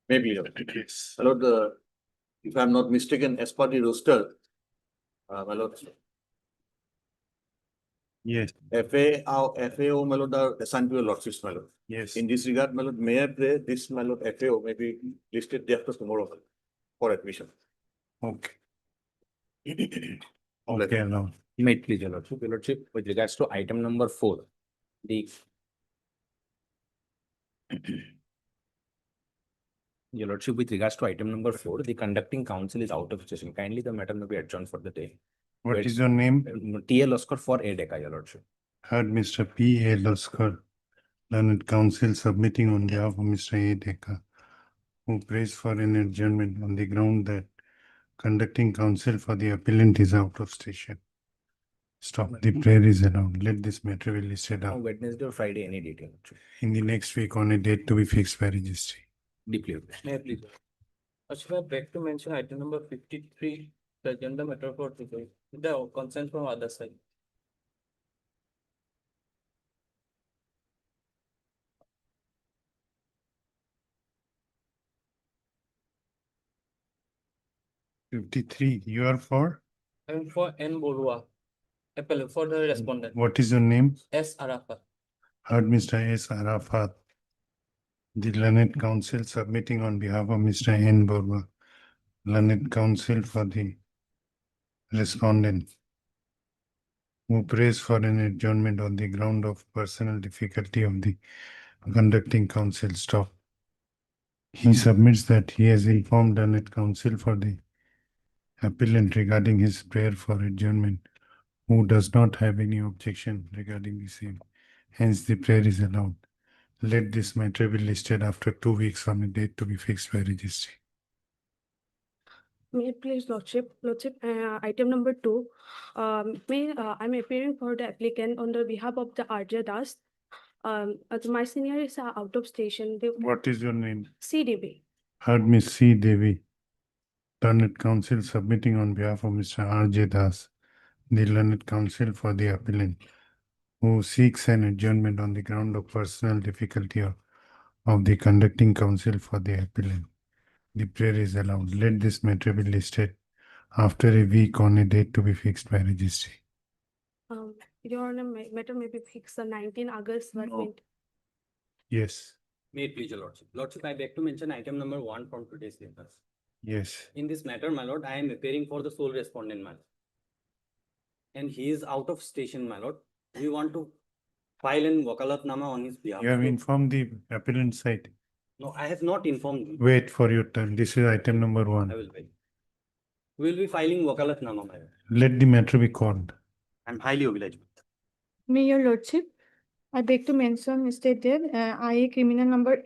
Maybe. Yes. My lord, if I am not mistaken, as per the roster, my lord, Yes, FAO, my lord, are assigned to your lordships, my lord. yes. In this regard, my lord, may I pray this, my lord, FAO may be listed day after tomorrow for admission. Okay. Let- Okay, now. Made, please, Your Lordship, with regards to item number 4, the Your Lordship, with regards to item number 4, the conducting counsel is out of session. Kindly, the matter may be adjourned for the day. What is your name? TL Oscar for A Deca, Your Lordship. Heard Mr. P. A. Luskar, learned counsel submitting on behalf of Mr. A. Deka, who prays for an adjournment on the ground that conducting counsel for the appellant is out of station. Stop. The prayer is allowed. Let this matter be listed On out Wednesday or Friday, any date, Your Lordship. in the next week on a date to be fixed by registry. Deeply request. May I please? I beg to mention item number 53, the agenda matter for today, the consent from other side. '53, you are for? And for N. Borua, appellate for the respondent, What is your name? S. Arafat. Heard Mr. S. Arafat, the learned counsel submitting on behalf of Mr. N. Borba, learned counsel for the respondent, who prays for an adjournment on the ground of personal difficulty of the conducting counsel. Stop. He submits that he has informed learned counsel for the appellant regarding his prayer for adjournment, who does not have any objection regarding the same. Hence, the prayer is allowed. Let this matter be listed after 2 weeks on a date to be fixed by registry. May it please, Lordship, item number 2. I'm appearing for the applicant on the behalf of the RJ Das. My senior is out of station. What is your name? CDB. Heard Miss C. Devi, learned counsel submitting on behalf of Mr. R.J. Das, the learned counsel for the appellant, who seeks an adjournment on the ground of personal difficulty of the conducting counsel for the appellant. The prayer is allowed. Let this matter be listed after a week on a date to be fixed by registry. Your matter may be fixed on 19 August. No. Yes, May it please, Your Lordship. Lordship, I beg to mention item number 1 from today's papers. yes. In this matter, my lord, I am appearing for the sole respondent, my lord. And he is out of station, my lord. We want to file an wakalatnama on his behalf. You have informed the appellant side. No, I have not informed you. Wait for your turn. This is item number I 1. will wait. We will be filing wakalatnama, my lord. Let the matter be called. I am highly obliged. May your lordship, I beg to mention stated, IA criminal number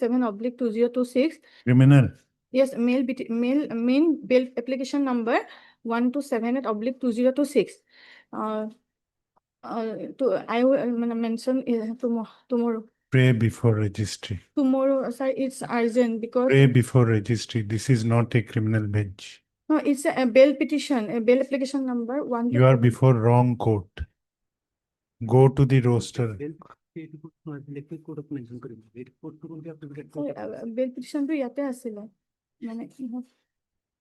837/2026. Criminal. Yes, main bill application number 1278/2026. I will mention tomorrow. Pray before registry. Tomorrow, sir, it's urgent because Pray before registry. This is not a criminal bench. no, it's a bail petition, a bail application number 1. You are before wrong court. Go to the roster. Bail petition to yate asile.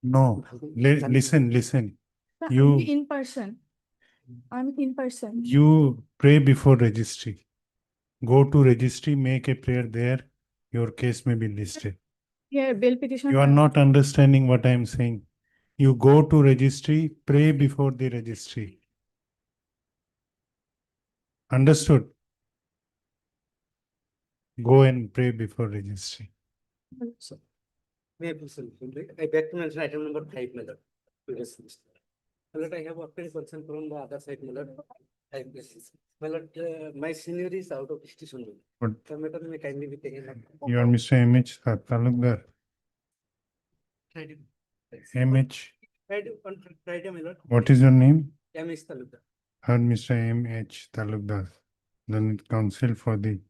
No, listen. I'm You- in person. I'm in person. You pray before registry. Go to registry, make a prayer there. Your case may be listed. Yeah, bail petition. You are not understanding what I am saying. You go to registry, pray before the registry. Understood? Go and pray before registry. May I please? I beg to mention item number 5, my lord. My lord, I have a person from the other side, my lord. My lord, my senior is out of station. What? The matter may kindly be taken up. You are Mr. M.H. Talukdar. Friday. M.H. Friday, my lord. What is your name? M.S. Talukdar. Heard Mr. M.H. Talukdar, learned counsel for the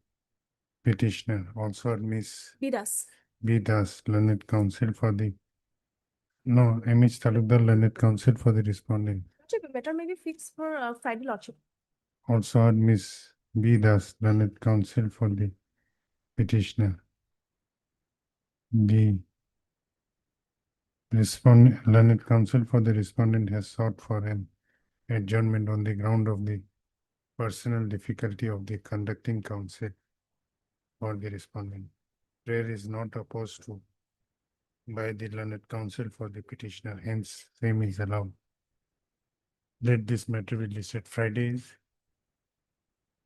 petitioner. Also heard Miss Bidas. B. Das, learned counsel for the. No, M.H. Talukdar, learned counsel for the respondent. Better maybe fixed for Friday, Lordship. Also heard Miss B. Das, learned counsel for the petitioner. The learned counsel for the respondent has sought for an adjournment on the ground of the personal difficulty of the conducting counsel for the respondent. Prayer is not opposed to by the learned counsel for the petitioner, hence same is allowed. Let this matter be listed. Friday is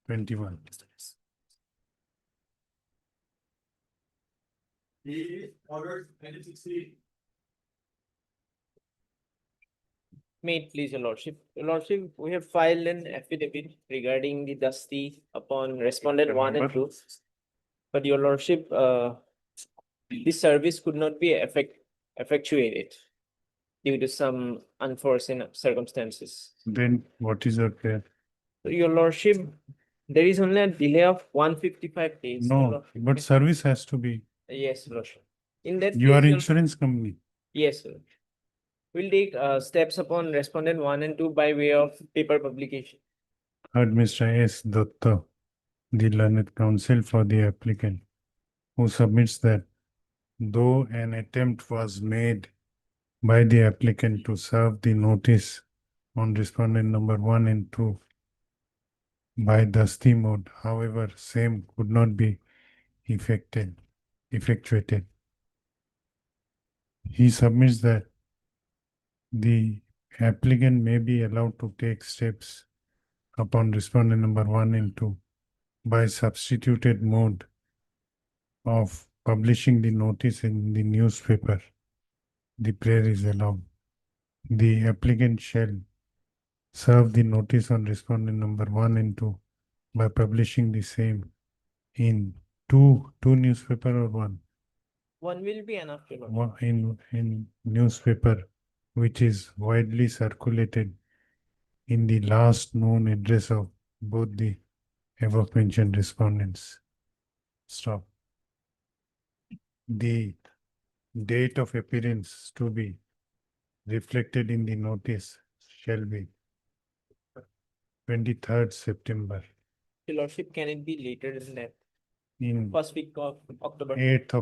21. May it please your lordship. Your lordship, we have filed an affidavit regarding the dusty upon respondent one and two. But your lordship, this service could not be effectuated due to some unforeseen circumstances. Then what is your prayer? So your lordship, there is only a delay of 155 days. your No, lordship. but service has to be. Yes, lordship. In that You are case, your- insurance company. Yes, sir. We'll take steps upon respondent one and two by way of paper publication. Heard Mr. S. Datta, the learned counsel for the applicant, who submits that though an attempt was made by the applicant to serve the notice on respondent number 1 and 2 by dusty mode, however, same could not be effectuated. He submits that the applicant may be allowed to take steps upon respondent number 1 and 2 by substituted mode of publishing the notice in the newspaper. The prayer is allowed. The applicant shall serve the notice on respondent number 1 and 2 by publishing the same in two newspaper or one? One will be enough, your lordship. In newspaper which is widely circulated in the last known address of both the above mentioned respondents. Stop. The date of appearance to be reflected in the notice shall be 23rd September Your lordship, can it be later than that? in First week of October? 8th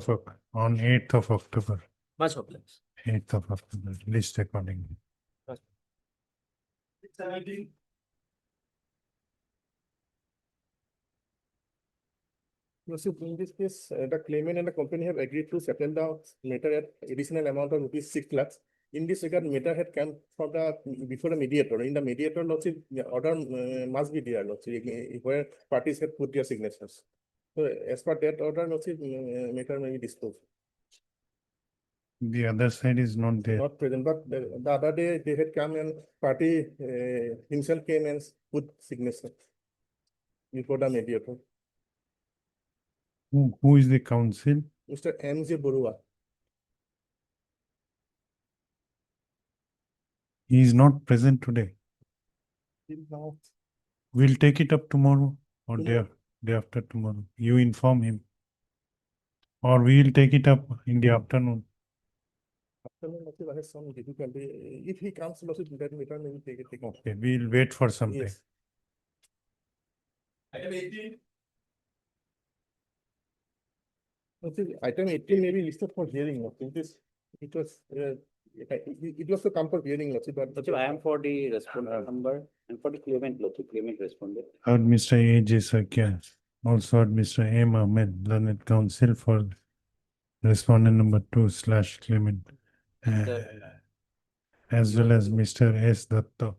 of October. Much obliged. 8th of October, list accordingly. So in this case, the claimant and the company have agreed to settle the matter at additional amount of rupees 6 lakhs. In this regard, matter had come from before the mediator. In the mediator, lordship, the order must be there, lordship, where parties have put their signatures. So as per that order, lordship, matter may be disposed. The other side is not there. Not present, but the other day they had come and party himself came and put signature before the mediator. Who is the counsel? Mr. M.J. Borua. He is not present today. Now, We'll take it up tomorrow or Tomorrow. day after tomorrow. You inform him. Or we will take it up in the afternoon. afternoon, lordship, I have some difficulty. If he comes, lordship, that matter may be taken. Okay, we'll wait for some time. Yes. Item 18 may be listed for hearing, lordship. It was to come for hearing, lordship, but. Lordship, I am for the respondent number and for the claimant, lordship, claimant respondent. Heard Mr. A.J. Sakya. Also heard Mr. M. Ahmed, learned counsel for respondent number 2 / claimant. As well as Mr. S. Datta.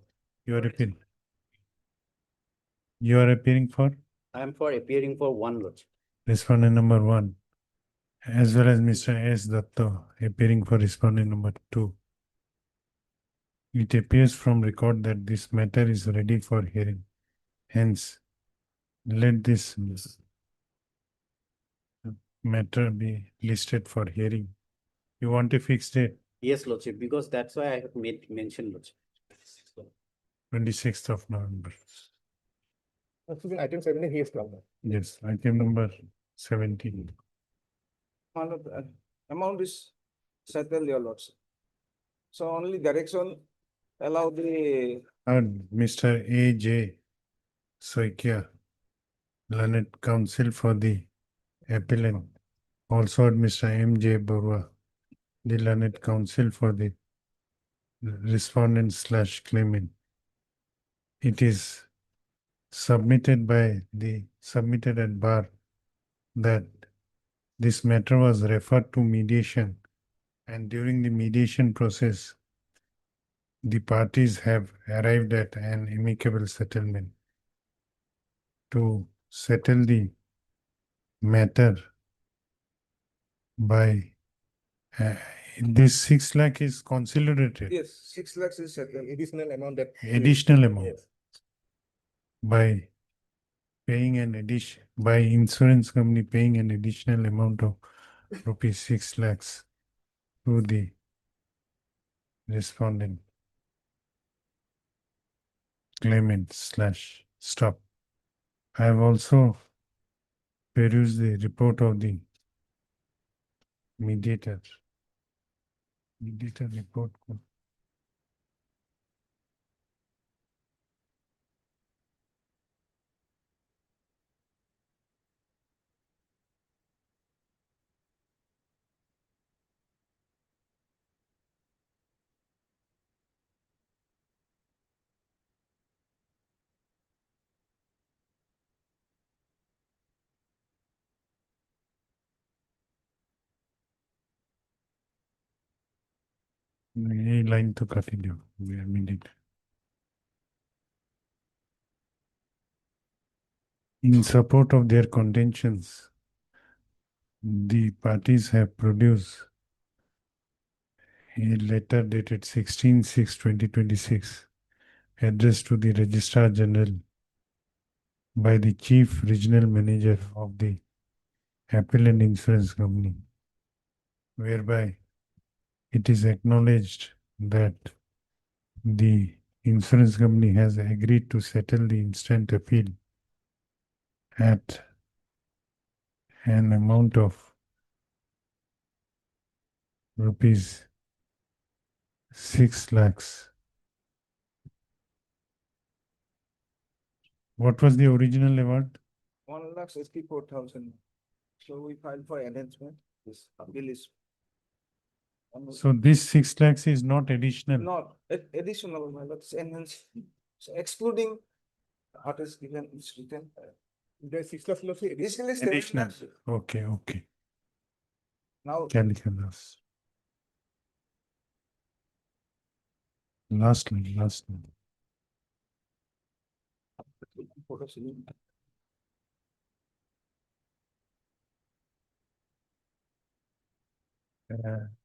You are appearing. You are appearing for I am for appearing for one, lordship. respondent number 1. As well as Mr. S. Datta appearing for respondent number 2. It appears from record that this matter is ready for hearing. Hence, let this matter be listed for hearing. You want a fixed date? Yes, lordship, because that's why I have made mention, lordship. 26th of November. Lordship, item 17, he has come. Yes, item number 17. Amount is settled, your lordship. So only direction allow the, And Mr. A.J. Soikia, learned counsel for the appellant, Also Mr. M.J. Barua, the learned counsel for the respondent slash claimant. It is submitted at bar that this matter was referred to mediation, and during the mediation process, the parties have arrived at an amicable settlement. To settle the matter by this 6 lakh is consolidated. Yes, 6 lakhs is settled. Additional amount that. Additional amount. Yes. By paying an addition, by insurance company paying an additional amount of rupees 6 lakhs to the respondent, claimant slash stop. I have also perused the report of the mediator. Mediator report. ये line तो काफी दो mediator. In support of their contentions, the parties have produced a letter dated 16/6/2026 addressed to the Registrar General by the Chief Regional Manager of the Appellant Insurance Company, whereby it is acknowledged that the insurance company has agreed to settle the instant appeal at an amount of rupees 6 lakhs. What was the original award? 1,64,000. So we filed for enhancement. This appeal is. So this 6 lakhs is not additional. Not additional, my lord, it's enhanced. So excluding what is given, is written. The 6 lakhs also Additional is 7 Additional. lakhs. Okay. Now, Calculus. Last one.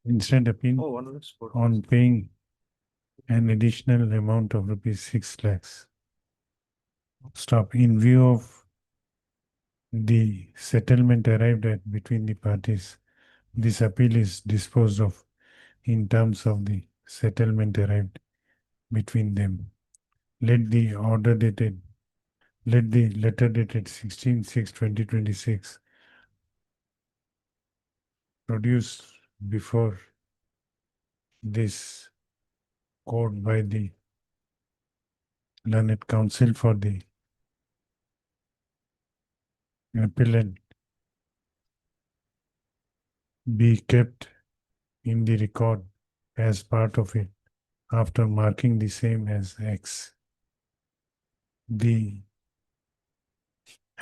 Instant appeal oh, 1,04,000. on paying an additional amount of rupees 6 lakhs. Stop. In view of the settlement arrived at between the parties, this appeal is disposed of in terms of the settlement arrived between them. Let the letter dated 16/6/2026 produced before this court by the learned counsel for the appellant be kept in the record as part of it after marking the same as X. The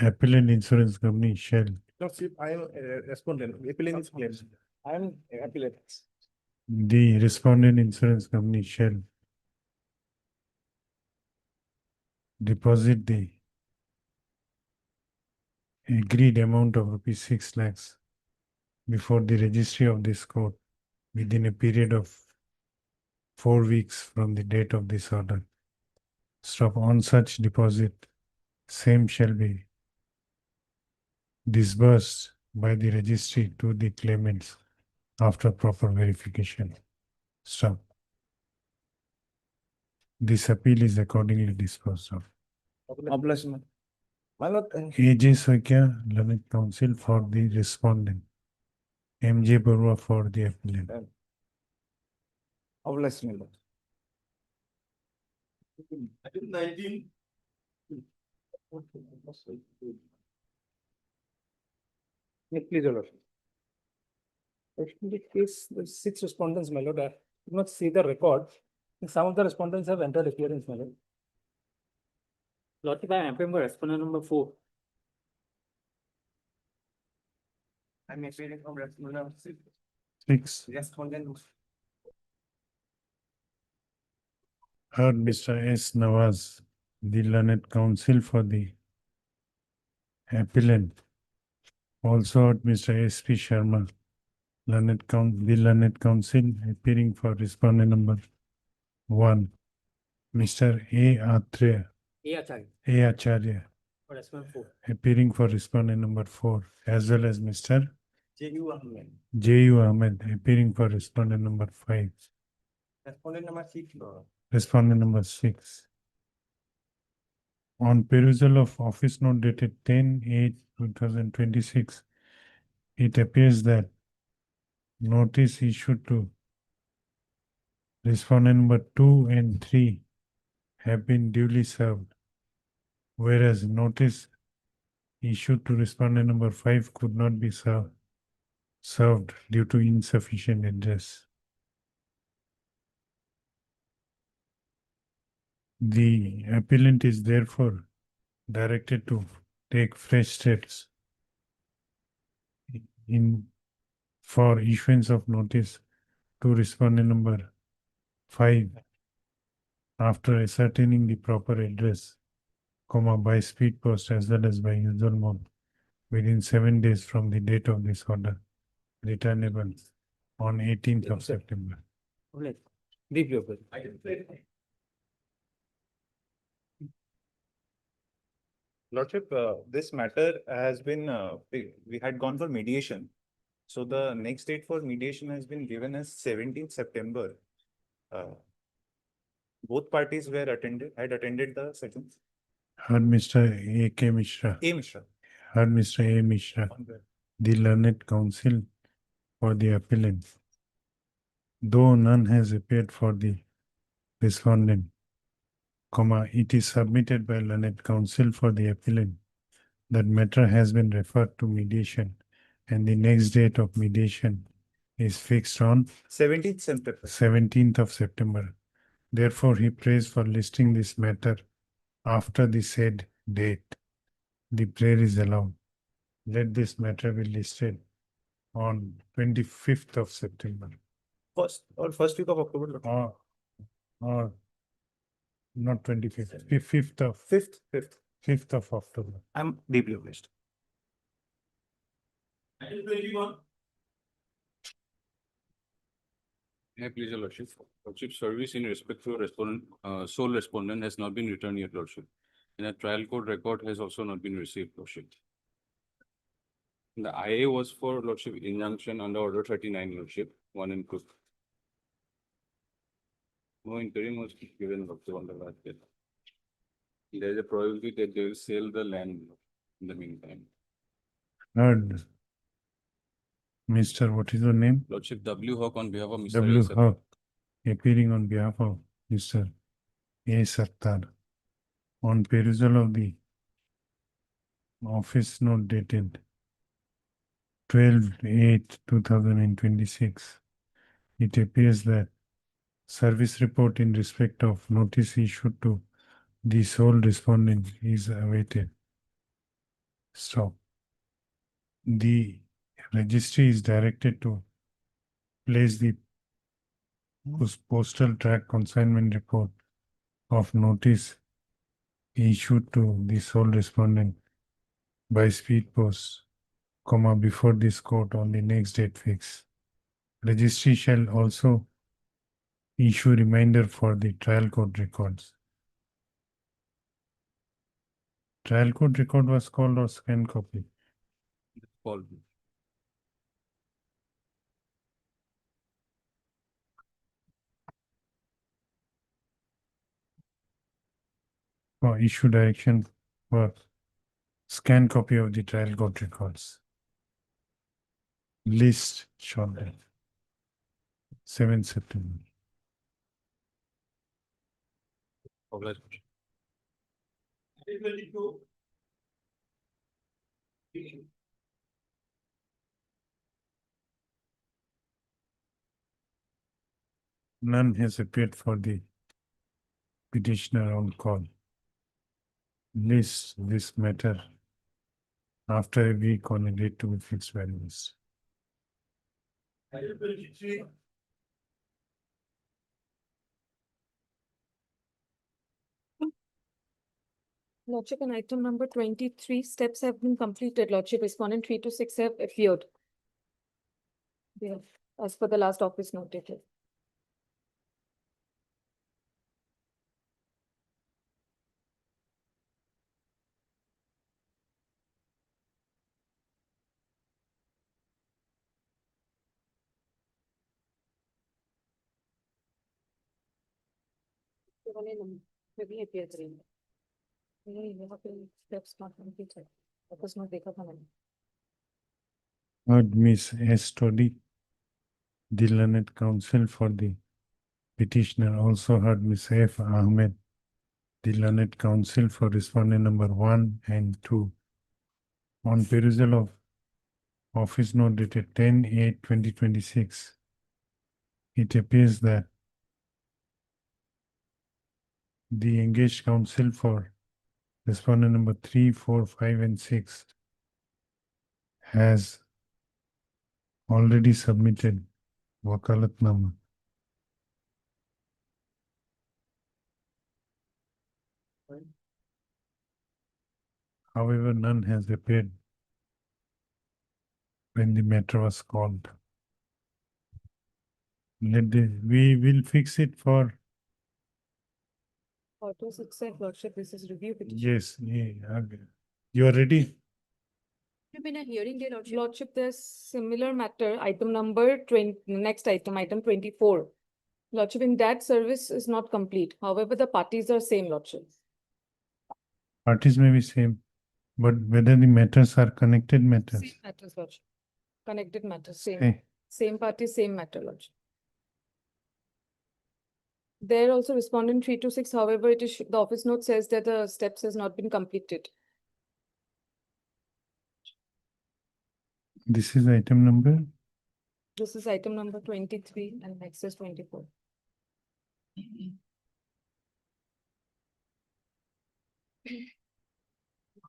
appellant insurance company shall Lordship, I am respondent, appealing is claims. I am appellate. the respondent insurance company shall deposit the agreed amount of rupees 6 lakhs before the registry of this court within a period of 4 weeks from the date of this order. Stop. On such deposit, same shall be disbursed by the registry to the claimants after proper verification. Stop. This appeal is accordingly disposed of. Obligation. My lord, A.J. Soikia, learned counsel for the respondent. M.J. Barua for the appellant. obligation, my lord. Item 19. Yeah, please, your lordship. In the case, the 6 respondents, my lord, I did not see the record. Some of the respondents have entered appearance, my lord. Lordship, I am appearing for respondent number 4. I'm appearing from respondent 6. respondent. Heard Mr. S. Nawaz, the learned counsel for the appellant. Also heard Mr. S. P. Sharma, the learned counsel appearing for respondent number 1. Mr. A. Acharya For respondent 4. appearing for respondent number 4, as well as Mr. J.U. Ahmed. J.U. Ahmed appearing for respondent number 5. Respondent number 6, Lord. Respondent number 6. On perusal of office note dated 10/8/2026, it appears that notice issued to respondent number 2 and 3 have been duly served, whereas notice issued to respondent number 5 could not be served due to insufficient address. The appellant is therefore directed to take fresh steps for issuance of notice to respondent number 5 after ascertaining the proper address, by speed post as well as by usual mode within 7 days from the date of this order, returnable on 18th of September. Brief your Lordship, this matter has been, we had gone for mediation. So the next date for mediation has been given as 17th September. Both parties had attended the sessions. Heard Mr. A.K. Mishra. A. Mishra. Heard Mr. A. Mishra, the learned counsel for the appellant. Though none has appeared for the respondent, it is submitted by learned counsel for the appellant that matter has been referred to mediation and the next date of mediation is fixed on 17th September. 17th of September. Therefore, he prays for listing this matter after the said date. The prayer is allowed. Let this matter be listed on 25th of September. First week of October. Lordship. Or not 25th, 5th of 5th of October. I'm deeply obliged. May please, your Lordship. Lordship, service in respect to respondent, sole respondent has not been returned yet, Lordship. And a trial court record has also not been received, Lordship. The IA was for, Lordship, injunction under Order 39, Lordship, 1 and 2. No interim was given, Lordship, on the last day. There is a probability that they will sell the land in the meantime. Heard. Mr. What is your name? Lordship, W. Hawk on behalf of Mr. W. A. Hawk, appearing on behalf of Mr. A. Sattar. On perusal of the office note dated 12/8/2026, it appears that service report in respect of notice issued to the sole respondent is awaited. Stop. The registry is directed to place the postal track consignment report of notice issued to the sole respondent by speed post, before this court on the next date fix. Registry shall also issue reminder for the trial court records. Trial court record was called or scanned copy? Called. Or issue direction for scan copy of the trial court records. List shortly. 7th September. Obliged. None has appeared for the petitioner on call. List this matter after a week on a date to be fixed by the list. Lordship, on item number 23, steps have been completed. Lordship, respondent 3 to 6 have appeared. They have, as per the last office note dated. Maybe appeared. यहाँ पे steps not completed. Office note देखा था मैंने. Heard Miss S. Todi, the learned counsel for the petitioner, also heard Miss F. Ahmed, the learned counsel for respondent number 1 and 2. On perusal of office note dated 10/8/2026, it appears that the engaged counsel for respondent number 3, 4, 5, and 6 has already submitted wakalatnama. However, none has appeared when the matter was called. We will fix it for, Auto 6 have Lordship, this is review petition. yes, you are ready? You've been a hearing day, Lordship. Lordship, there's similar matter, item number 20, next item 24. Lordship, in that service is not complete. However, the parties are same, Lordship. Parties may be same, but whether the matters are connected matters. Same matters, Lordship. Connected matters, same. Hey, Same party, same matter, Lordship. There also respondent 3 to 6, however, it is, the office note says that the steps has not been completed. this is item number, This is item number 23 and next is 24.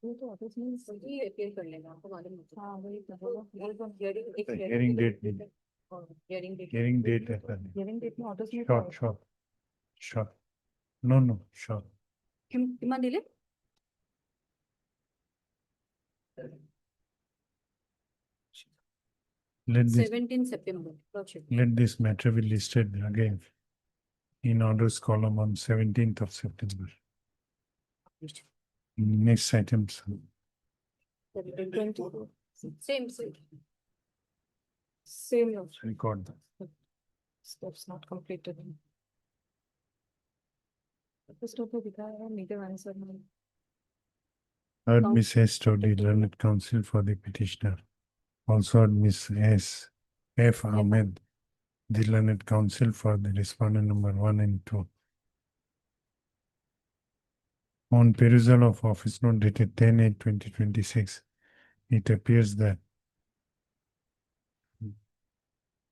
ये तो office में सही appeal कर लेगा, आपको मालूम होता है। हाँ, वही तो बोलो, एक The hearing date नहीं। और hearing date रहता है। hearing date में ऑफिस में Short. No, short. किमान delay Let this, 17 September. Lordship. let this matter be listed again in orders column on 17th of September. Next items. 24. Same. Same, Lordship. Record that. Steps not completed. Office note में दिखाया है, neither answer no. Heard Counsel. Miss S. Todi, learned counsel for the petitioner. Also heard Miss S. F. Ahmed, the learned counsel for the respondent number 1 and 2. On perusal of office note dated 10/8/2026, it appears that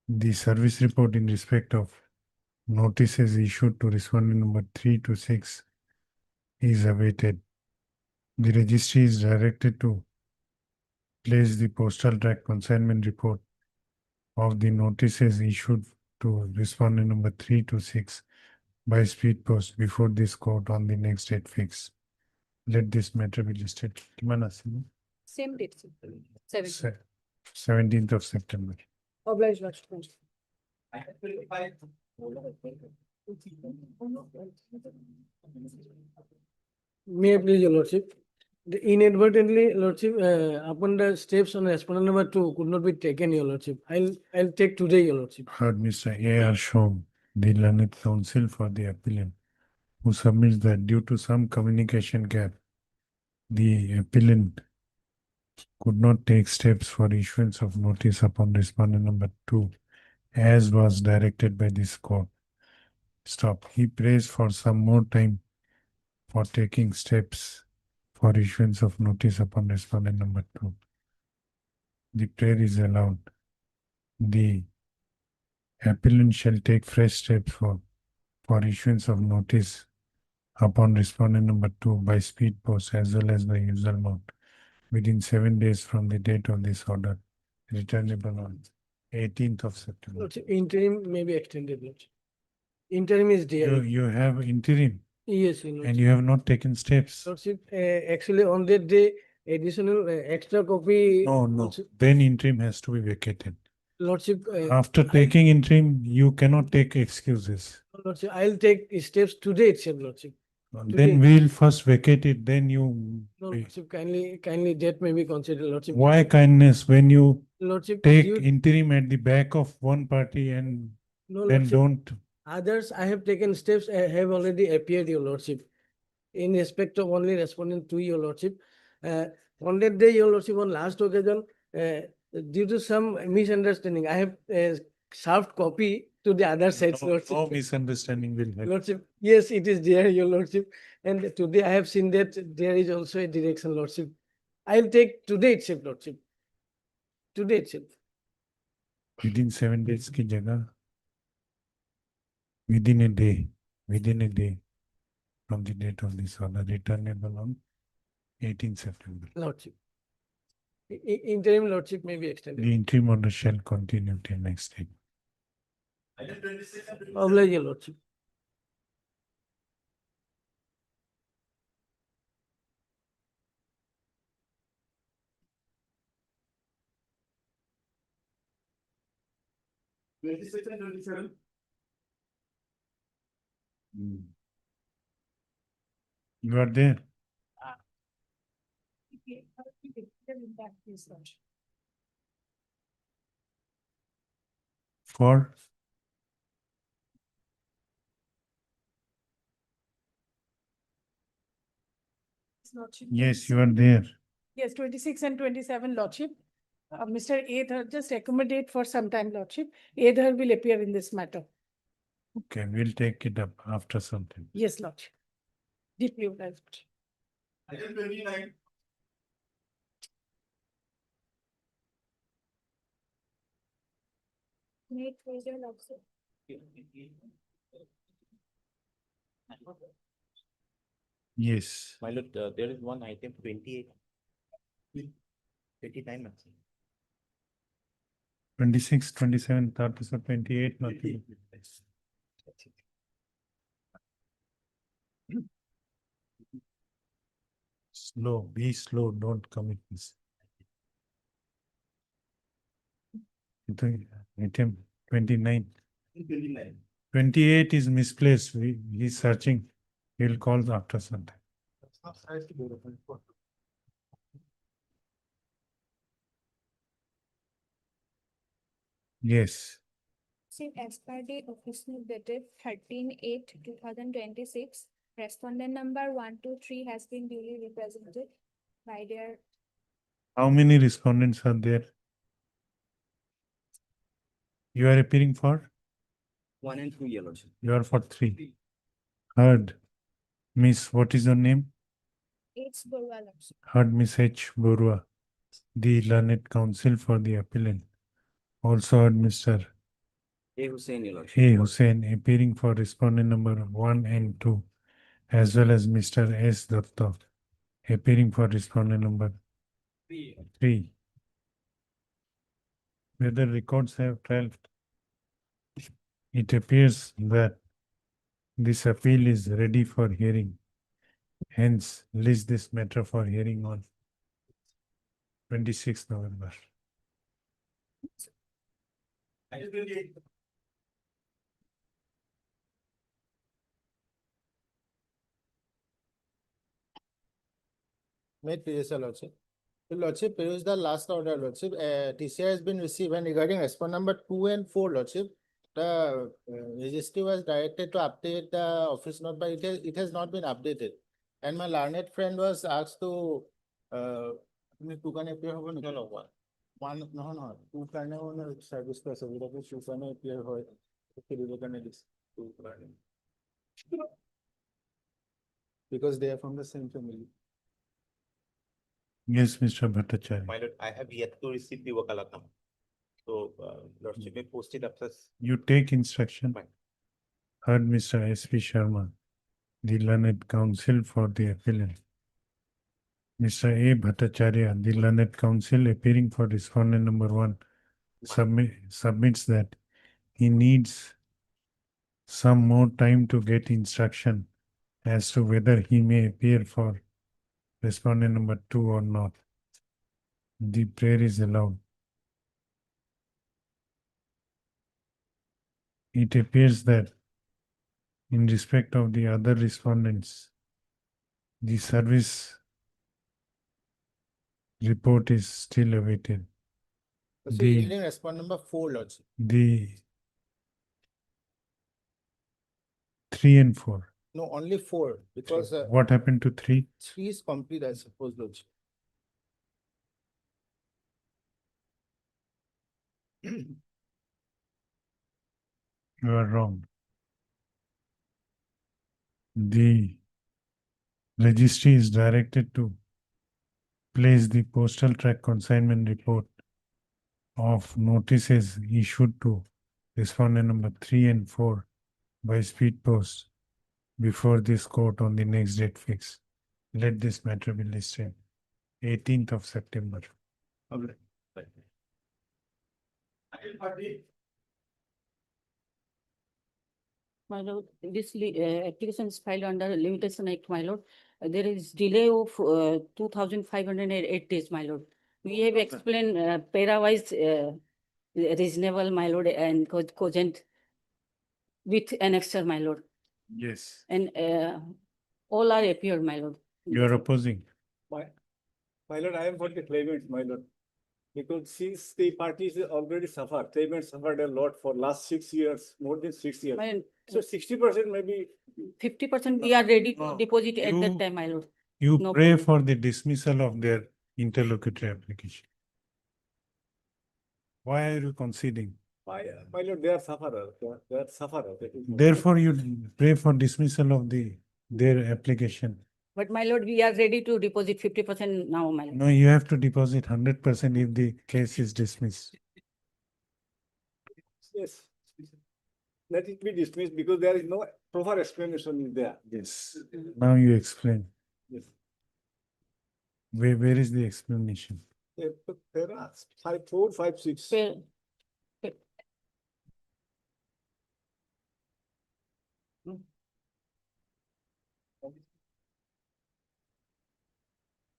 the service report in respect of notices issued to respondent number 3 to 6 is awaited. The registry is directed to place the postal track consignment report of the notices issued to respondent number 3 to 6 by speed post before this court on the next date fixed. Let this matter be listed. Same date. 17. 17th of September. Obliged, Lordship. May I please, your Lordship? Inadvertently, Lordship, upon the steps on respondent number 2 could not be taken, your Lordship. I'll take today, your Lordship. Heard Mr. A.R. Shom, the learned counsel for the appellant, who submits that due to some communication gap, the appellant could not take steps for issuance of notice upon respondent number 2, as was directed by this court. Stop. He prays for some more time for taking steps for issuance of notice upon respondent number 2. The prayer is allowed. The appellant shall take fresh steps for issuance of notice upon respondent number 2 by speed post as well as by usual mode within 7 days from the date of this order, returnable on 18th of September. Lordship, interim may be extended, Lordship. Interim is there. You have interim Yes, and Lordship. you have not taken steps. Lordship, actually on that day, additional extra copy. No, Lordship- then interim has to be vacated. Lordship, After taking interim, you cannot take excuses. Lordship, I'll take steps today itself, Lordship. Then we'll first vacate it, then you. No, Lordship, kindly that may be considered, Lordship. Why kindness when you Lordship, take due- interim at the back of one party and no, then Lordship, don't? others I have taken steps, have already appeared, Your Lordship. In respect of only responding to Your Lordship. On that day, Your Lordship, on last occasion, due to some misunderstanding, I have served copy to the other side's No Lordship. misunderstanding will happen. Lordship, yes, it is there, Your Lordship. And today I have seen that there is also a direction, Lordship. I'll take today itself, Lordship. Today itself. Within 7 days की जगह within a day from the date of this order, returnable on 18th September. Lordship. Interim Lordship may be extended. The interim order shall continue till next day. Oblige, Your Lordship. You are there. For yes, you are there. Yes, 26 and 27, Lordship. Mr. Adher, just accommodate for some time, Lordship. Adher will appear in this matter. Okay, we'll take it up after some time. Yes, Lordship. Deeply obliged. Yes. My lord, there is one item 28. 29. 26, 27, 30, 28, nothing. Slow, be slow, don't commit this. Item 29. 28 is misplaced. He's searching. He'll call after some time. Yes. See, as per the official dated 13/8/2026, respondent number 123 has been duly represented by their. How many respondents are there? You are appearing for? 1 and 2, Your Lordship. You are for 3. Heard. Miss, what is your name? It's Gauhati, Lordship. Heard Miss H. Borua, the learned counsel for the appellant. Also heard Mr. A Hussain, Your Lordship. A. Hussain appearing for respondent number 1 and 2, as well as Mr. S. Datta appearing for respondent number 3. Whether records have trial. It appears that this appeal is ready for hearing. Hence, list this matter for hearing on 26th November. Made previous Lordship. The Lordship, peruse the last order, Lordship. TCI has been received and regarding respond number 2 and 4, Lordship. The registry was directed to update the office note, but it has not been updated. And my learned friend was asked to two can appear over one no two can service to two can appear hoy because they are from the same family. Yes, Mr. Bhattacharya. My lord, I have yet to receive the wakalatnama. So, Lordship may post it after. You take instruction. Fine. Heard Mr. S.P. Sharma, the learned counsel for the appellant. Mr. A. Bhattacharya, the learned counsel appearing for respondent number 1, submits that he needs some more time to get instruction as to whether he may appear for respondent number 2 or not. The prayer is allowed. It appears that in respect of the other respondents, the service report is still awaited. So The- you're yielding respondent number 4, Lordship. The 3 and 4. No, only 4, because What happened to 3? 3 is complete, I suppose, Lordship. You are wrong. The registry is directed to place the postal track consignment report of notices issued to respondent number 3 and 4 by speed post before this court on the next date fixed. Let this matter be listed 18th of September. My lord, this application is filed under Limitation Act, my lord. There is delay of 2,508 days, my lord. We have explained para-wise reasonable, my lord, and cogent with annexure, my lord. Yes. And all are appeared, my lord. You are opposing. My lord, I am for the claimant, my lord. Because since the parties already suffered, claimant suffered a lot for last 6 years, more than 6 years. My So 60% maybe. 50% we are ready to No, deposit at you- that time, my lord. You No pray problem. for the dismissal of their interlocutory application. Why are you conceding? My lord, they are sufferer, they are sufferer. that is- Therefore, you pray for dismissal of their application. But my lord, we are ready to deposit 50% now, my lord. No, you have to deposit 100% if the case is dismissed. Yes. Let it be dismissed because there is no proper explanation is there. Yes. Now you explain. Yes. Where is the explanation? There are 5, 4, 5, 6. Pa-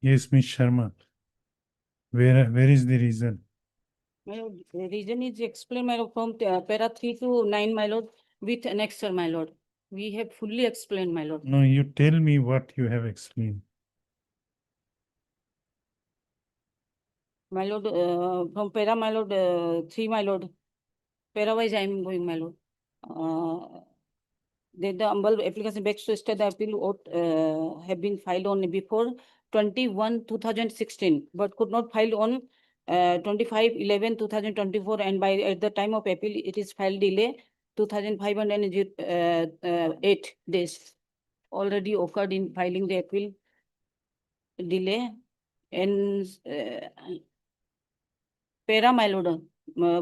Yes, Ms. Sharma. Where is the reason? My lord, the reason is explained, my lord, from para 3 to 9, my lord, with annexure, my lord. We have fully explained, my lord. No, you tell me what you have explained. My lord, from para, my lord, 3, my lord. Para wise I am going, my lord. The humble application begs to state the appeal ought have been filed on before 21/2016, but could not file on 25/11/2024, and by at the time of appeal it is filed delay 2,508 days already occurred in filing the appeal delay. And para, my lord,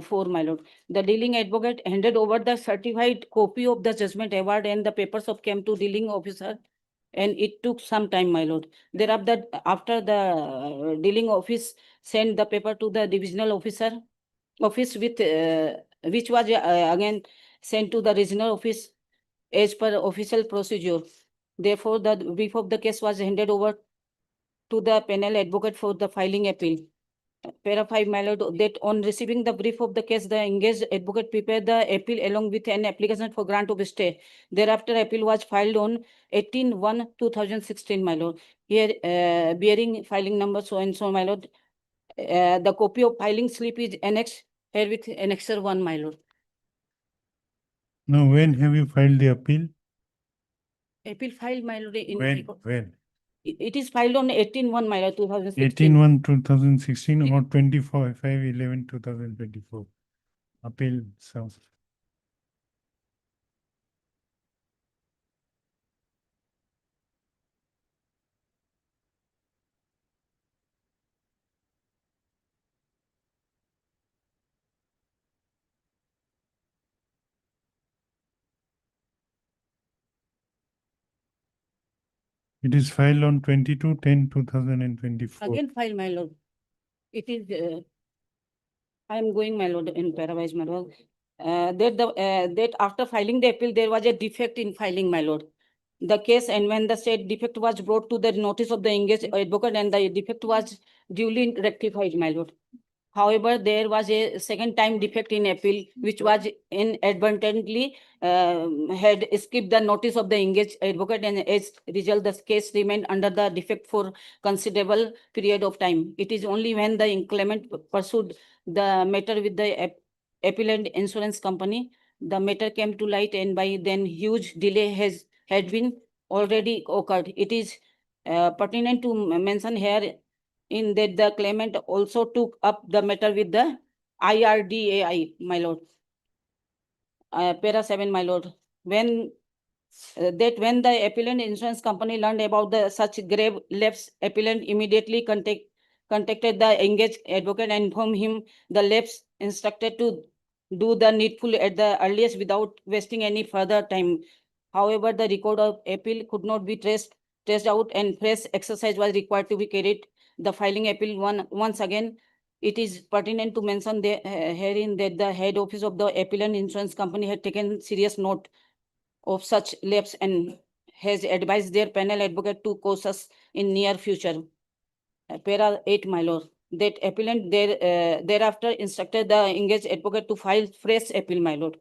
4, my lord. The dealing advocate handed over the certified copy of the judgment award and the papers of came to dealing officer, and it took some time, my lord. Thereafter, after the dealing office sent the paper to the divisional office with which was again sent to the regional office as per official procedure. Therefore, the brief of the case was handed over to the panel advocate for the filing appeal. Para 5, my lord, that on receiving the brief of the case, the engaged advocate prepared the appeal along with an application for grant of stay. Thereafter, appeal was filed on 18/1/2016, my lord. Here, bearing filing number so and so, my lord. The copy of filing slip is annexed here with annexure 1, my lord. Now, when have you filed the appeal? Appeal filed, my lord, in. When? It is filed on 18/1, my lord, 2016. 18/1/2016 or 24/5/11/2024. Appeal sounds. It is filed on 22/10/2024. Again file, my lord. It is, I am going, my lord, in parawise, my lord. That after filing the appeal, there was a defect in filing, my lord. The case, and when the said defect was brought to the notice of the engaged advocate and the defect was duly rectified, my lord. However, there was a second time defect in appeal, which was inadvertently had skipped the notice of the engaged advocate, and as a result, the case remained under the defect for considerable period of time. It is only when the claimant pursued the matter with the appellant insurance company, the matter came to light, and by then huge delay had been already occurred. It is pertinent to mention here in that the claimant also took up the matter with the IRDAI, my lord. Para 7, my lord. When when the appellant insurance company learned about the such grave lapse, appellant immediately contacted the engaged advocate and informed him the lapse, instructed to do the needful at the earliest without wasting any further time. However, the record of appeal could not be traced out, and fresh exercise was required to be carried. The filing appeal once again. It is pertinent to mention herein that the head office of the appellant insurance company had taken serious note of such lapse and has advised their panel advocate to cautious in near future. Para 8, my lord. That appellant thereafter instructed the engaged advocate to file fresh appeal, my lord.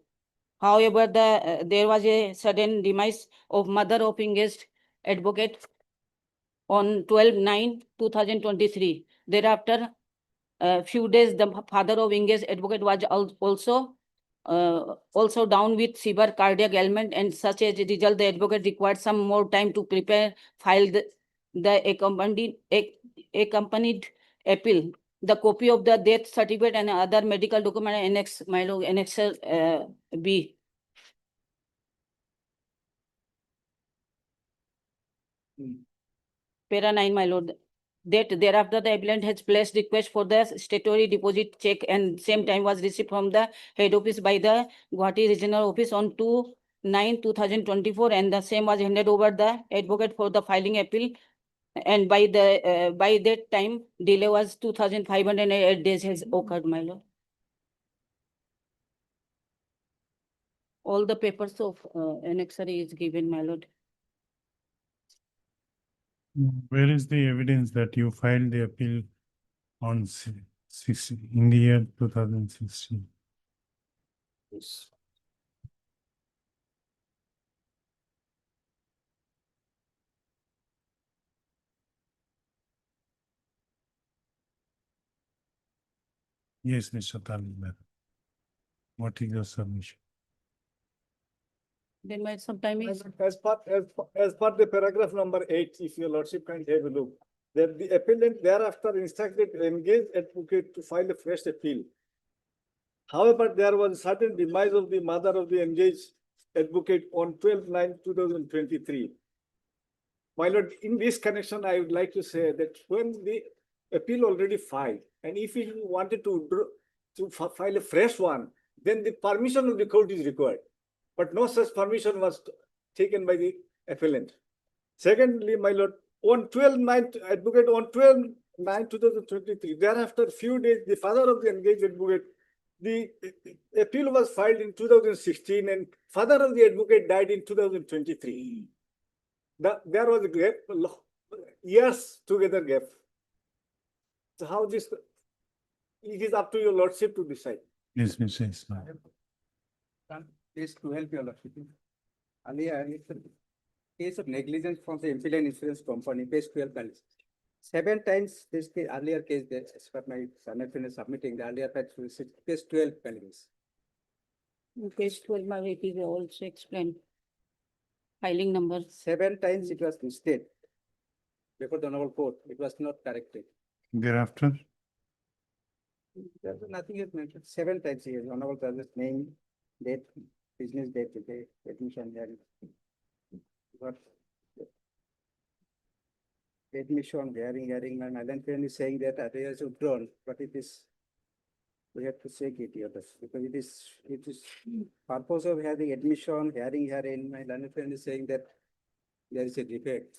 However, there was a sudden demise of mother of engaged advocate on 12/9/2023. Thereafter, a few days, the father of engaged advocate was also down with severe cardiac ailment, and such as a result, the advocate required some more time to prepare, file the accompanied appeal. The copy of the death certificate and other medical document annex, my lord, annex B. Para 9, my lord. That thereafter the appellant has placed request for the statutory deposit check, and same time was received from the head office by the Gauhati regional office on 2/9/2024, and the same was handed over the advocate for the filing appeal. And by that time, delay was 2,508 days has occurred, my lord. All the papers of annexary is given, my lord. Where is the evidence that you filed the appeal on in the year 2016? Yes, Mr. Talibar. What is your submission? Then might sometime is. As part the paragraph number 8, if your lordship can have a look, that the appellant thereafter instructed engaged advocate to file a fresh appeal. However, there was a certain demise of the mother of the engaged advocate on 12/9/2023. My lord, in this connection, I would like to say that when the appeal already filed, and if he wanted to file a fresh one, then the permission of the court is required. But no such permission was taken by the appellant. Secondly, my lord, on 12/9, advocate on 12/9/2023, thereafter few days, the father of the engaged advocate, the appeal was filed in 2016, and father of the advocate died in 2023. There was a gap, years together gap. So how this, it is up to your lordship to decide. Yes, Mr. Ismail. Case to help your lordship. Alia, it's a case of negligence from the appellant insurance company, page 12 balance. 7 times this earlier case that as per my son is submitting the earlier page 12 balance. Page 12, my it is also explained. Filing number. 7 times it was misstated before the honorable court. It was not corrected. Thereafter? There's nothing is mentioned. 7 times here, honorable judge's name, date, business date, admission hearing. What? Admission, hearing, and Alan Pen is saying that alia is withdrawn, but it is, we have to check it here, because it is purpose of having admission, hearing, and Alan Pen is saying that there is a defect.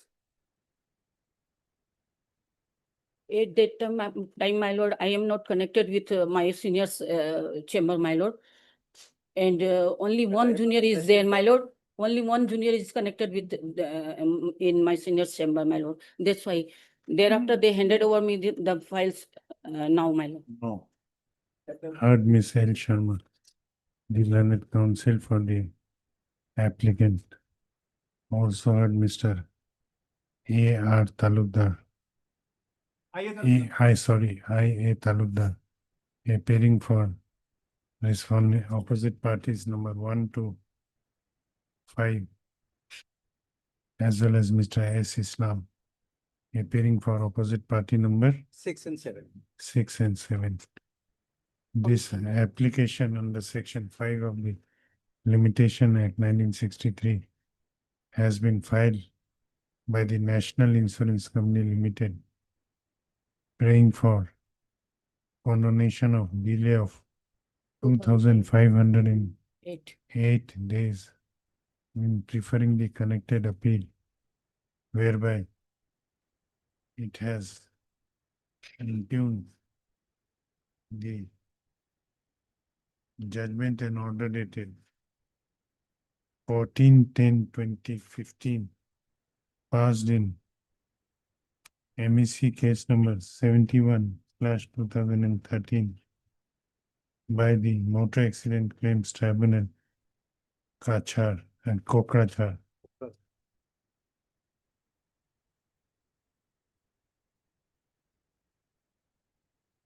At that time, my lord, I am not connected with my seniors chamber, my lord. And only one junior is there, my lord. Only one junior is connected with in my seniors chamber, my lord. That's why thereafter they handed over me the files now, my lord. No. Heard Miss L. Sharma, the learned counsel for the applicant. Also heard Mr. A.R. Talukdar. I.A. Talukdar, appearing for responding opposite parties number 1 to 5, as well as Mr. S. Islam, appearing for opposite party number 6 and 7. 6 and 7. This application under section 5 of the Limitation Act 1963 has been filed by the National Insurance Company Limited, praying for condonation of delay of 2,508 days in preferring the connected appeal, whereby it has impugned the judgment and order dated 14/10/2015, passed in MEC case number 71/2013 by the Motor Accident Claims Tribunal, Kachar and Kokrachar.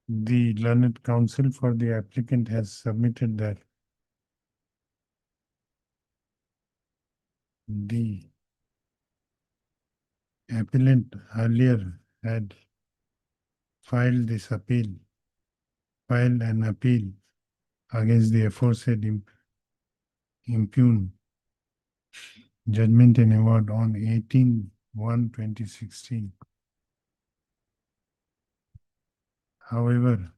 The learned counsel for the applicant has submitted that the appellant earlier had filed an appeal against the aforesaid impugned judgment and award on 18/1/2016. However,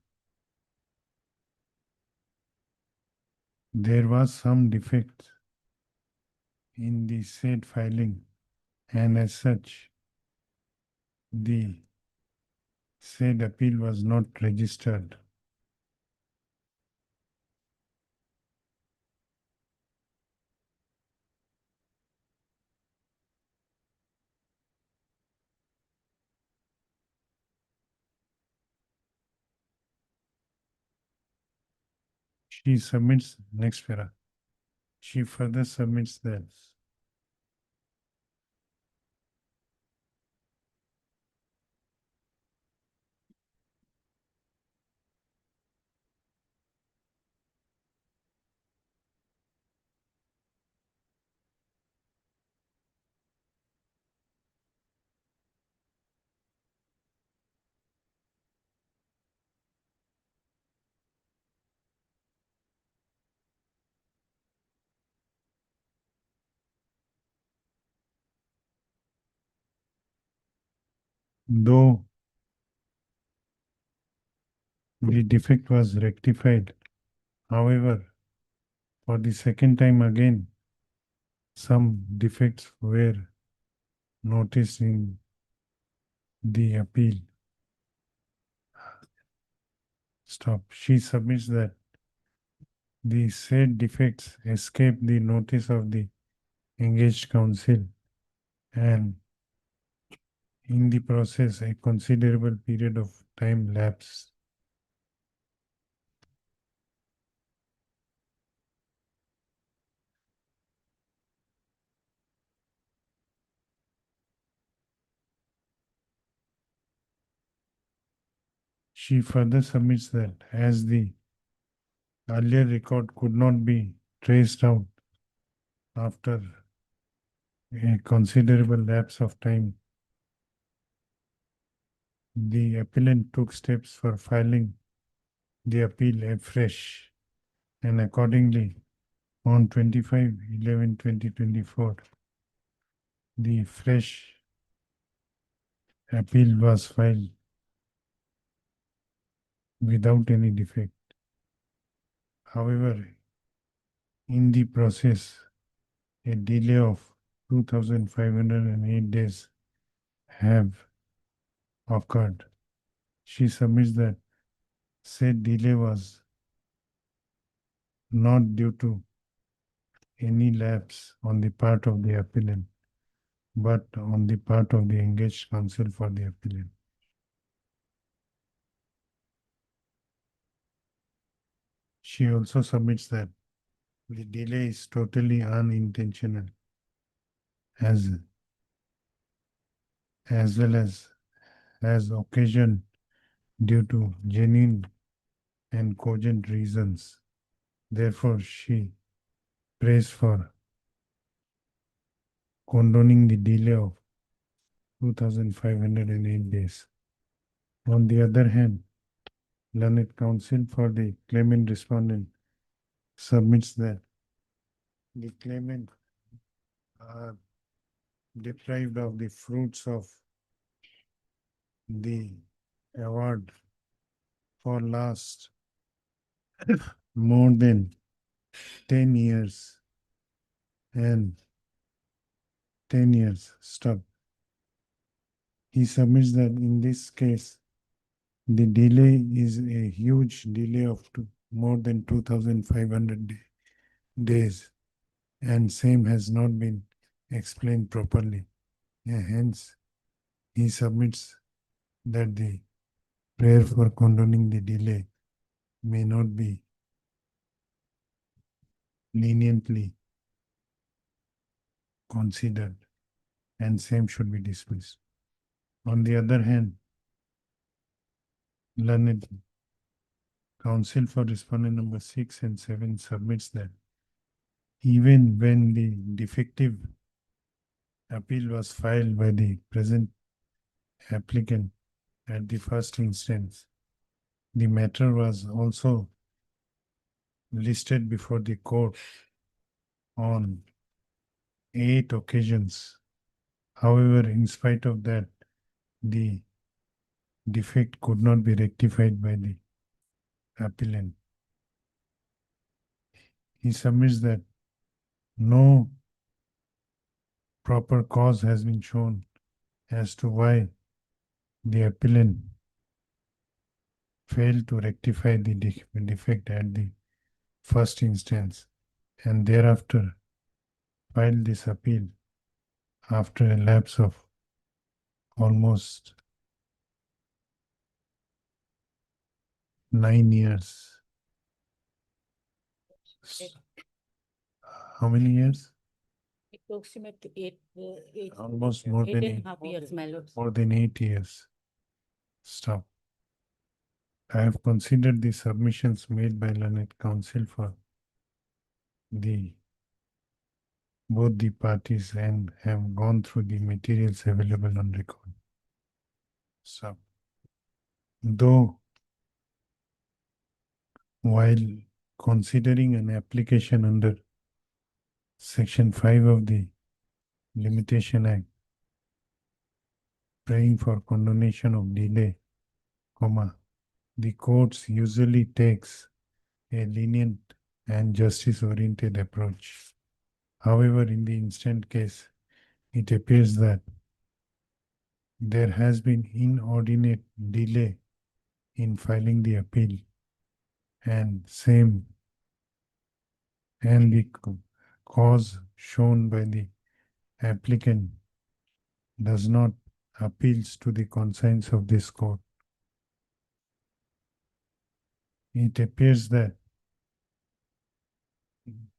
there was some defect in the said filing, and as such, the said appeal was not registered. She submits, next para, she further submits that though the defect was rectified, however, for the second time again, some defects were noticed in the appeal. Stop. She submits that the said defects escape the notice of the engaged counsel, and in the process a considerable period of time lapsed. She further submits that as the earlier record could not be traced out after a considerable lapse of time, the appellant took steps for filing the appeal afresh, and accordingly, on 25/11/2024, the fresh appeal was filed without any defect. However, in the process, a delay of 2,508 days have occurred, she submits that said delay was not due to any lapse on the part of the appellant, but on the part of the engaged counsel for the appellant. She also submits that the delay is totally unintentional as well as occasion due to genuine and cogent reasons. Therefore, she prays for condoning the delay of 2,508 days. On the other hand, learned counsel for the claimant respondent submits that the claimant are deprived of the fruits of the award for last more than 10 years and 10 years. Stop. He submits that in this case, the delay is a huge delay of more than 2,500 days, and same has not been explained properly. Hence, he submits that the prayer for condoning the delay may not be leniently considered, and same should be dismissed. On the other hand, learned counsel for respondent number 6 and 7 submits that even when the defective appeal was filed by the present applicant at the first instance, the matter was also listed before the court on 8 occasions. However, in spite of that, the defect could not be rectified by the appellant. He submits that no proper cause has been shown as to why the appellant failed to rectify the defect at the first instance and thereafter filed this appeal after a lapse of almost 9 years. How many years? Approximate eight. Almost more than 8.5 years, my lord. more than 8 years. Stop. I have considered the submissions made by learned counsel for both the parties and have gone through the materials available on record. So, though while considering an application under Section 5 of the Limitation Act, praying for condonation of delay, the courts usually takes a lenient and justice-oriented approach. However, in the instant case, it appears that there has been inordinate delay in filing the appeal, and the cause shown by the applicant does not appeals to the conscience of this court. It appears that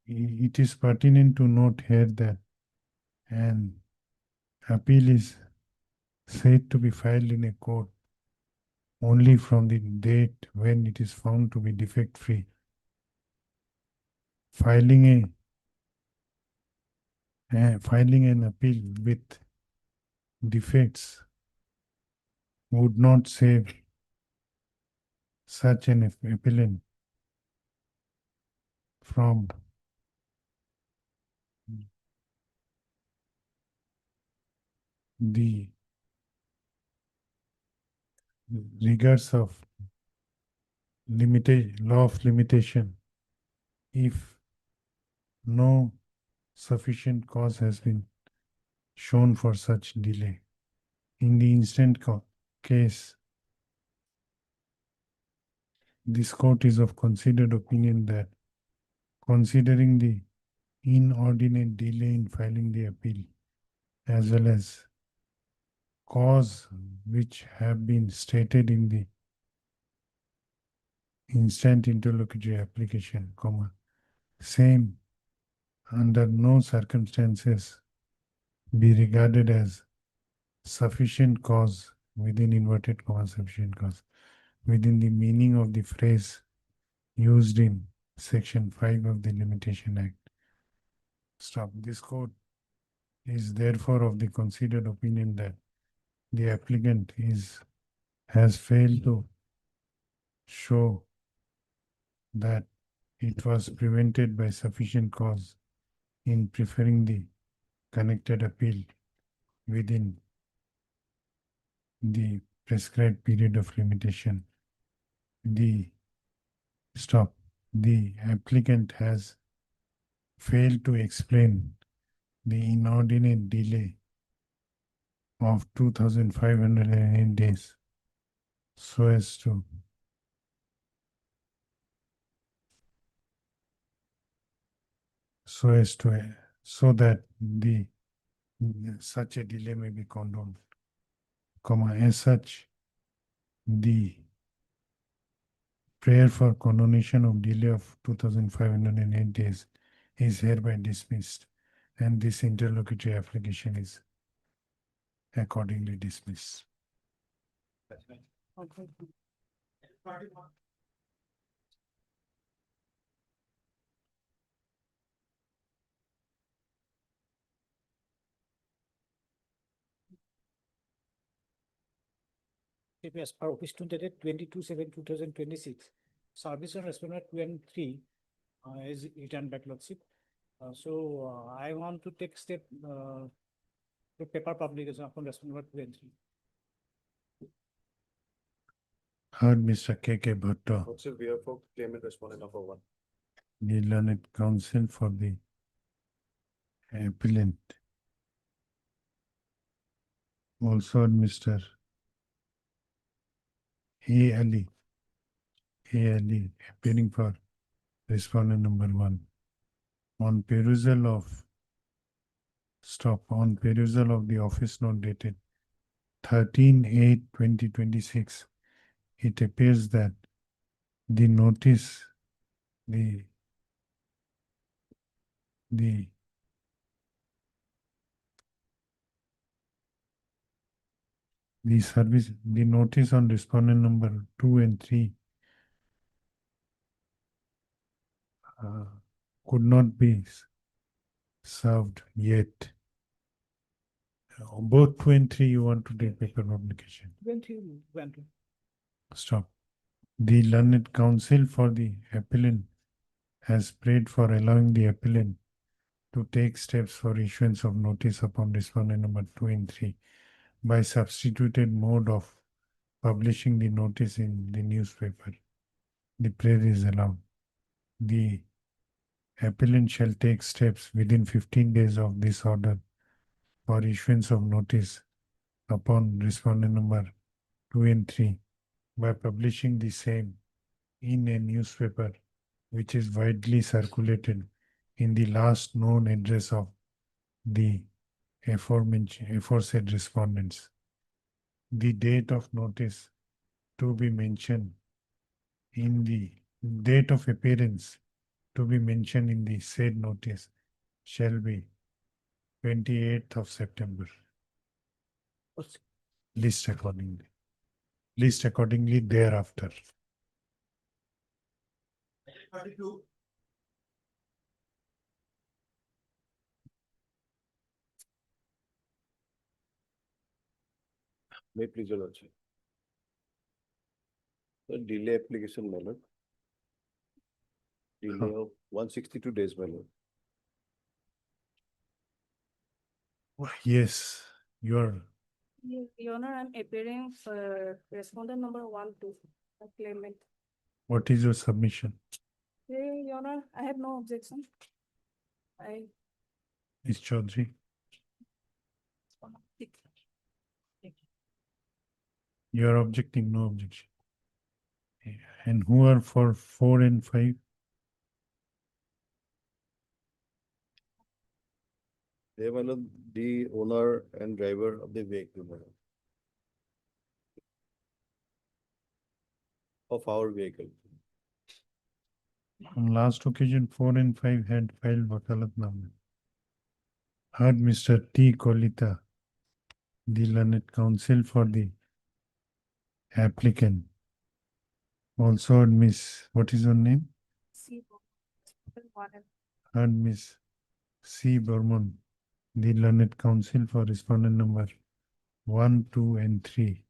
it is pertinent to note here that an appeal is said to be filed in a court only from the date when it is found to be defect-free. Filing an appeal with defects would not save such an appellant from the rigors of law of limitation if no sufficient cause has been shown for such delay. In the instant case, This court is of considered opinion that considering the inordinate delay in filing the appeal as well as cause which have been stated in the instant interlocutory application, comma, same under no circumstances be regarded as sufficient cause within inverted comma sufficient cause within the meaning of the phrase used in section 5 of the Limitation Act. Stop. This court is therefore of the considered opinion that the applicant has failed to show that it was prevented by sufficient cause in preferring the connected appeal within the prescribed period of limitation. The applicant has failed to explain the inordinate delay of 2,508 days so as to so that the such a delay may be condoned, comma, as such the prayer for condonation of delay of 2,508 days is hereby dismissed, and this interlocutory application is accordingly dismissed. As per office dated 22/7/2026, service on respondent 2 and 3 is returned back lordship. I want to take step the paper publication upon respondent 2 and 3. Heard Mr. K.K. Bhatto, Lordship, we have for claimant respondent number 1. the learned counsel for the appellant. Also heard Mr. A. Ali, appearing for respondent number 1. On perusal of the office note dated 13/8/2026, it appears that the notice, the notice on respondent number 2 and 3 could not be served yet. Both 2 and 3 you want to take paper publication. 20. Stop. The learned counsel for the appellant has prayed for allowing the appellant to take steps for issuance of notice upon respondent number 2 and 3 by substituted mode of publishing the notice in the newspaper. The prayer is allowed. The appellant shall take steps within 15 days of this order for issuance of notice upon respondent number 2 and 3 by publishing the same in a newspaper which is widely circulated in the last known address of the aforesaid respondents. The date of notice to be mentioned in the date of appearance to be mentioned in the said notice shall be 28th of September. List accordingly thereafter. May please your lordship. The delay application, my lord. Delay of 162 days, my lord. Yes, you are. Your Honor, I'm appearing for respondent number 1 to the claimant. What is your submission? Your Honor, I have no objection. Ms. Chaudhary? You are objecting, no objection. And who are for 4 and 5? They were the owner and driver of the vehicle, my lord. Of our vehicle. On last occasion, 4 and 5 had filed wakalatnama. Heard Mr. T. Kolita, the learned counsel for the applicant. Also heard Miss, what is her name? Heard Miss C. Burman, the learned counsel for respondent number 1, 2, and 3.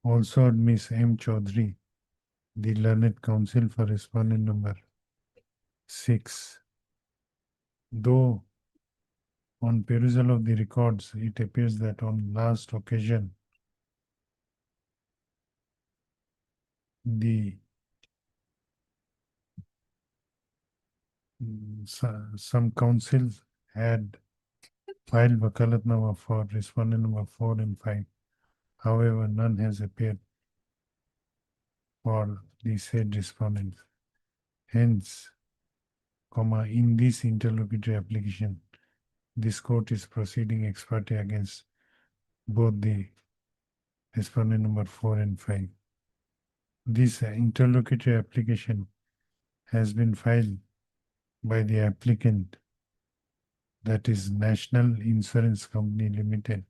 Also heard Miss M. Chaudhary, the learned counsel for respondent number 6. Though on perusal of the records, it appears that on last occasion, some councils had filed wakalatnama for respondent number 4 and 5. However, none has appeared for the said respondents. Hence, in this interlocutory application, this court is proceeding ex parte against both the respondent number 4 and 5. This interlocutory application has been filed by the applicant, that is National Insurance Company Limited,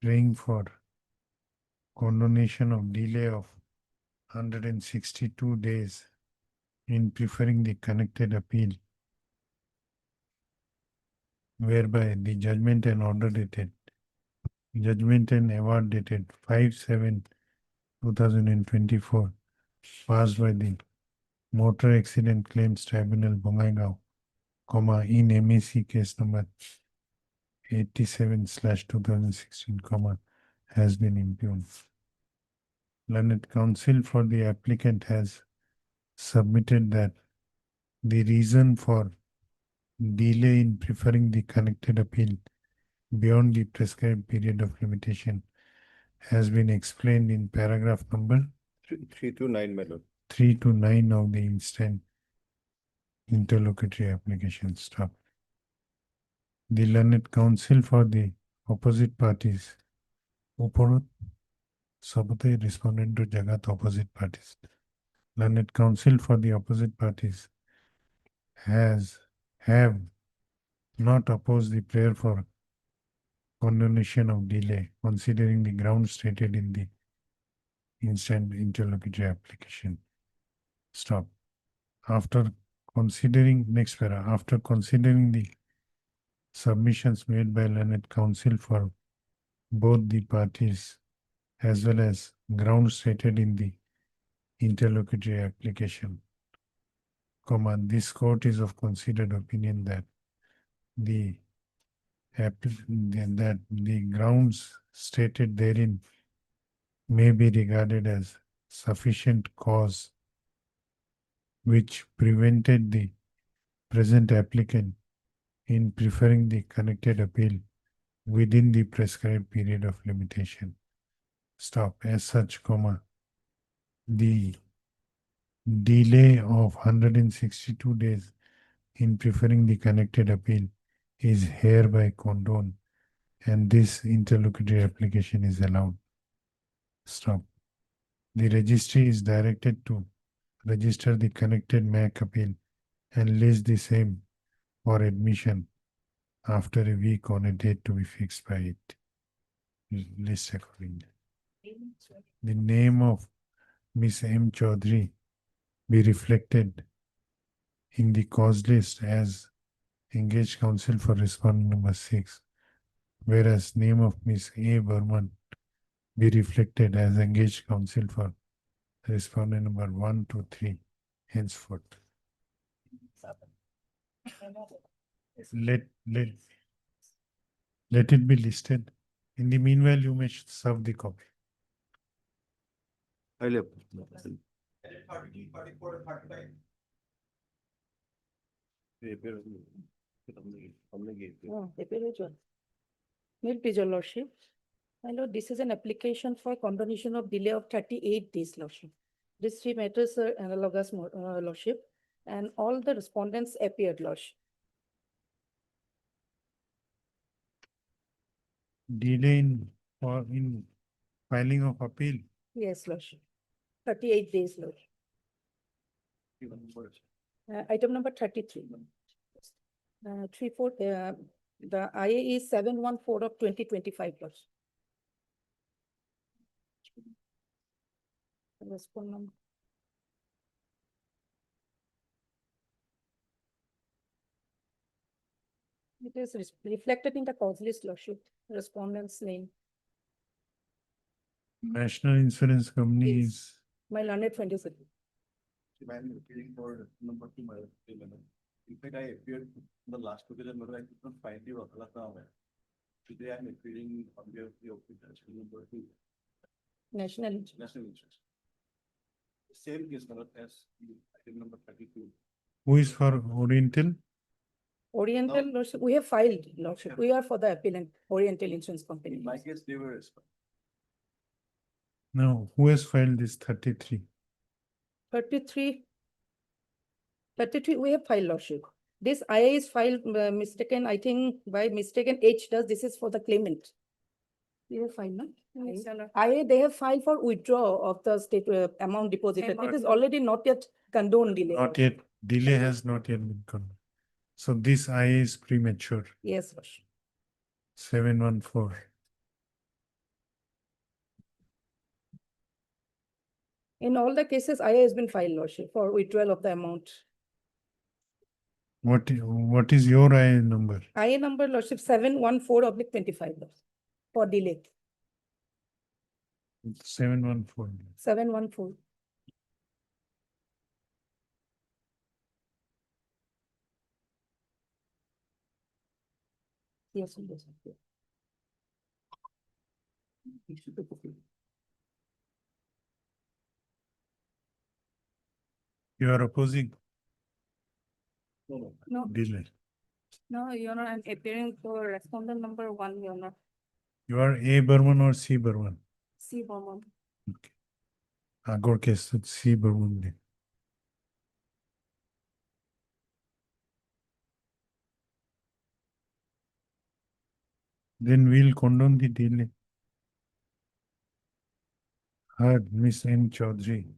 praying for condonation of delay of 162 days in preferring the connected appeal, whereby the judgment and order dated, judgment and award dated 5/7/2024 passed by the Motor Accident Claims Tribunal Bongaigaon, in MAC case number 87/2016, has been impugned. Learned counsel for the applicant has submitted that the reason for delay in preferring the connected appeal beyond the prescribed period of limitation has been explained in paragraph number 3 to 9, my lord. 3 to 9 of the instant interlocutory application. Stop. The learned counsel for the opposite parties, Uporot, Sabate respondent to Jagat opposite parties. Learned counsel for the opposite parties have not opposed the prayer for condonation of delay, considering the grounds stated in the instant interlocutory application. Stop. After considering, next para, after considering the submissions made by learned counsel for both the parties as well as grounds stated in the interlocutory application, this court is of considered opinion that the grounds stated therein may be regarded as sufficient cause which prevented the present applicant in preferring the connected appeal within the prescribed period of limitation. Stop. As such, the delay of 162 days in preferring the connected appeal is hereby condoned, and this interlocutory application is allowed. Stop. The registry is directed to register the connected MAC appeal and list the same for admission after a week on a date to be fixed by it. List accordingly. The name of Miss M. Chaudhary be reflected in the cause list as engaged counsel for respondent number 6, whereas name of Miss A. Burman be reflected as engaged counsel for respondent number 1 to 3 henceforth. Let it be listed. In the meanwhile, you may serve the copy. May it please your lordship. My lord, this is an application for condonation of delay of 38 days, lordship. These three matters are analogous, lordship, and all the respondents appeared, lordship. Delay in filing of appeal. Yes, lordship. 38 days, lordship. Item number 33. 34, the IA is 714 of 2025, lordship. Respond number. It is reflected in the cause list, lordship, respondent's name. National Insurance Company Yes. is My learned friend is. I'm appealing for number two, my payment. In fact, I appeared in the last occasion, but I could not find the wakalatnama. Today I'm appealing on behalf of the officer, number two, National. national interest. Same case, my lord, as the item number 32. who is for Oriental? Oriental, lordship, we have filed, lordship. We are for the appellant, Oriental Insurance Company. In my case, they were. No, who has filed this 33? 33. 33, we have filed, lordship. This IA is filed mistaken, I think by mistaken H does, this is for the claimant. We have filed, no? Yes, Your Lord. IA, they have filed for withdrawal of the state amount deposited. It is already not yet condoned delay. Not yet, delay has not yet been condoned. So this IA is premature, Yes, lordship. 714. In all the cases, IA has been filed, lordship, for withdrawal of the amount. What is your IA number? IA number, lordship, 714/25, for delay. 714. 714. Yes, yes. You are opposing No, delay. no, Your Honor, I'm appearing for respondent number 1, Your Honor. You are A Burman or C Burman? C. Bowman. Okay. Agor case with C Burman. Then we'll condone the delay. Heard Miss M. Chaudhary.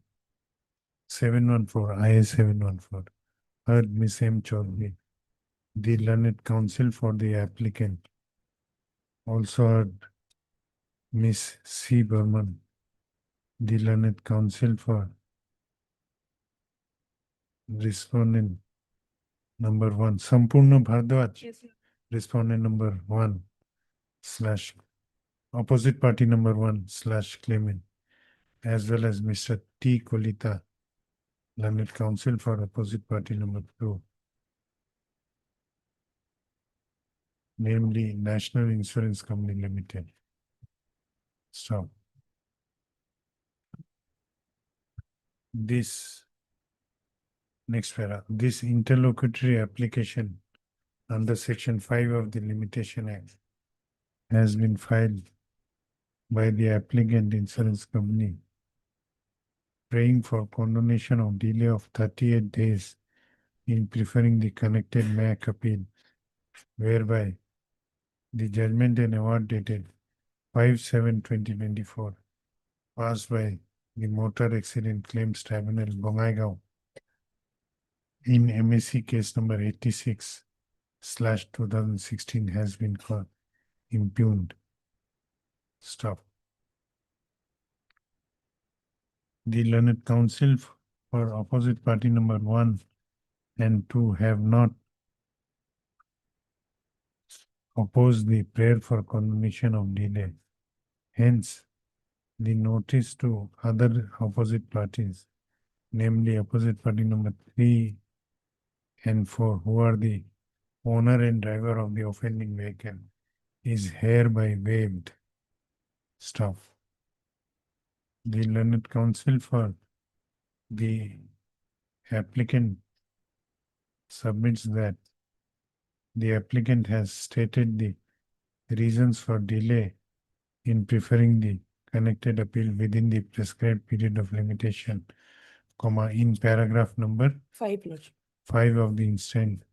714, IA 714. Heard Miss M. Chaudhary, the learned counsel for the applicant. Also heard Miss C. Burman, the learned counsel for respondent number 1. Sampurna Bhardwaj, Yes, Your respondent number 1 / opposite party number 1 / claimant, as well as Mr. T. Kolita, learned counsel for opposite party number 2, namely National Insurance Company Limited. Stop. This next para, this interlocutory application under Section 5 of the Limitation Act has been filed by the applicant insurance company, praying for condonation of delay of 38 days in preferring the connected MAC appeal, whereby the judgment and award dated 5/7/2024 passed by the Motor Accident Claims Tribunal, Bongaigaon, in MAC case number 86/2016 has been impugned. Stop. The learned counsel for opposite party number 1 and 2 have not opposed the prayer for condonation of delay. Hence, the notice to other opposite parties, namely opposite party number 3 and 4, who are the owner and driver of the offending vehicle, is hereby waived. Stop. The learned counsel for the applicant submits that the applicant has stated the reasons for delay in preferring the connected appeal within the prescribed period of limitation, comma, in paragraph number 5, Lordship. 5 of the instant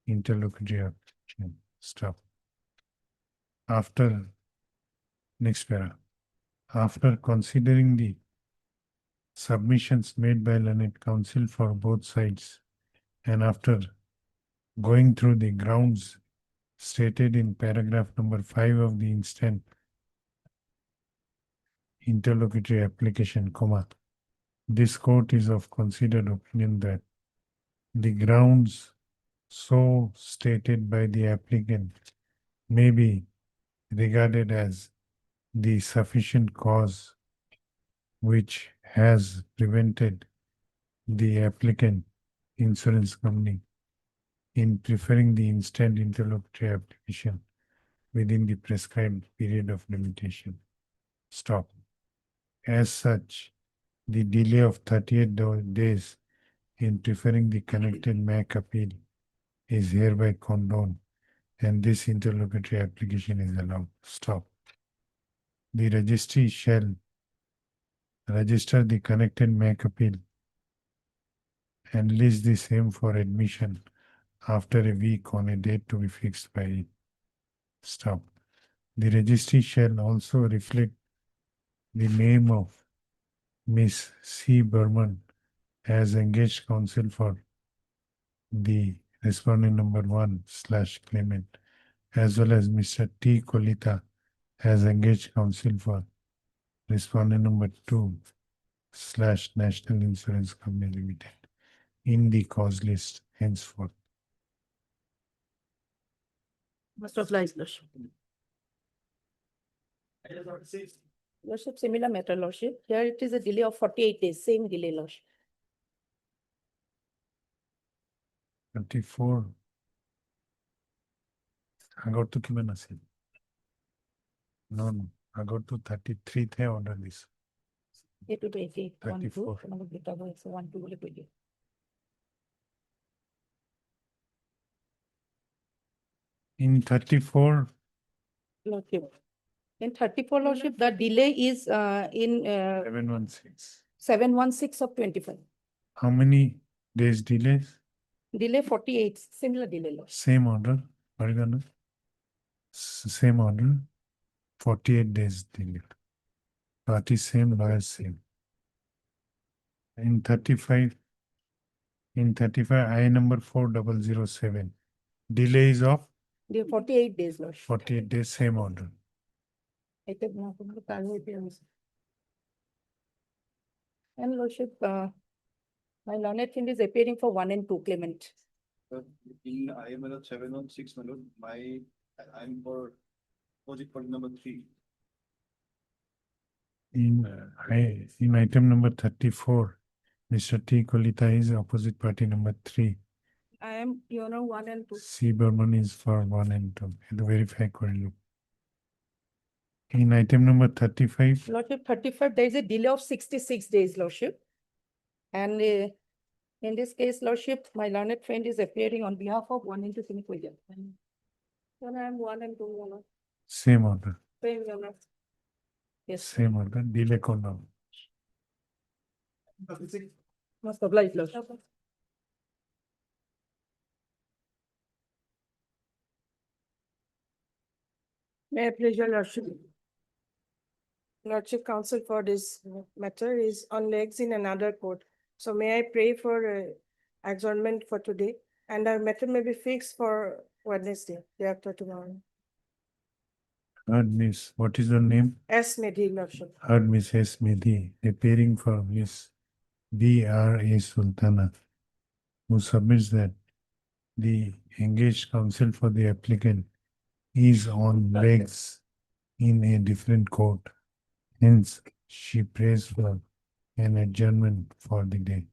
interlocutory application. Stop. After, next para. After considering the submissions made by learned counsel for both sides, and after going through the grounds stated in paragraph number 5 of the instant interlocutory application, comma, this court is of considered opinion that the grounds so stated by the applicant may be regarded as the sufficient cause which has prevented the applicant insurance company in preferring the instant interlocutory application within the prescribed period of limitation. Stop. As such, the delay of 38 days in preferring the connected MAC appeal is hereby condoned, and this interlocutory application is allowed. Stop. The registry shall register the connected MAC appeal and list the same for admission after a week on a date to be fixed by it. Stop. The registry shall also reflect the name of Miss C. Burman as engaged counsel for the respondent number 1/claimant, as well as Mr. T. Kolita as engaged counsel for respondent number 2/National Insurance Company Limited in the cause list henceforth. Must oblige, Lordship. Lordship, similar matter, Lordship. Here it is a delay of 48 days, same delay, Lordship. 34 আগৰটো কিমান আছিল? No, আগৰটো 33 তে order দিছে। 8 to 88, 1, 2, 34. 1, 2 বুলি কৈ দিওঁ। In 34, Lordship. In 34, Lordship, the delay is in 716. 716 of 25. How many days delays? Delay 48, similar delay, Lordship. Same order, Marigana? Same order, 48 days delay. Party same, lawyer same. In 35, I number 4007, delays of Delay 48 days, Lordship. 48 days, same order. I take note of the time appearance. And Lordship, my learned friend is appearing for 1 and 2 claimant. In IML 716, I'm for project for number 3. In item number 34, Mr. T. Kolita is opposite party number 3. I am, Your Honor, 1 and 2. C. Burman is for 1 and 2. The verify correctly. In item number 35, Lordship, 35, there is a delay of 66 days, Lordship. And in this case, Lordship, my learned friend is appearing on behalf of 1 and 2 Sinikwija. Your Honor, I am 1 and 2, Your Honor. same order, Same, Your Honor. Yes, same order, delay condom. must oblige, Lordship. Okay. May I please your Lordship? Lordship counsel for this matter is on legs in another court. So may I pray for adjournment for today? And our matter may be fixed for Wednesday, day after tomorrow. Heard Miss, what is your name? S. Medhi, Lordship. Heard Miss S. Medhi, appearing for Miss B.R.A. Sultana, who submits that the engaged counsel for the applicant is on legs in a different court. Hence, she prays for an adjournment for the day.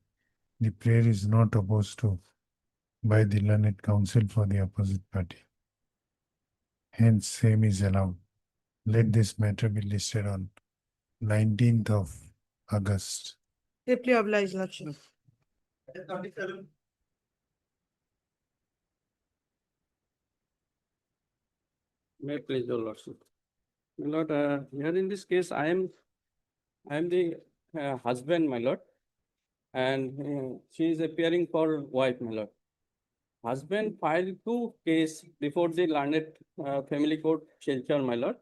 The prayer is not opposed to by the learned counsel for the opposite party. Hence, same is allowed. Let this matter be listed on 19th of August. Deeply obliged, Lordship. May I please your Lordship? My lord, here in this case, I am the husband, my lord. And she is appearing for wife, my lord. Husband filed two cases before the learned family court Silchar, my lord.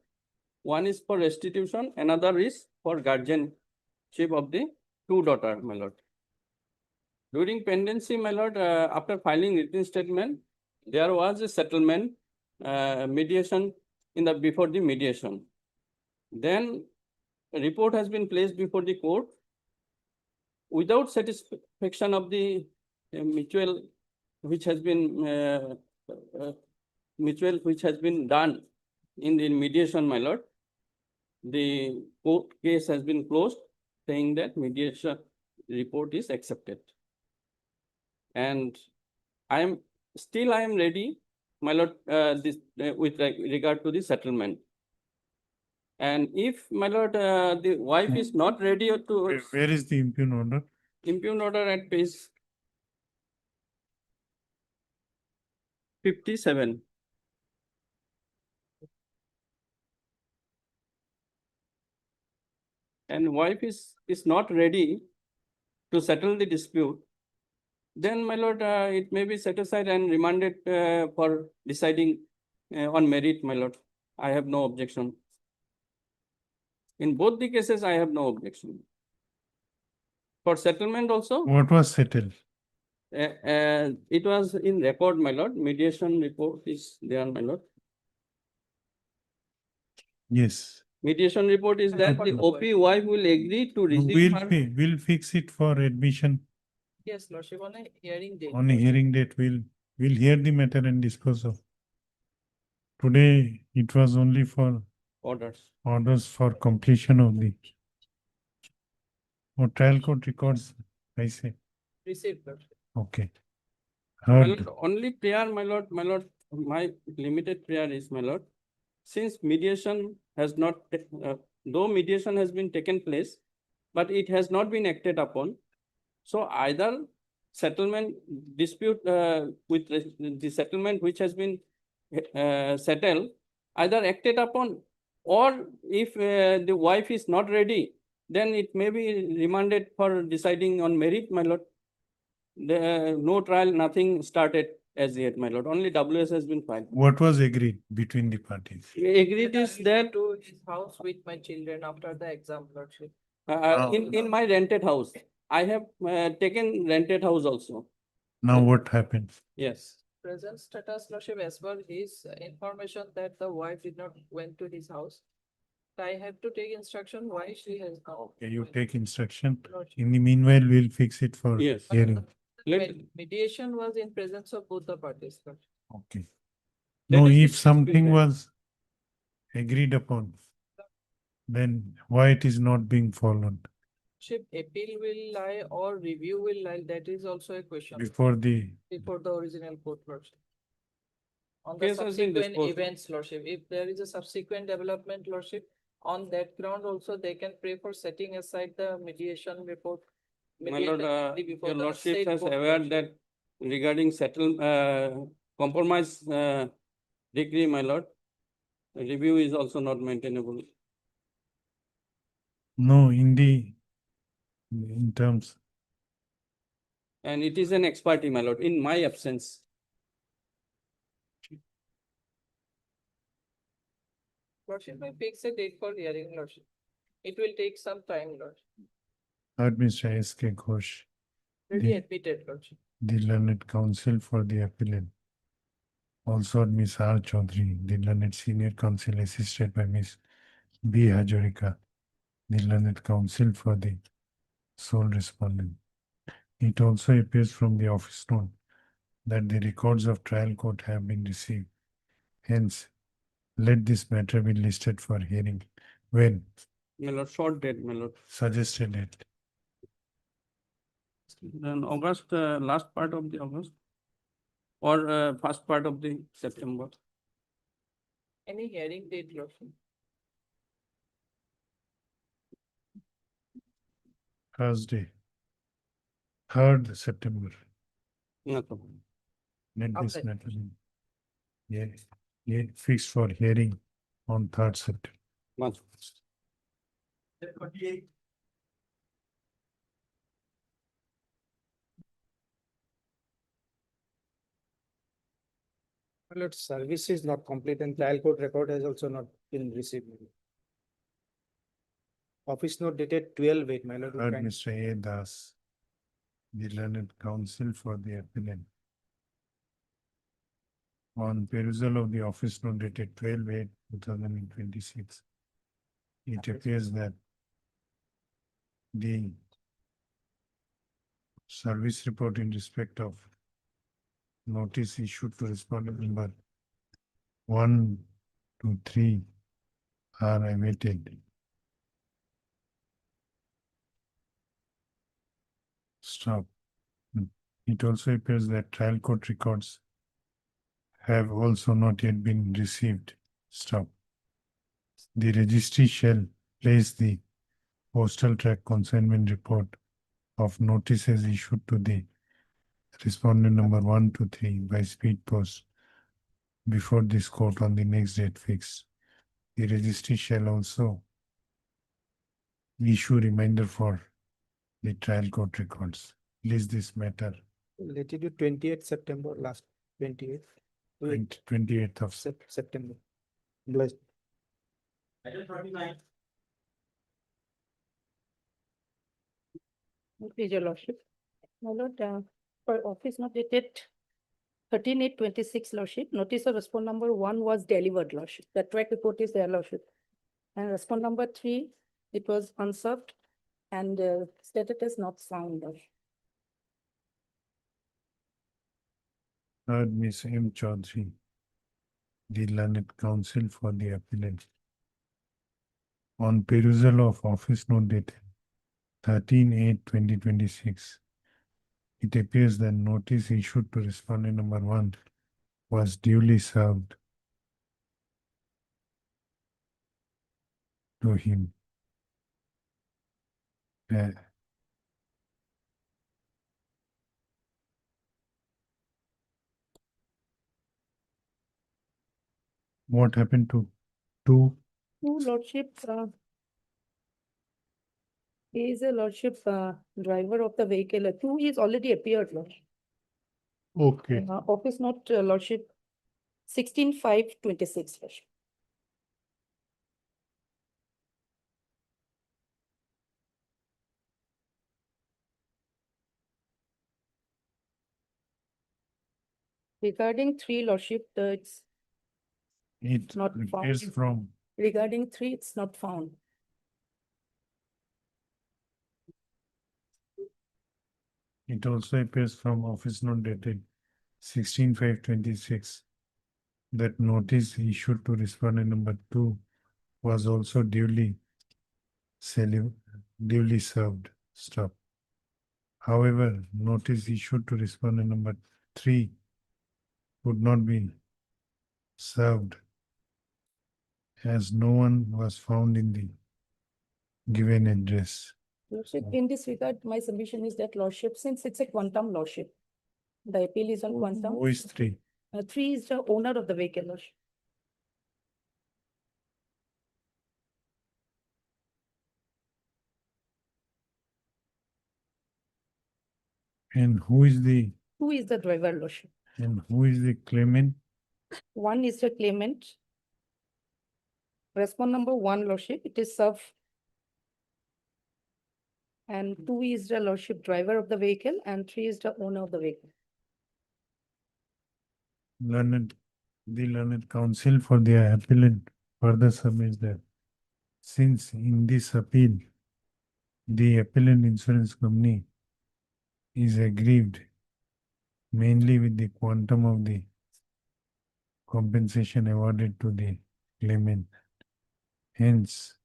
One is for restitution, another is for guardianship of the two daughters, my lord. During pendency, my lord, after filing written statement, there was a settlement, mediation before the mediation. Then a report has been placed before the court without satisfaction of the mutual, which has been done in the mediation, my lord. The court case has been closed, saying that mediation report is accepted. And I am ready, my lord, with regard to the settlement. And if, my lord, the wife is not ready to Where is the impugn order? impugn order at page 57. And wife is not ready to settle the dispute, then, my lord, it may be set aside and remanded for deciding on merit, my lord. I have no objection. In both the cases, I have no objection. For settlement also, What was settled? it was in record, my lord. Mediation report is there, my lord. Yes. Mediation report is that the OP wife will agree to receive her. We'll fix it for admission Yes, lordship, on a hearing date. on a hearing date. We'll hear the matter and dispose of. Today, it was only for orders for completion of the trial court records, I say. Received, lordship. Okay. My Heard. lord, only prayer, my lord, my limited prayer is, my lord, since mediation has not, though mediation has been taken place, but it has not been acted upon. So either settlement dispute with the settlement which has been settled, either acted upon, or if the wife is not ready, then it may be remanded for deciding on merit, my lord. No trial, nothing started as yet, my lord. Only WS has been filed. What was agreed between the parties? Agreed is that To his house with my children after the exam, lordship. in my rented house, I have taken rented house also. Now what happened? Yes. Present status, lordship, as per his information that the wife did not went to his house. I have to take instruction why she has not. Okay, you take instruction. Lordship. In the meanwhile, we'll fix it for Yes. hearing. Mediation was in presence of both the parties, lordship. Okay. That No, is if the- something was agreed upon, then why it is not being followed Lordship, appeal will lie or review will lie, that is also a question before the before the original court, lordship. On the Case has been subsequent disposed of. events, lordship, if there is a subsequent development, lordship, on that ground also they can pray for setting aside the mediation report. My lord, before your the lordship state has court, aware lordship. that regarding compromise decree, my lord, review is also not maintainable. no in terms. And it is an expertise, my lord, in my absence. Lordship, may fix a date for hearing, lordship. It will take some time, lordship. Heard Mr. S.K. Ghosh, Ready The- admitted, lordship. the learned counsel for the appellant. Also Ms. R. Chaudhary, the learned senior counsel assisted by Ms. B. Hajorika, the learned counsel for the sole respondent. It also appears from the office note that the records of trial court have been received. Hence, let this matter be listed for hearing. When? My lord, short date, my lord. Suggested date. Then August, last part of the August, or first part of the September. Any hearing date, lordship? Thursday. 3rd September. No problem. Let this Okay. matter be. Yeah, fixed for hearing on 3rd September. Once. My lord, service is not complete and trial court record has also not been received. Office note dated 12/8, my lord. Heard Mr. A. Das, the learned counsel for the appellant. On perusal of the office note dated 12/8/2026, it appears that the service report in respect of notice issued to respondent number 1 to 3 are awaited. Stop. It also appears that trial court records have also not yet been received. Stop. The registry shall place the postal track consignment report of notices issued to the respondent number 1 to 3 by speed post before this court on the next date fixed. The registry shall also issue reminder for the trial court records. List this matter Latitude 28th September, last 28th. 28th of September. Blessed. Please, your lordship. My lord, for office not dated 13/8/26, lordship, notice of respond number 1 was delivered, lordship. The track report is there, lordship. And respond number 3, it was unserved and stated as not found, lordship. Heard Ms. M. Chaudhary, the learned counsel for the appellant. On perusal of office note dated 13/8/2026, it appears that notice issued to respondent number 1 was duly served to him. What happened to 2? Two, lordship, he is a lordship, driver of the vehicle. 2 is already appeared, lordship. Okay. Office note, lordship, 16/5/26, lordship. Regarding 3, lordship, it's It not appears found. from Regarding 3, it's not found. It also appears from office note dated 16/5/26 that notice issued to respondent number 2 was also duly served. Stop. However, notice issued to respondent number 3 would not be served as no one was found in the given address. Lordship, in this regard, my submission is that lordship, since it's a quantum lordship, the appeal is on quantum. Who is 3? 3 is the owner of the vehicle, lordship. And who is the 2 is the driver, lordship. claimant? 1 is the claimant. Respond number 1, lordship, it is served. And 2 is the lordship driver of the vehicle and 3 is the owner of the vehicle. The learned counsel for the appellant further submits that since in this appeal, the appellant insurance company is aggrieved mainly with the quantum of the compensation awarded to the claimant. Hence,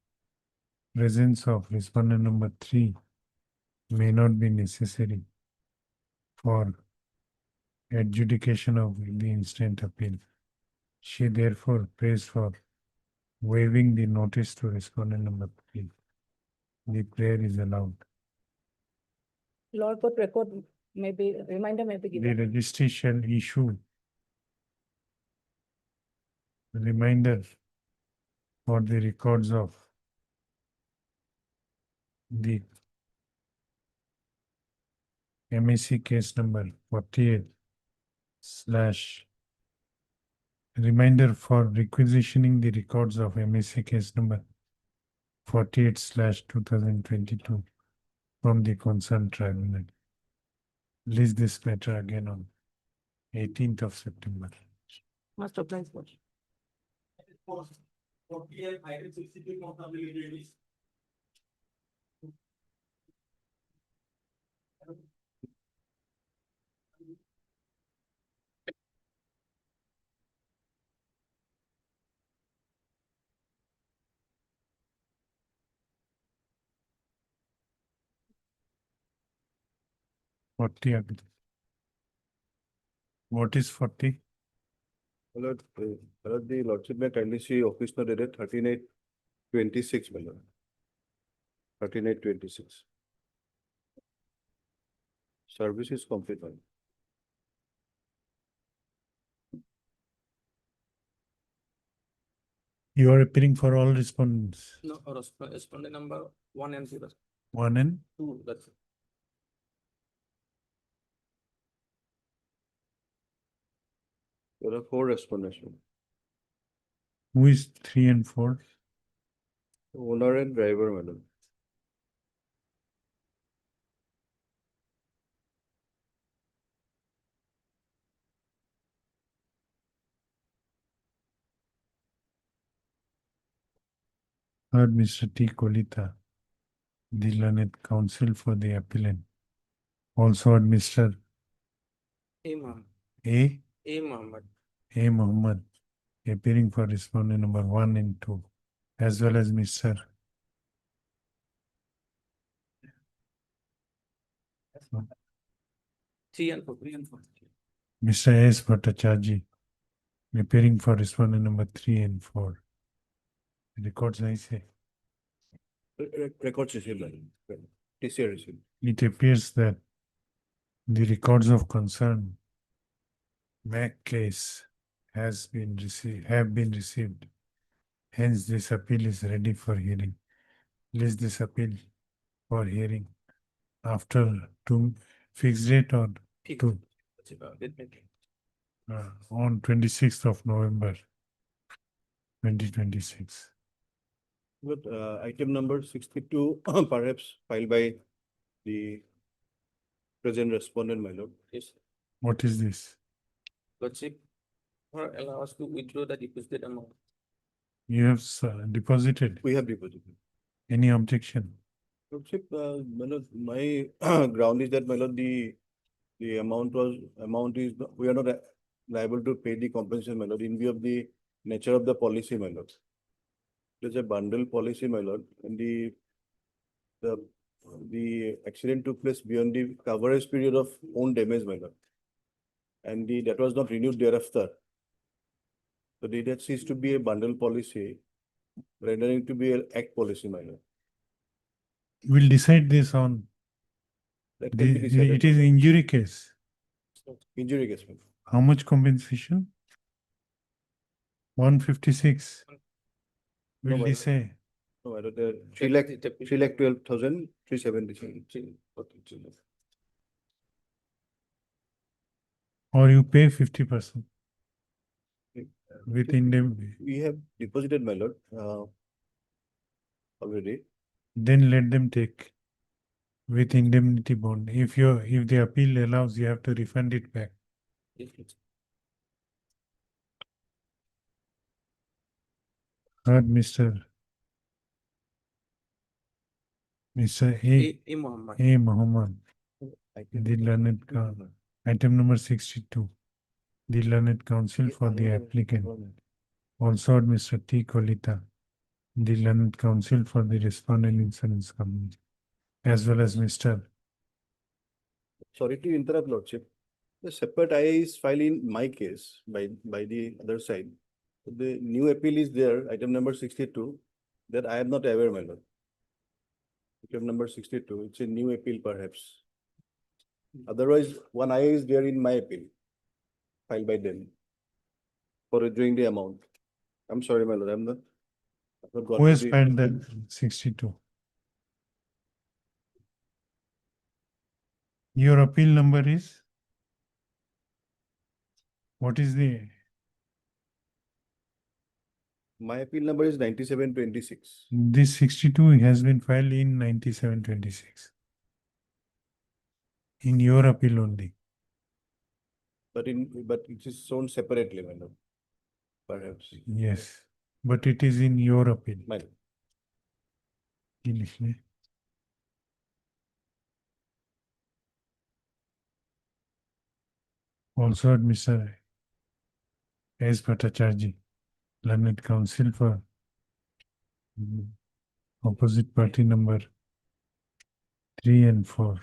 presence of respondent number 3 may not be necessary for adjudication of the instant appeal. She therefore prays for waiving the notice to respondent number 3. The prayer is allowed. Lord court record may be, reminder may be The given. registry shall issue reminder for the records of the MAC case number 48 slash reminder for requisitioning the records of MAC case number 48 slash 2022 from the concerned tribunal. List this matter again on 18th of September. Must apply for. What is 40? Well, the Lordship may kindly see office number dated 13/8/26, my lord. 13/8/26. Service is complete, my lord. You are appearing for all respondents. No, respondent number 1 and 0. 1 and 2, that's it. There are 4 respondents. who is 3 and 4? Owner and driver, my lord. Heard Mr. T. Kolita, the learned counsel for the appellant. Also heard Mr. Imam. A. Muhammad. A. Muhammad, appearing for respondent number 1 and 2, as well as Mr. 3 and 4. 3 and 4. Mr. S. Bhattacharjee, appearing for respondent number 3 and 4. Records I say. Records received, my lord. TCR received. It appears that the records of concern MAC case have been received. Hence, this appeal is ready for hearing. List this appeal for hearing after 2 fixed date or 2 on 26th of November 2026. But item number 62, perhaps filed by the present respondent, my lord. Yes, What is this? Lordship, or allow us to withdraw the deposited amount. You have deposited. We have deposited. Any objection? Lordship, my lord, my ground is that, my lord, the amount is, we are not liable to pay the compensation, my lord, in view of the nature of the policy, my lord. There's a bundle policy, my lord, and the accident took place beyond the coverage period of own damage, my lord. And that was not renewed thereafter. So that ceased to be a bundle policy, rendering to be an act policy, my lord. We'll decide this on That can be the, decided. it is injury case. Injury case, my lord. How much compensation? 156. No, Will my they lord. say? No, my lord, 3,12,377. Or you pay 50% with indemnity. We have deposited, my lord, already. Then let them take with indemnity bond. If the appeal allows, you have to refund it back. Heard Mr. A. Muhammad. A. Muhammad, the learned item number 62. The learned counsel for the applicant. Also heard Mr. T. Kolita, the learned counsel for the respondent insurance company, as well as Mr. Sorry to interrupt, lordship. The separate IA is filed in my case by the other side. The new appeal is there, item number 62, that I am not aware, my lord. Item number 62, it's a new appeal perhaps. Otherwise, one IA is there in my appeal, filed by them for withdrawing the amount. I'm sorry, my lord, I'm not Who has filed that 62? Your appeal number is? What is the, My appeal number is 9726. this 62 has been filed in 9726. In your appeal only. But it is shown separately, my lord. Perhaps. Yes, but it is in your appeal. My lord. কি লিখলে? Also, Mr. S. Bhattacharjee, learned counsel for opposite party number 3 and 4.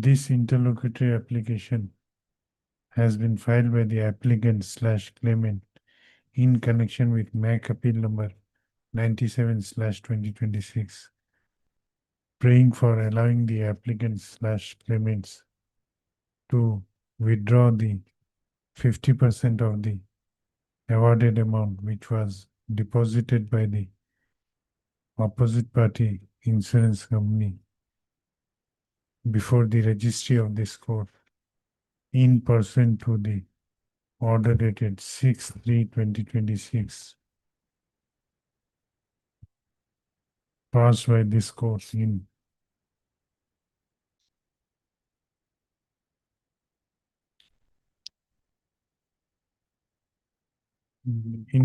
This interlocutory application has been filed by the applicant slash claimant in connection with MAC appeal number 97/2026, praying for allowing the applicant slash claimants to withdraw the 50% of the awarded amount which was deposited by the opposite party insurance company before the registry of this court in person to the order dated 6/3/2026 passed by this court in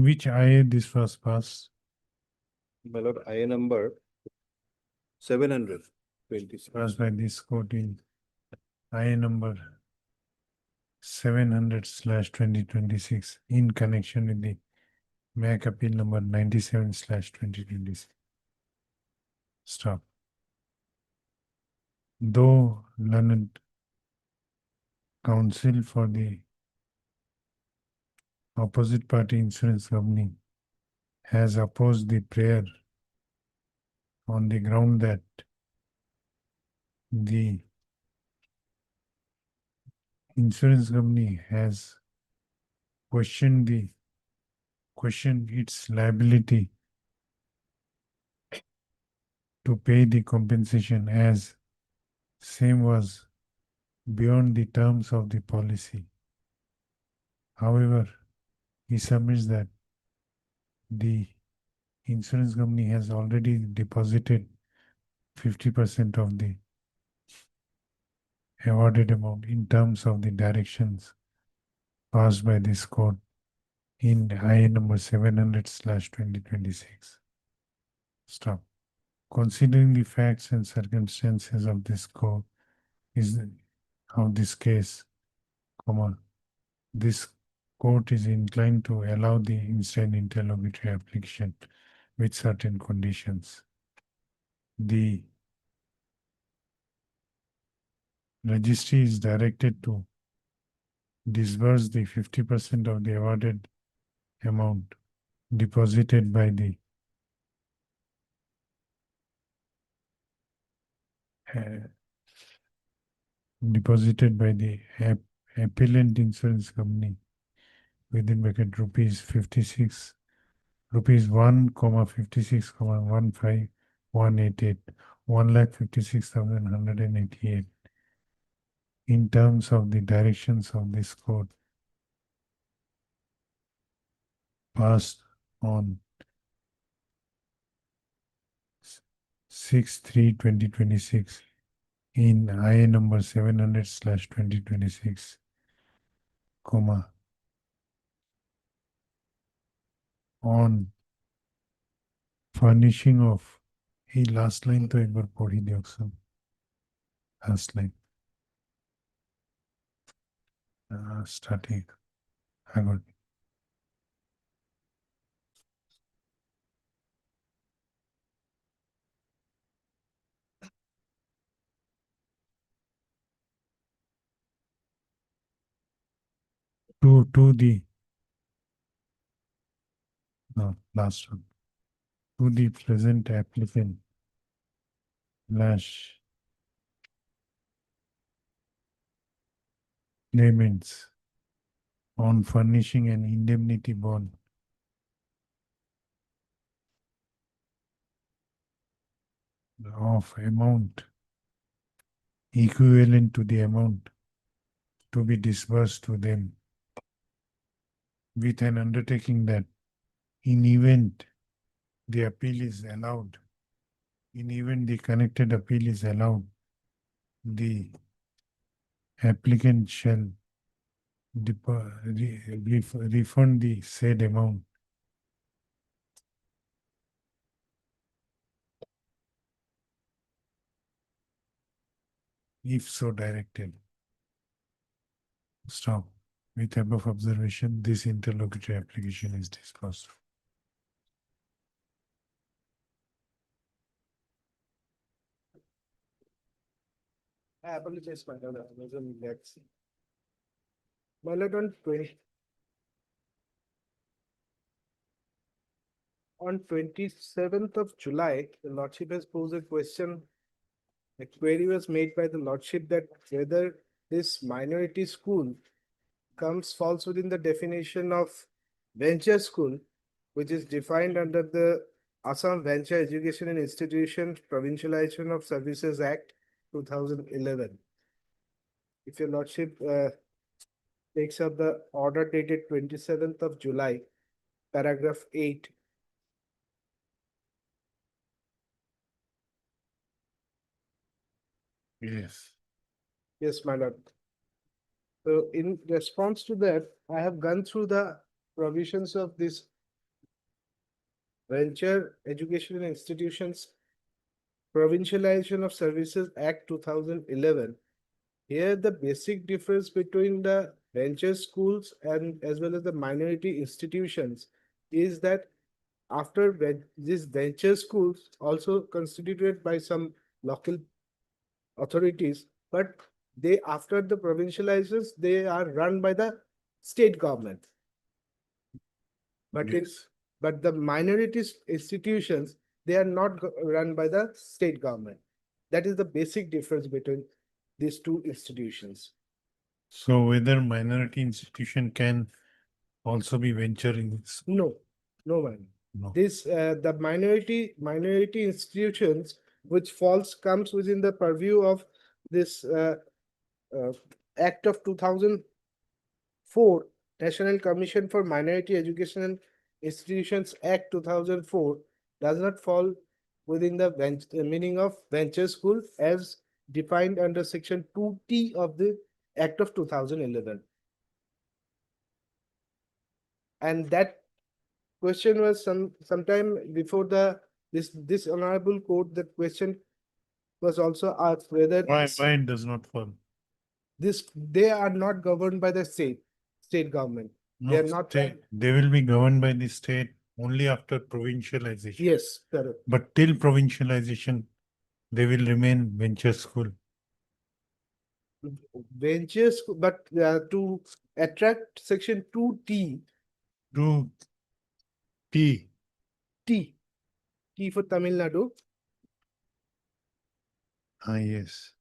which IA this was passed? My lord, IA number 726. Passed by this court in IA number 700/2026 in connection with the MAC appeal number 97/2026. Stop. Though learned counsel for the opposite party insurance company has opposed the prayer on the ground that the insurance company has questioned its liability to pay the compensation as same was beyond the terms of the policy. However, he submits that the insurance company has already deposited 50% of the awarded amount in terms of the directions passed by this court in IA number 700/2026. Stop. Considering the facts and circumstances of this court of this case, this court is inclined to allow the instant interlocutory application with certain conditions. The registry is directed to disburse the 50% of the awarded amount deposited by the appellant insurance company within bracket rupees 56 rupees 1,56,15188 1,56,188 in terms of the directions of this court passed on 6/3/2026 in IA number 700/2026, on furnishing of এই last line তো একবার পড়ি দিয়কচোন last line starting আগৰ to the last one, to the present applicant slash claimants on furnishing an indemnity bond of amount equivalent to the amount to be disbursed to them with an undertaking that in event the appeal is allowed, in event the connected appeal is allowed, the applicant shall refund the said amount. If so directed. Stop. With above observation, this interlocutory application is disposed of. I apologize, my lord, I was on relax. My lord, on 27th of July, the lordship has posed a question. A query was made by the lordship that whether this minority school falls within the definition of venture school, which is defined under the Assam Venture Education and Institution Provincialization of Services Act 2011. If your lordship takes up the order dated 27th of July, paragraph 8. Yes. Yes, my lord. So in response to that, I have gone through the provisions of this Venture Education and Institutions Provincialization of Services Act 2011. Here, the basic difference between the venture schools and as well as the minority institutions is that after these venture schools also constituted by some local authorities, but they after the provincializations, they are run by the state government. But but the minority institutions, they are not run by the state government. That is the basic difference between these two institutions. So whether minority institution can also be venture in this? No, no one. No. This the minority institutions which comes within the purview of this Act of 2004, National Commission for Minority Education and Institutions Act 2004 does not fall within the meaning of venture school as defined under section 2T of the Act of 2011. And that question was sometime before this honorable court, that question was also asked whether Why it does not fall? they are not governed by the state government. They are not. They will be governed by the state only after provincialization. Yes, correct. But till provincialization, they will remain venture school. Ventures, but to attract section 2T. 2T. T for Tamil Nadu. Yes.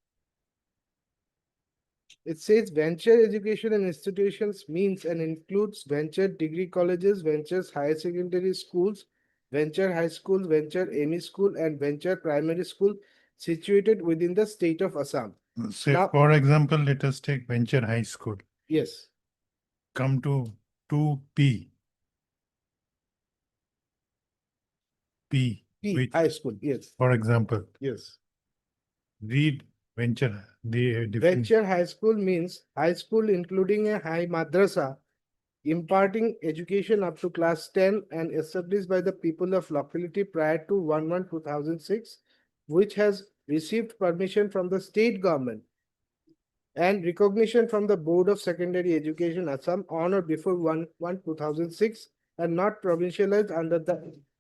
It says venture education and institutions means and includes venture degree colleges, ventures higher secondary schools, venture high school, venture ME school, and venture primary school situated within the state of Assam. Say, for example, let us take venture high school. Yes. Come to 2P. P. High school, yes. For example. Yes. Read venture. Venture high school means high school including a high madrasa imparting education up to class 10 and established by the people of locality prior to 1/1/2006, which has received permission from the state government and recognition from the Board of Secondary Education Assam on or before 1/1/2006 and not provincialized under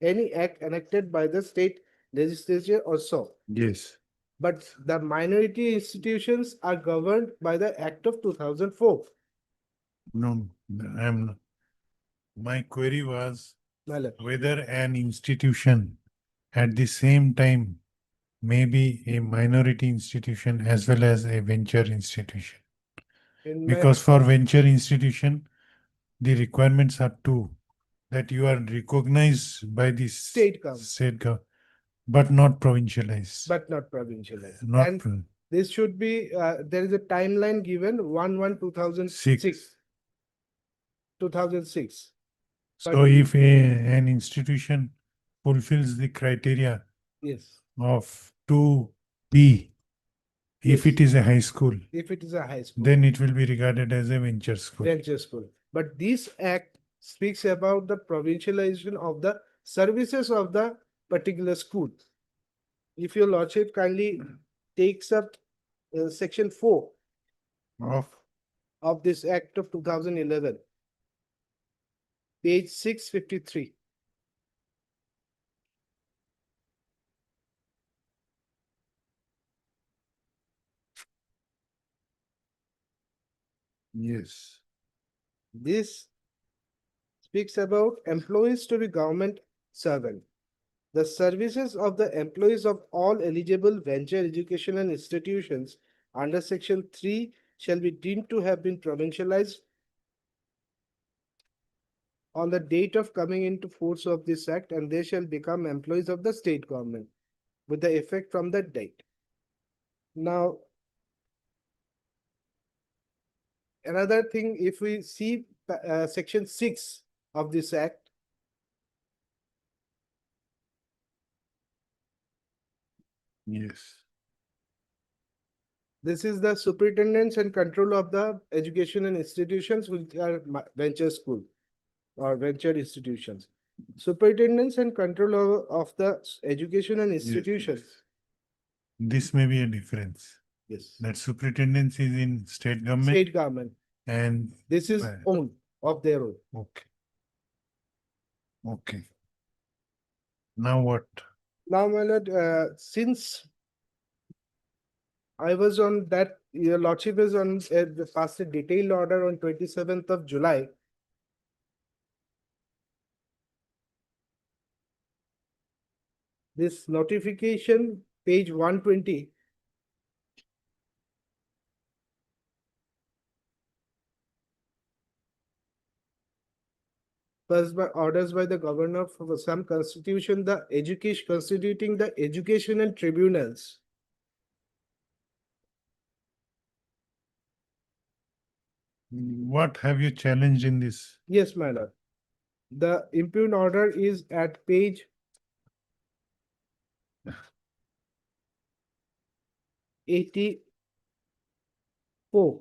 any act enacted by the state legislature or so. Yes. But the minority institutions are governed by the Act of 2004. No, I'm not. My query was whether an institution at the same time may be a minority institution as well as a venture institution. Because for venture institution, the requirements are two, that you are recognized by the state government. But not provincialized. but not provincialized. Not And pro- this should be, there is a timeline given 1/1/2006. Six. 2006. So if an institution fulfills the criteria Yes, of 2B, if Yes. it is a high school, if it is a high school. then it will be regarded as a venture school. Venture school. But this act speaks about the provincialization of the services of the particular school. If your lordship kindly takes up section 4 of this act of 2011, page 653. Yes. This speaks about employees to be government servant. The services of the employees of all eligible venture educational institutions under section 3 shall be deemed to have been provincialized on the date of coming into force of this act, and they shall become employees of the state government with the effect from that date. Now, another thing, if we see section 6 of this act, Yes. this is the superintendence and control of the educational institutions which are venture school or venture institutions. Superintendence and control of the educational institutions. This may be a difference. Yes. That superintendence is in state government State government. and. This is own of their own. Okay. Okay. Now what? Now, my lord, since I was on that, your lordship is on, passed a detailed order on 27th of July. This notification, page 120. First, by orders by the governor for some constitution, the education constituting the educational tribunals. What have you challenged in this? Yes, my lord. The impugned order is at page 84.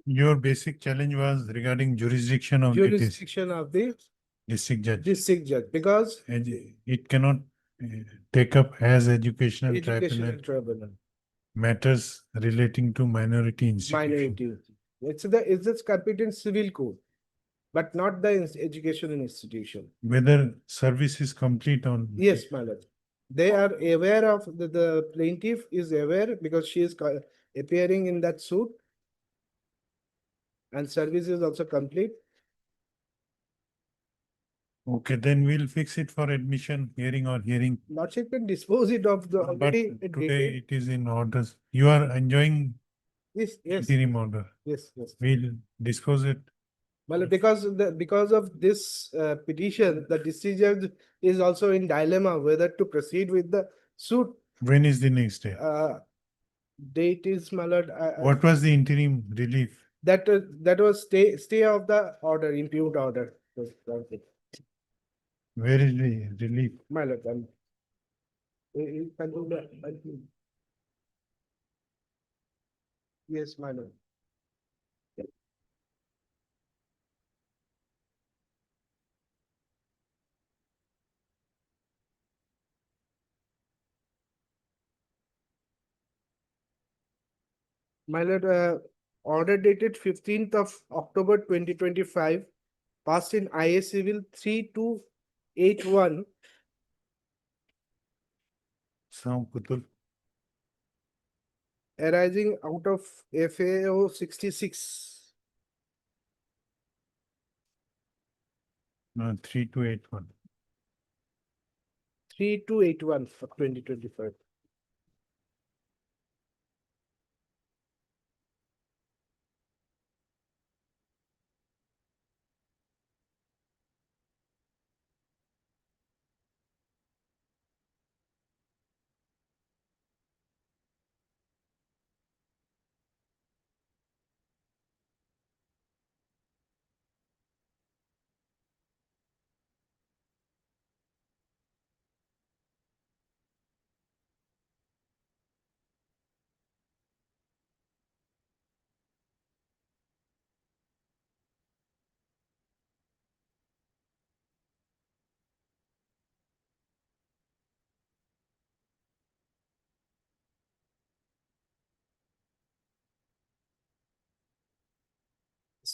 Your basic challenge was regarding jurisdiction of the Jurisdiction of the district judge. district judge, because It cannot take up as educational educational tribunal tribunal, matters relating to minority institutions. minority. It's just competent civil code, but not the educational institution. Whether service is complete on. Yes, my lord. They are aware of the plaintiff is aware because she is appearing in that suit. And service is also complete. Okay, then we'll fix it for admission, hearing or hearing. Lordship can dispose it of the But already. today it is in orders. You are enjoying Yes, yes, interim order. yes, yes. We'll dispose it. Well, because of this petition, the district judge is also in dilemma whether to proceed with the suit. When is the next day? Date is, my lord. What was the interim relief? That was stay of the order, impugned order. Where is the relief? My lord, yes, my lord. My lord, order dated 15th of October 2025, passed in IA Civil 3281. Putul. Arising out of FAO 66. 3281. 3281 for 2025.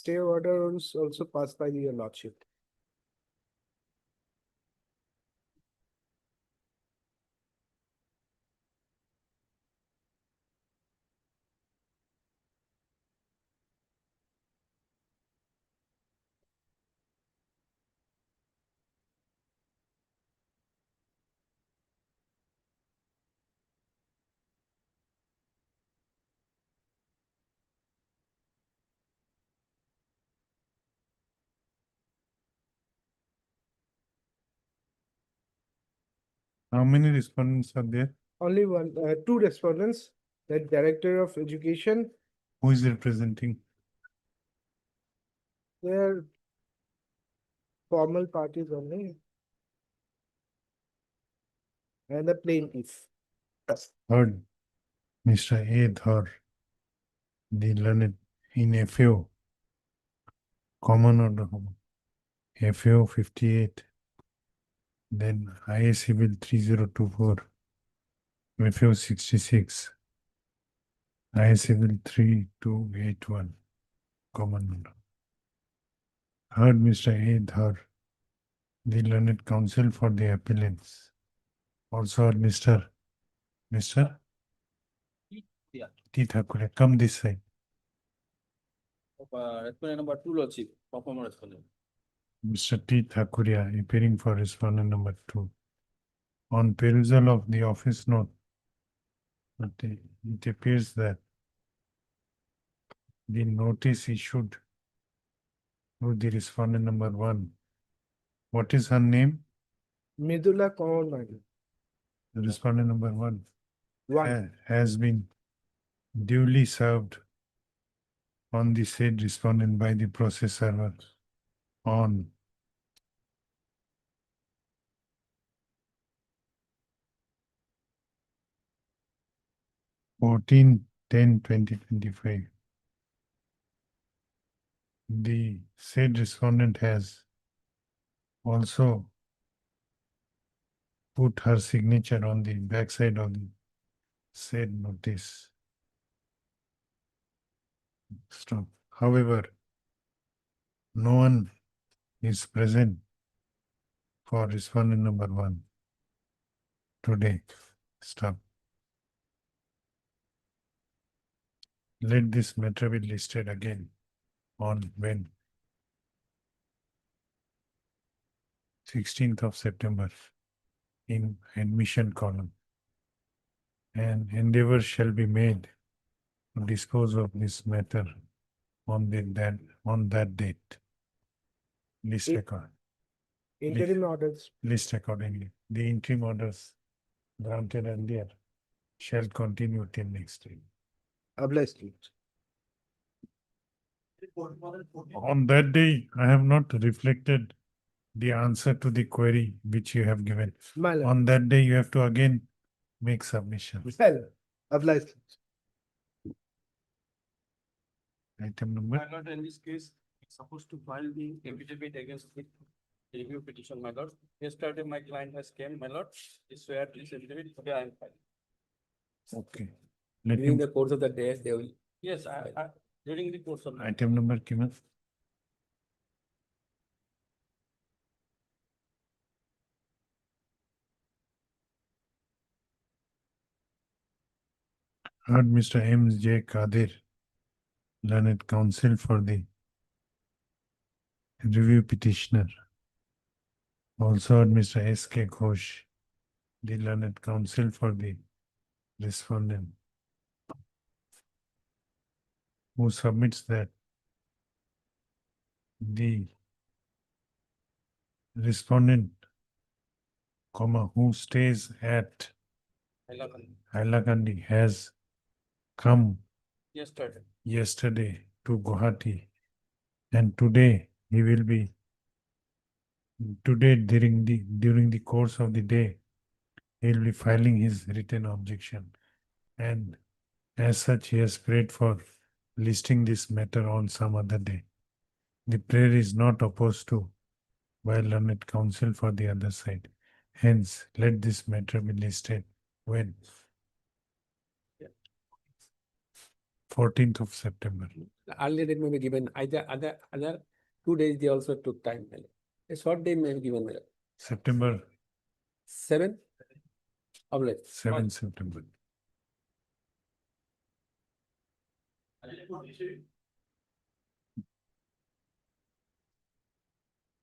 stay order was also passed by your lordship. How many respondents are there? Only two respondents, the Director of Education, Who is representing? their formal parties only. And the plaintiff. Heard Mr. A. Dhar, the learned in FAO, common order, FAO 58, then IAC Bill 3024, FAO 66, IAC Bill 3281, common order. Heard Mr. A. Dhar, the learned counsel for the appellants. Also heard Mr. Yeah. T. Thakure, come this side. Respondent number two, Lordship, performer respondent. Mr. T. Thakuria, appearing for respondent number 2. On perusal of the office note, it appears that the notice issued to the respondent number 1. What is her name? Midula Kaur. The respondent number 1 One. has been duly served on the said respondent by the process server on (14 10 2025). The said respondent has also put her signature on the backside of the said notice. Stop. However, no one is present for respondent number 1 today. Stop. Let this matter be listed again on when 16th of September in admission column, and endeavor shall be made to dispose of this matter on that date. List It- record. Interim orders. List accordingly. The interim orders granted earlier shall continue till next week. Obliged. On that day, I have not reflected the answer to the query which you have given. My lord. On that day, you have to again make submission. Well, obliged. Item number. My lord, in this case, supposed to file the affidavit against the review petition, my lord. Yesterday, my client has came, my lord, he swear this affidavit, today I am filing. Okay. Let During him, the course of the day, they will. Yes, during the course of. item number, Kiman. Heard Mr. M. J. Kadir, learned counsel for the review petitioner. Also heard Mr. S. K. Ghosh, the learned counsel for the respondent, who submits that the respondent, who stays at Hailakandi, has come yesterday to Gauhati, and today during the course of the day, he will be filing his written objection, and as such he has prayed for listing this matter on some other day. The prayer is not opposed to by learned counsel for the other side. Hence, let this matter be listed when 14th of September. Earlier date may be given, other 2 days they also took time. My lord. A short day may be given, my lord. September 7 of late. 7 September.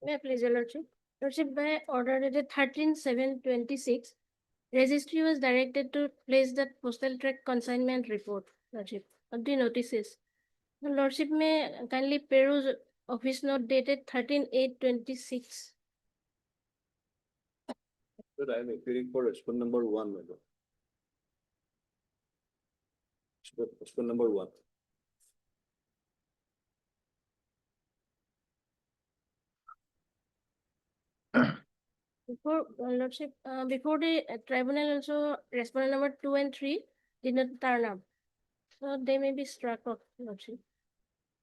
May I please, your lordship? Lordship, by order dated 13/7/26, registry was directed to place the postal track consignment report, lordship, of the notices. The lordship may kindly peruse office note dated 13/8/26. But I am appearing for respondent number 1, my lord. Respondent number 1. Before, lordship, before the tribunal also, respondent number 2 and 3 did not turn up. So they may be struck off, lordship.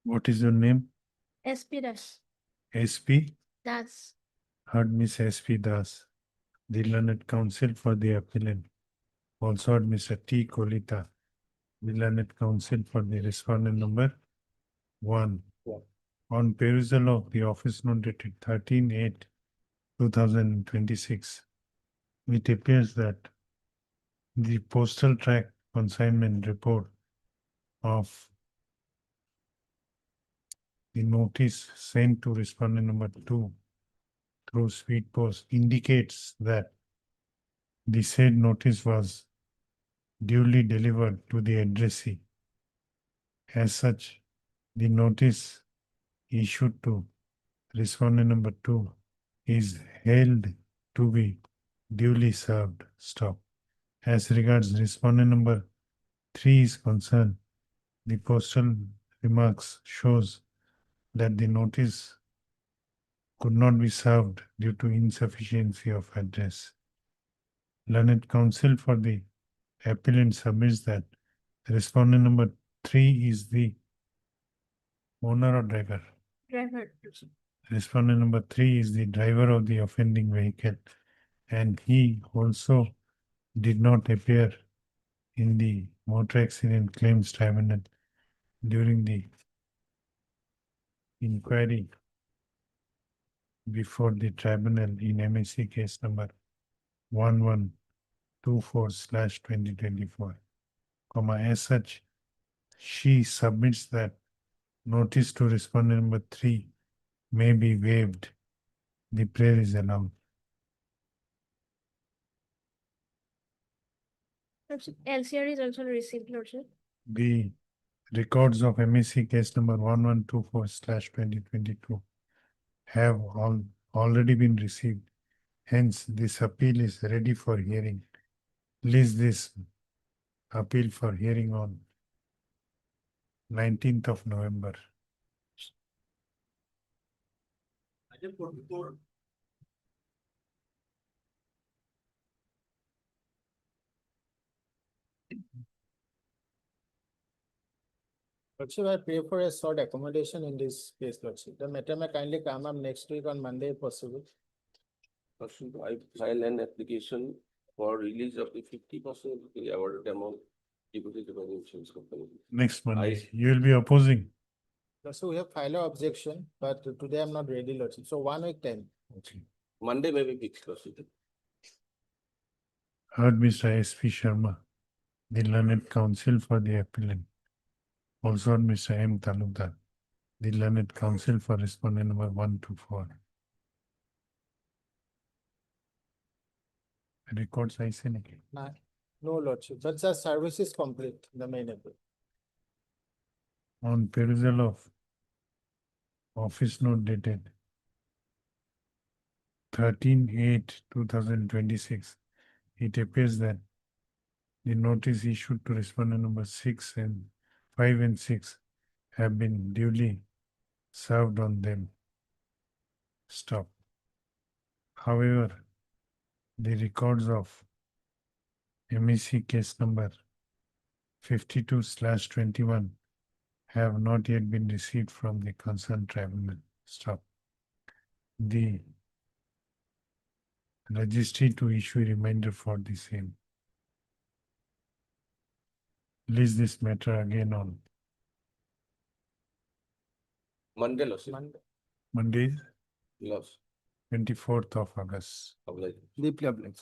What is your name? SP Das. SP? Das. Heard Miss SP Das, the learned counsel for the appellant. Also heard Mr. T. Kolita, the learned counsel for the respondent number 1. On perusal of the office note dated 13/8/2026, it appears that the postal track consignment report of the notice sent to respondent number 2 through speed post indicates that the said notice was duly delivered to the addressee. As such, the notice issued to respondent number 2 is held to be duly served. Stop. As regards respondent number 3 is concerned, the postal remarks shows that the notice could not be served due to insufficiency of address. Learned counsel for the appellant submits that respondent number 3 is the owner or driver. Driver. Respondent number 3 is the driver of the offending vehicle, and he also did not appear in the motor accident claims tribunal during the inquiry before the tribunal in MSC case number 1124/2024, as such, she submits that notice to respondent number 3 may be waived. The prayer is allowed. Lordship, LCR is also received, lordship. The records of MSC case number 1124/2022 have already been received. Hence, this appeal is ready for hearing. List this appeal for hearing on 19th of November. Lordship, I pray for a short accommodation in this case, Lordship. The matter may kindly come up next week on Monday, if possible. Lordship, I file an application for release of the 50% of the awarded amount deposited by the insurance company. Next Monday, you will be opposing. So we have filed an objection, but today I'm not ready, Lordship. So 1 week time. Okay. Monday may be fixed, Lordship. Heard Mr. S.P. Sharma, the learned counsel for the appellant. Also heard Mr. M. Talukdar, the learned counsel for respondent number 1 to 4. Records I sent again. No, Lordship, but the service is complete, the main appeal. On perusal of office note dated 13/8/2026, it appears that the notice issued to respondent number 5 and 6 have been duly served on them. Stop. However, the records of MEC case number 52/21 have not yet been received from the concerned tribunal. Stop. The registry to issue a reminder for the same. List this matter again on Monday, Lordship. Monday, Lordship. 24th of August. Obliged. Deeply obliged.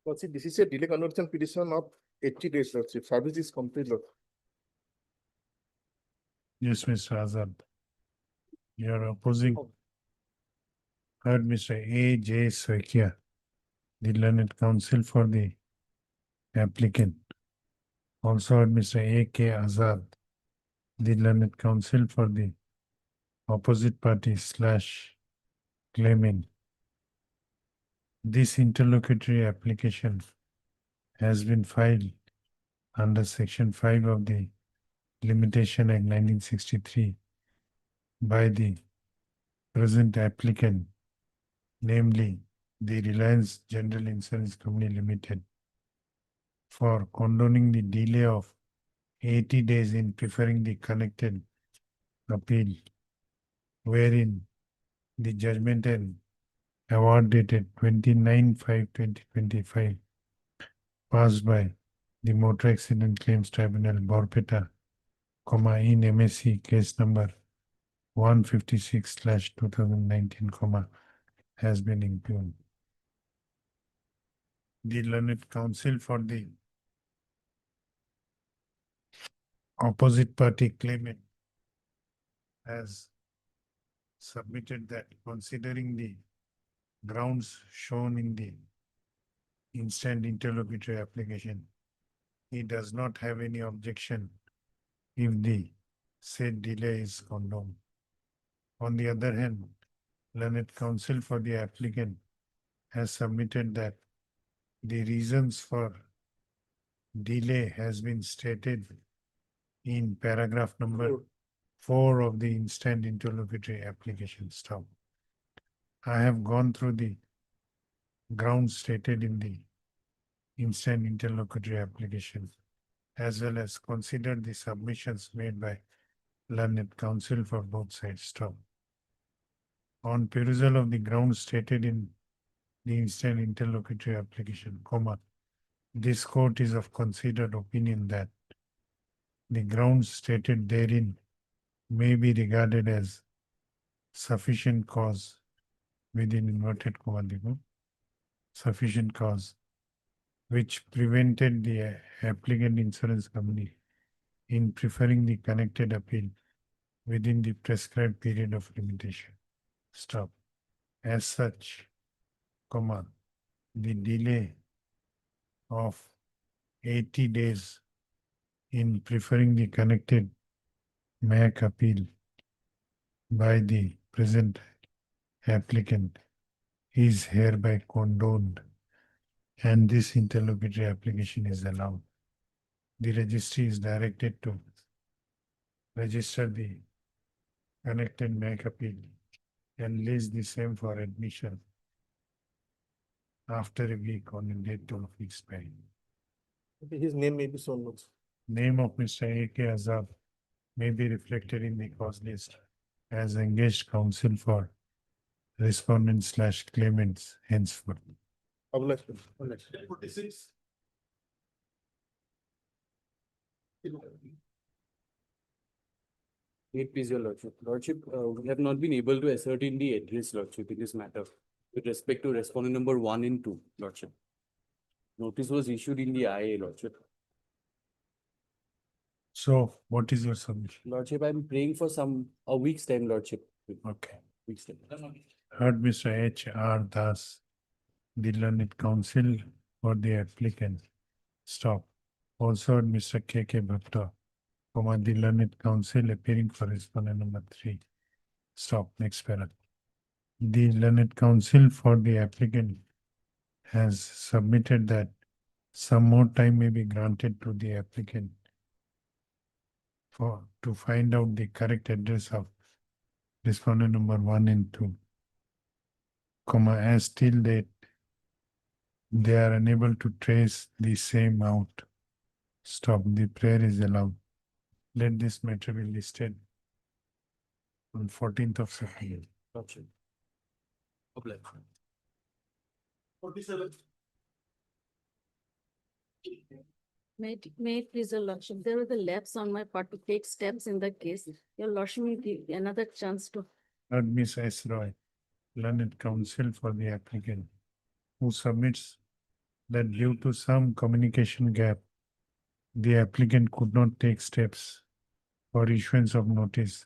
Lordship, this is a delay conversion petition of 80 days, Lordship. Service is complete, Lord. Yes, Mr. Azad. You are opposing. Heard Mr. A. J. Saikia, the learned counsel for the applicant. Also heard Mr. A. K. Azad, the learned counsel for the opposite party / claimant. This interlocutory application has been filed under Section 5 of the Limitation Act 1963 by the present applicant, namely the Reliance General Insurance Company Limited, for condoning the delay of 80 days in preferring the connected appeal, wherein the judgment and award dated 29/5/2025 passed by the Motor Accident Claims Tribunal, Borpeta, in MSC case number 156/2019, has been impugned. The learned counsel for the opposite party claimant has submitted that, considering the grounds shown in the instant interlocutory application, he does not have any objection if the said delay is condoned. On the other hand, learned counsel for the applicant has submitted that the reasons for delay has been stated in paragraph number 4 of the instant interlocutory application. Stop. I have gone through the grounds stated in the instant interlocutory application, as well as considered the submissions made by learned counsel for both sides. Stop. On perusal of the grounds stated in the instant interlocutory application, this court is of considered opinion that the grounds stated therein may be regarded as sufficient cause within inverted comma, sufficient cause which prevented the applicant insurance company in preferring the connected appeal within the prescribed period of limitation. Stop. As such, the delay of 80 days in preferring the connected MAC appeal by the present applicant is hereby condoned, and this interlocutory application is allowed. The registry is directed to register the connected MAC appeal and list the same for admission after a week on a date of expiry. His name may be shown, Lordship. Name of Mr. A.K. Azab may be reflected in the cause list as engaged counsel for respondents / claimants henceforth. Obliged. May it please your Lordship. Lordship, we have not been able to ascertain the address, Lordship, in this matter with respect to respondent number 1 and 2, Lordship. Notice was issued in the IA, Lordship. So what is your submission? Lordship, I'm praying for a week's time, Lordship. Okay. Week's time. Heard Mr. H.R. Das, the learned counsel for the applicant. Stop. Also heard Mr. K.K. Bhatta, the learned counsel appearing for respondent number 3. Stop. Next paragraph. The learned counsel for the applicant has submitted that some more time may be granted to the applicant to find out the correct address of respondent number 1 and 2, as till date they are unable to trace the same out. Stop. The prayer is allowed. Let this matter be listed on 14th of September. Lordship. Obliged. 47. May it please your lordship, there was a lapse on my part to take steps in the case. Your lordship will give another chance to. Lord Miss S. Roy, learned counsel for the applicant, who submits that due to some communication gap, the applicant could not take steps for issuance of notice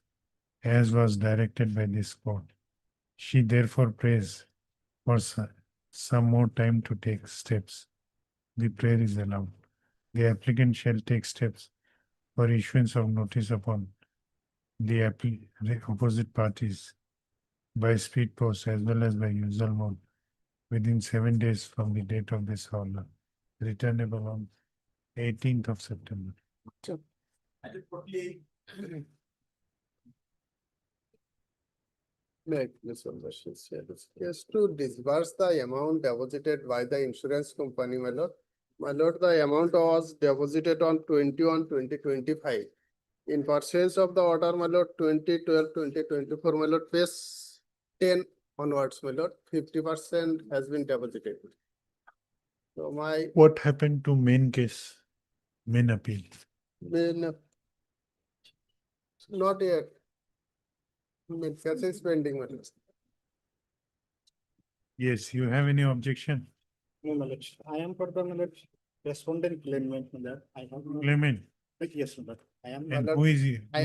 as was directed by this court. She therefore prays for some more time to take steps. The prayer is allowed. The applicant shall take steps for issuance of notice upon the opposite parties by speed post as well as by usual mode within 7 days from the date of this order, returnable on 18th of September. Yes, to disburse the amount deposited by the insurance company, my lord. My lord, the amount was deposited on 20/1/2025. In pursuance of the order, my lord, 20/12/2024, my lord, page 10 onwards, my lord, 50% has been deposited. So my What happened to main case, main appeal? main not yet. Main case is pending, my lord. Yes, you have any objection? No, my lord. I am for the, my lord, respondent claimant, my lord. I have no. Claimant, Yes, my lord. I am. and who is he? I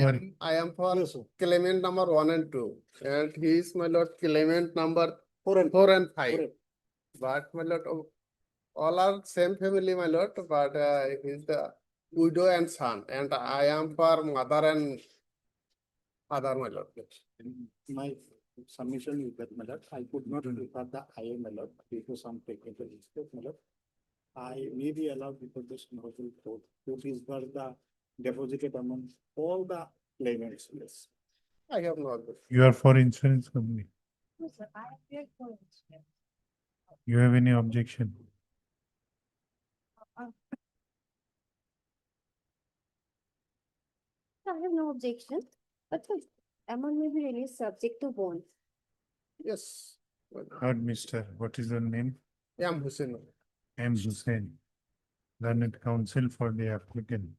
am for Yes, sir. claimant number 1 and 2, and he is, my lord, claimant number 4 and 5. But, my lord, all are same family, my lord, but he is the widow and son, and I am for mother and father, my lord. My submission is that, my lord, I could not refer the IA, my lord, due to some technical mistake, my lord. I may be allowed before this honorable court to disburse the deposited amount all the claimants, yes. I have no objection. You are for insurance company. No, sir, I am here for instance. You have any objection? I have no objection, but the amount may be released subject to bond. Yes. Heard, Mr. What is your name? M. Hussain. M. Hussain, learned counsel for the applicant.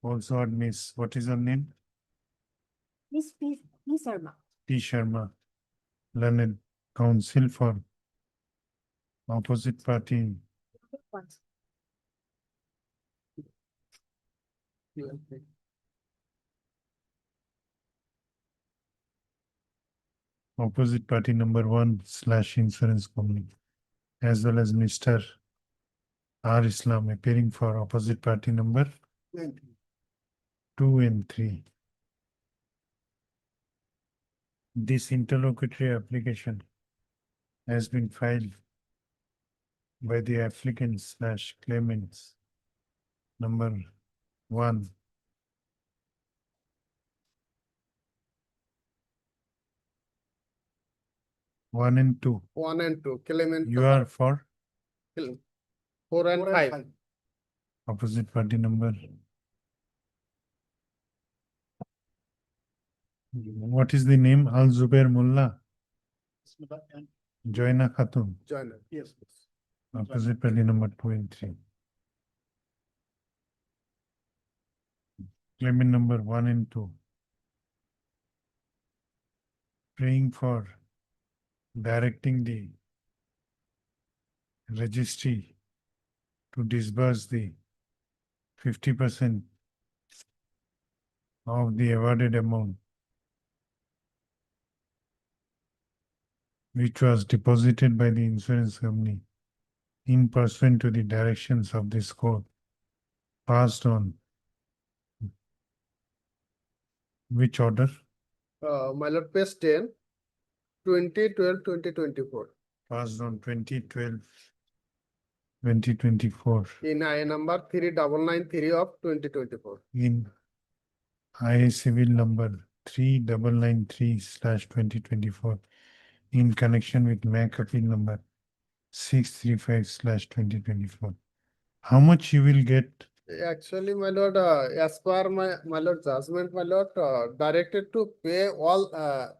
Also heard Miss, what is her name? Miss P. Sharma. T. Sharma, learned counsel for opposite party. Once. Opposite party number 1/insurance company, as well as Mr. R. Islam appearing for opposite party number 2 and 3. This interlocutory application has been filed by the applicant/claimants number 1, one and 2. 1 and 2, claimant. You are for 4 and 5. opposite party number. What is the name? Al Zubair Mullah, Joina Khatun, Joiner. Yes. opposite party number 2 and 3. Claimant number 1 and 2. Praying for directing the registry to disburse the 50% of the awarded amount which was deposited by the insurance company in pursuant to the directions of this court passed on which order? My lord, page 10, 20/12/2024. Passed on 2012-2024 In I number 3993 of 2024. in IA civil number 3993/2024 in connection with MAC appeal number 635/2024. How much you will get? Actually, my lord, as per my lord judgment, my lord, directed to pay all the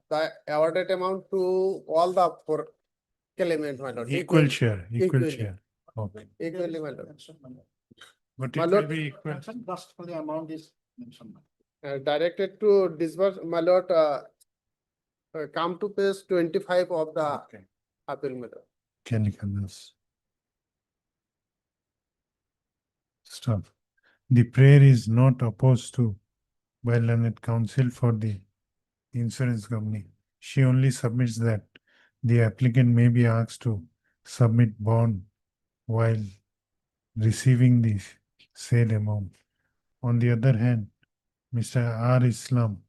awarded amount to all the claimant, my lord. Equal share, equal equally. share. Okay. Equally, my lord. But My it will lord- be equal. Just for the amount is mentioned. Directed to disburse, my lord, come to page 25 of the Okay. appeal, my lord. Can you come this? Stop. The prayer is not opposed to by learned counsel for the insurance company. She only submits that the applicant may be asked to submit bond while receiving the said amount. On the other hand, Mr. R. Islam,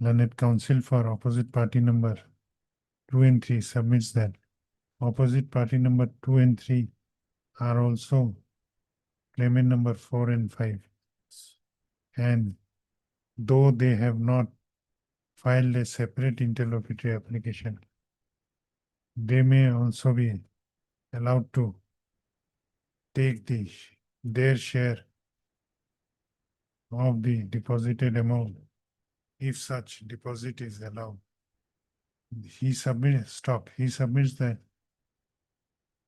learned counsel for opposite party number 2 and 3 submits that opposite party number 2 and 3 are also claimant number 4 and 5. And though they have not filed a separate interlocutory application, they may also be allowed to take their share of the deposited amount if such deposit is allowed. He submits that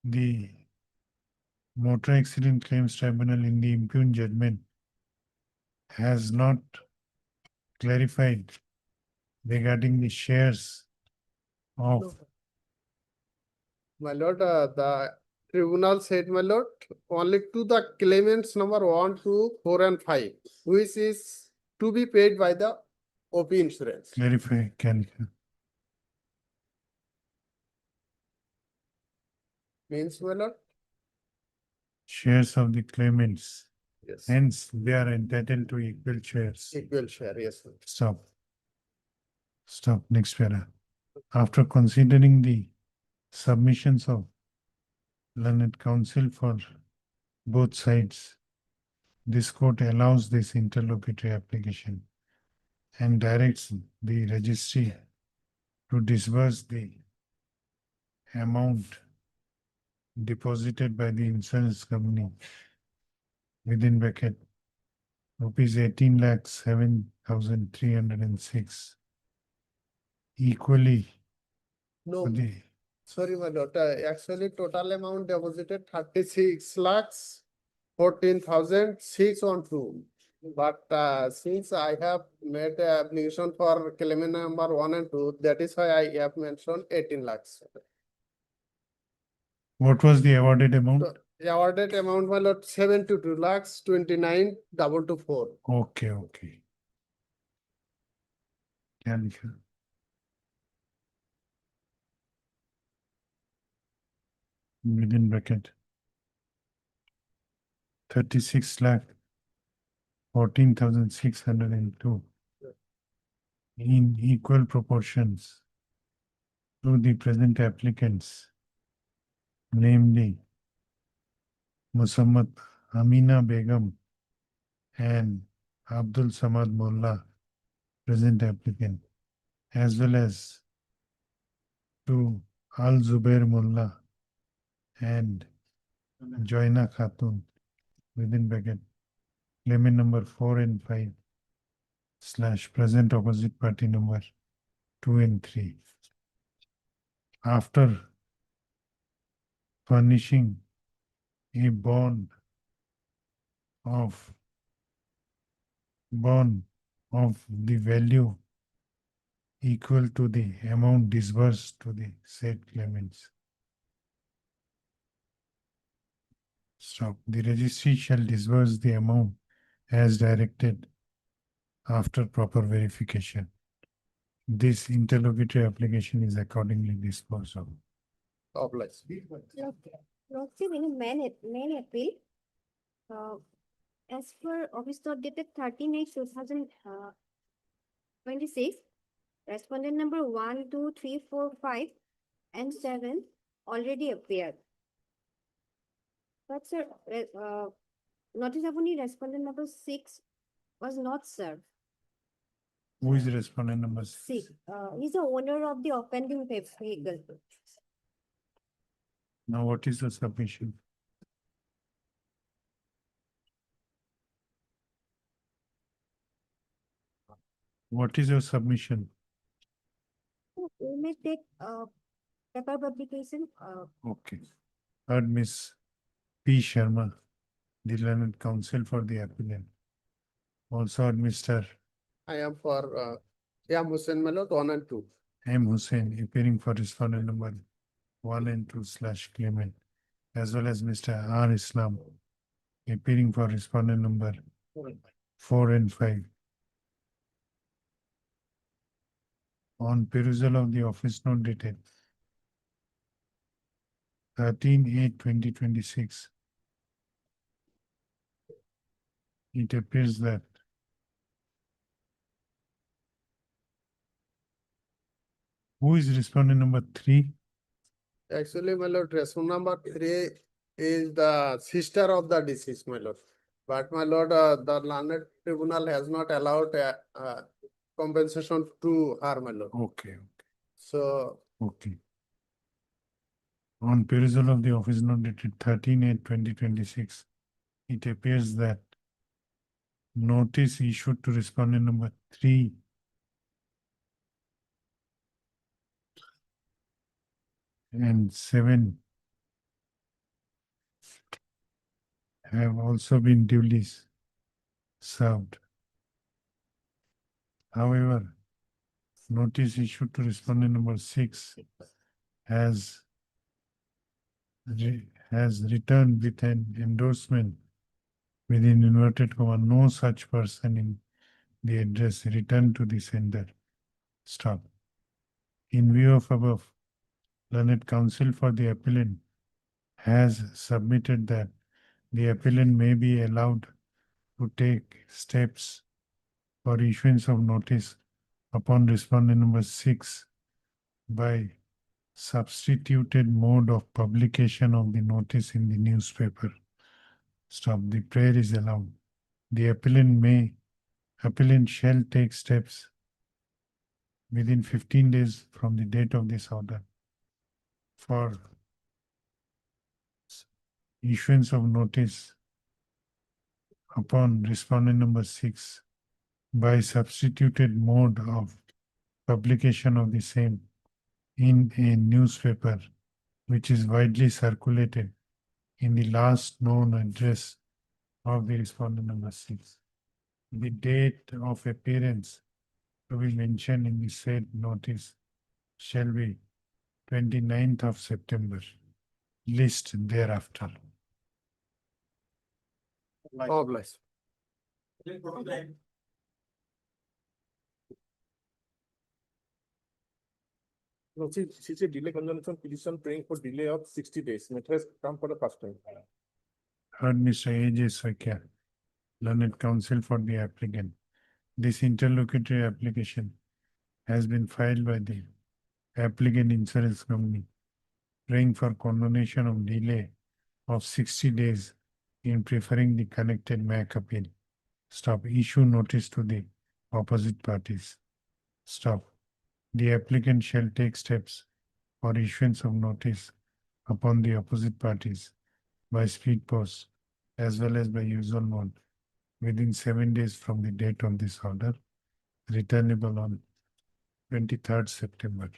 the Motor Accident Claims Tribunal in the impugned judgment has not clarified regarding the shares of My lord, the tribunal said, my lord, only to the claimants number 1, 2, 4, and 5, which is to be paid by the OP insurance. Means, my lord, shares of the claimants. yes, Hence, they are entitled to equal shares. equal share, yes, sir. Stop. Stop. Next para. After considering the submissions of learned counsel for both sides, this court allows this interlocutory application and directs the registry to disburse the amount deposited by the insurance company within bracket rupees 18,07,306 equally No, for the sorry, my lord, actually total amount deposited 36 lakhs 14,612. But since I have made a application for claimant number 1 and 2, that is why I have mentioned 18 lakhs. what was the awarded amount? The awarded amount, my lord, 72 lakhs 29,224. Okay, okay. क्या लिखा? Within bracket 36 lakh 14,602 in equal proportions to the present applicants, namely Musammat Amina Begum and Abdul Samad Mullah, present applicant, as well as to Al Zubair Mullah and Joina Khatun, within bracket, claimant number 4 and 5 / present opposite party number 2 and 3. After furnishing a bond of the value equal to the amount disbursed to the said claimants. Stop. The registry shall disburse the amount as directed after proper verification. This interlocutory application is accordingly disposed of. Obliged. Lordship, in a main appeal, as per office note dated 13/8/2026, respondent number 1, 2, 3, 4, 5, and 7 already appeared. But sir, notice upon respondent number 6 was not served. Who is the respondent number 6? He's the owner of the offending vehicle. Now, what is the submission? What is your submission? We may take paper publication, Okay. Heard Miss P. Sharma, the learned counsel for the appellant. Also heard Mr. I am for, Hussain, my lord, 1 and 2. M. Hussain, appearing for respondent number 1 and 2 / claimant, as well as Mr. R. Islam, appearing for respondent number 4 and 5. On perusal of the office note dated 13/8/2026, it appears that who is respondent number 3? Actually, my lord, respondent number 3 is the sister of the deceased, my lord. But my lord, the learned tribunal has not allowed compensation to her, my lord. Okay, So, okay. On perusal of the office note dated 13/8/2026, it appears that notice issued to respondent number 3 and 7 have also been duly served. However, notice issued to respondent number 6 has returned with an endorsement within inverted comma, no such person in the address returned to the sender. Stop. In view of above, learned counsel for the appellant has submitted that the appellant may be allowed to take steps for issuance of notice upon respondent number 6 by substituted mode of publication of the notice in the newspaper. Stop. The prayer is allowed. The appellant shall take steps within 15 days from the date of this order for issuance of notice upon respondent number 6 by substituted mode of publication of the same in a newspaper which is widely circulated in the last known address of the respondent number 6. The date of appearance to be mentioned in the said notice shall be 29th of September. List thereafter. God bless. No, she's a delay conjunction petition praying for delay of 60 days. It has come for the first time. Heard Mr. A.J. Sakya, learned counsel for the applicant. This interlocutory application has been filed by the applicant insurance company, praying for condonation of delay of 60 days in preferring the connected MAC appeal. Stop. Issue notice to the opposite parties. Stop. The applicant shall take steps for issuance of notice upon the opposite parties by speed post as well as by usual mode within 7 days from the date of this order, returnable on 23rd September.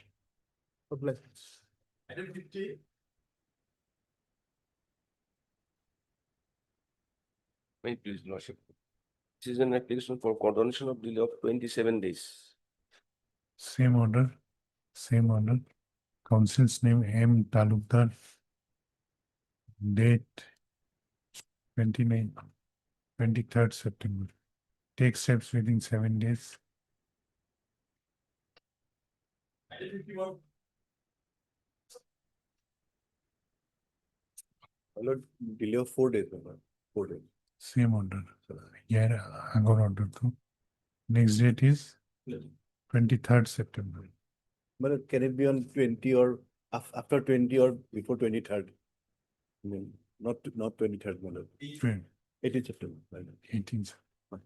God bless. May it please, Lordship. This is an application for condonation of delay of 27 days. Same order, same order. Council's name M. Talukdar. Date 23rd September. Take steps within 7 days. Delay of 4 days, 4 days. Same order. Here, I got order too. Next date is 23rd September. But can it be on 20 or after 20 or before 23rd? I mean, not 23rd, madam. 18th September. 18th. My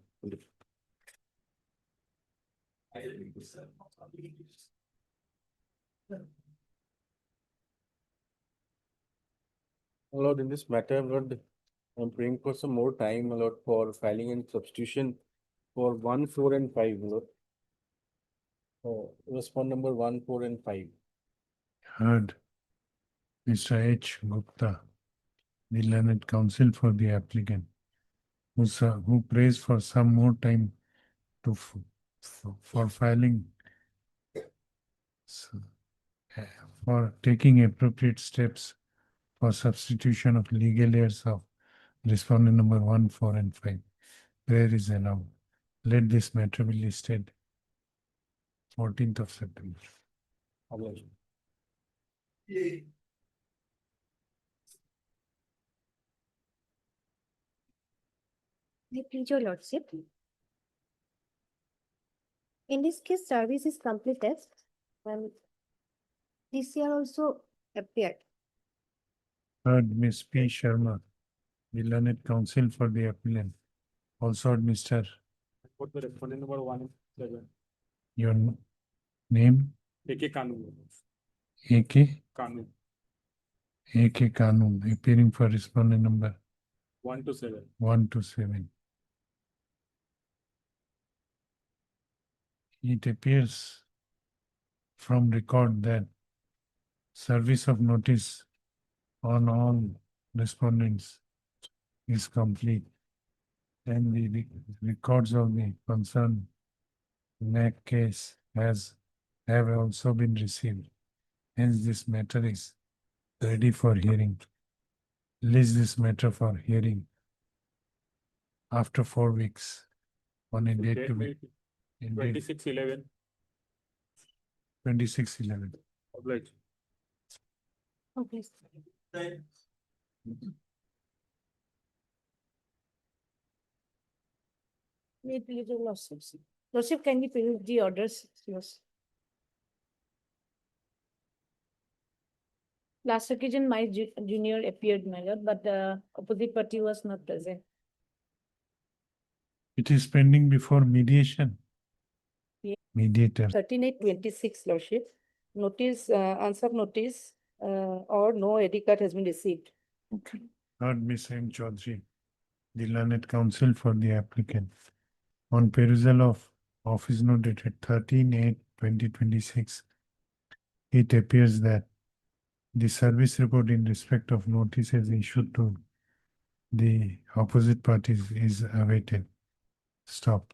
lord, in this matter, my lord, I'm praying for some more time, my lord, for filing and substitution for 1, 4, and 5, my lord. Respond number 1, 4, and 5. Heard Mr. H. Gupta, the learned counsel for the applicant, who prays for some more time to for filing for taking appropriate steps for substitution of legal heirs of respondent number 1, 4, and 5. Prayer is allowed. Let this matter be listed 14th of September. May I please your lordship? In this case, service is completed and this year also appeared. Heard Ms. P. Sharma, the learned counsel for the appellant. Also heard Mr. What the respondent number 1 and 7. Your name? AK Kanun. A.K. Kanun. A.K. Kanun, appearing for respondent number 1 to 7. 1 to 7. It appears from record that service of notice on all respondents is complete, and the records of the concerned NAC case have also been received. Hence, this matter is ready for hearing. List this matter for hearing after 4 weeks on a date to be. 26/11. 26/11. Obliged. Okay. May I please your lordship? Lordship, can you fill the orders? Yes. Last occasion, my junior appeared, my lord, but the opposite party was not present. It is pending before mediation. Yeah. Mediator. 13/8/26, lordship. Notice, answer notice, or no ID card has been received. Okay. Heard Ms. M. Chaudhary, the learned counsel for the applicant. On perusal of office note dated 13/8/2026, it appears that the service report in respect of notices issued to the opposite parties is awaited. Stop.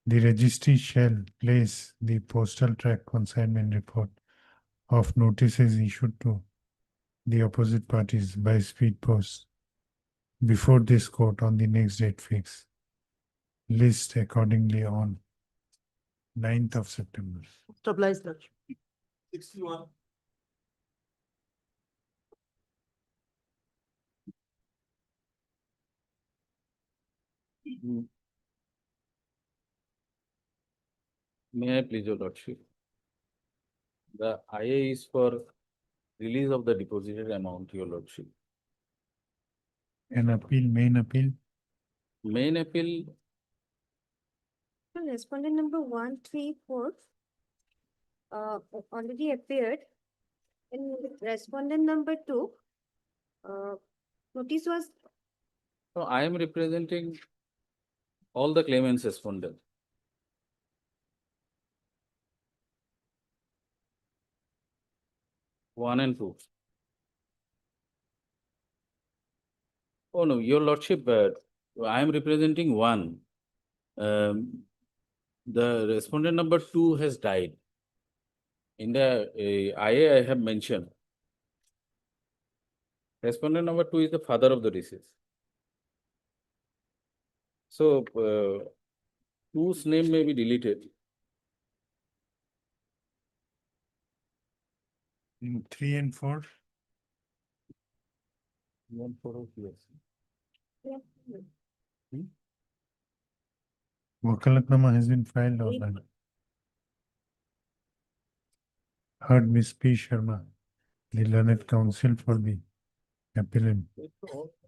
The registry shall place the postal track consignment report of notices issued to the opposite parties by speed post before this court on the next date fixed. List accordingly on 9th of September. Obliged, lordship. 61. May I please your lordship? The IA is for release of the deposited amount, your lordship. An appeal, main appeal. Main appeal, Respondent number 1, 3, 4 already appeared. In respondent number 2, notice was so I am representing all the claimants respondent. One and two. Oh no, your lordship, I am representing one. The respondent number 2 has died. In the IA I have mentioned. Respondent number 2 is the father of the deceased. So, 2's name may be deleted. In 3 and 4. 1, 4, yes. Wakalatnama has been filed or not? Heard Ms. P. Sharma, the learned counsel for the appellant.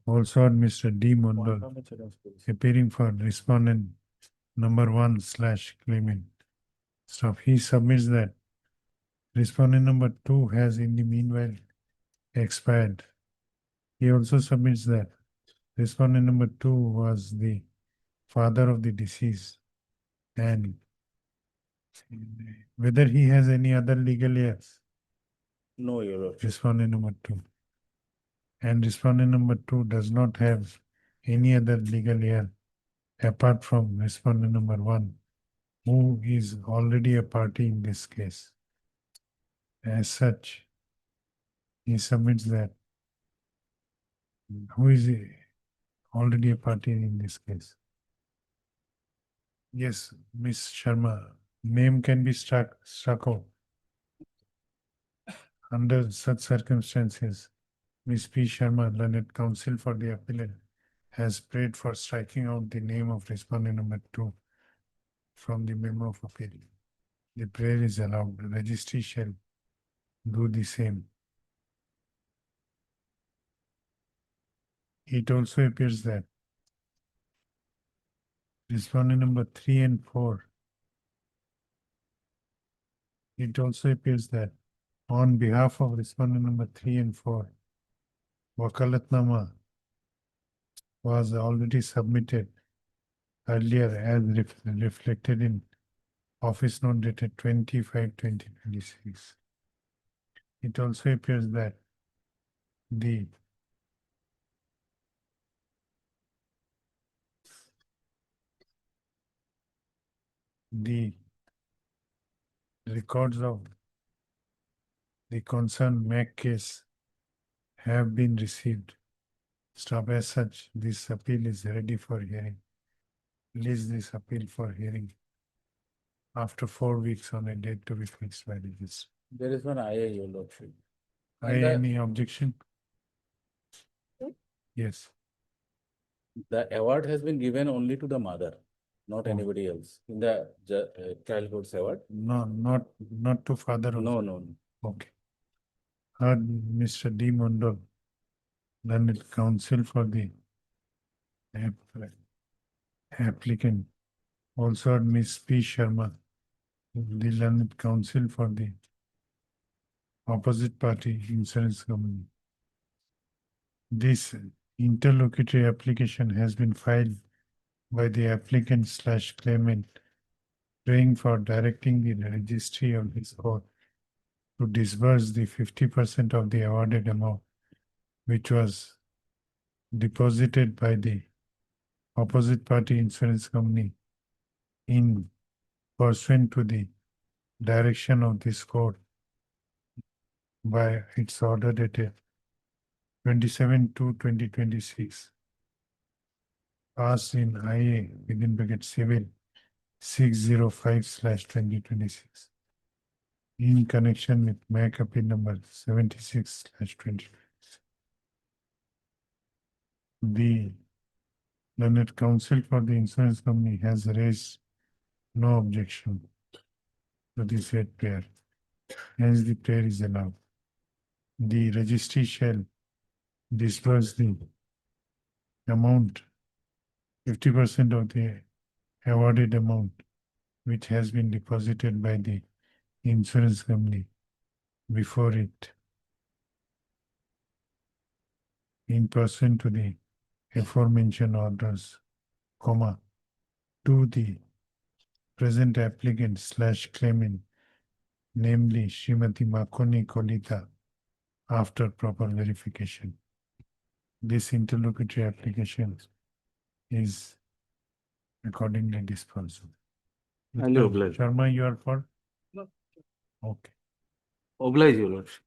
Also heard Mr. D. Mondal, appearing for respondent number 1/claimant. Stuff. He submits that respondent number 2 has in the meanwhile expired. He also submits that respondent number 2 was the father of the deceased, and whether he has any other legal heirs. No, Your Lordship. Respondent number two. And respondent number two does not have any other legal heir apart from respondent number one, who is already a party in this case. As such, he submits that who is already a party in this case. Yes, Miss Sharma, name can be struck out. Under such circumstances, Ms. P. Sharma, learned counsel for the appellant, has prayed for striking out the name of respondent number two from the memo of appeal. The prayer is allowed. The registry shall do the same. It also appears that respondent number 3 and 4, it also appears that on behalf of respondent number 3 and 4, wakalatnama was already submitted earlier as reflected in office note dated 25/2026. It also appears that the records of the concerned MAC case have been received. Stop as such, this appeal is ready for hearing. Release this appeal for hearing after 4 weeks on a date to be fixed by the registry. There is one IA, Your Lordship. Any objection? Yes. The award has been given only to the mother, not Oh. anybody else, in the child courts award. No, not to father. No, no, no. Okay. Heard Mr. D. Mondal, learned counsel for the applicant. Also heard Ms. P. Sharma, the learned counsel for the opposite party insurance company. This interlocutory application has been filed by the applicant / claimant, praying for directing the registry of this court to disburse the 50% of the awarded amount, which was deposited by the opposite party insurance company in pursuant to the direction of this court by its order dated 27/2/2026, passed in IA within bracket civil 605/2026 in connection with MAC appeal number 76/2026. The learned counsel for the insurance company has raised no objection to this said prayer. Hence, the prayer is allowed. The registry shall disburse the amount, 50% of the awarded amount, which has been deposited by the insurance company before it, in person to the aforementioned orders, comma, to the present applicant / claimant, namely Srimati Makoni Kolita, after proper verification. This interlocutory application is accordingly disposed. And you oblige. Sharma, you are for? No. Okay. Oblige, Your Lordship.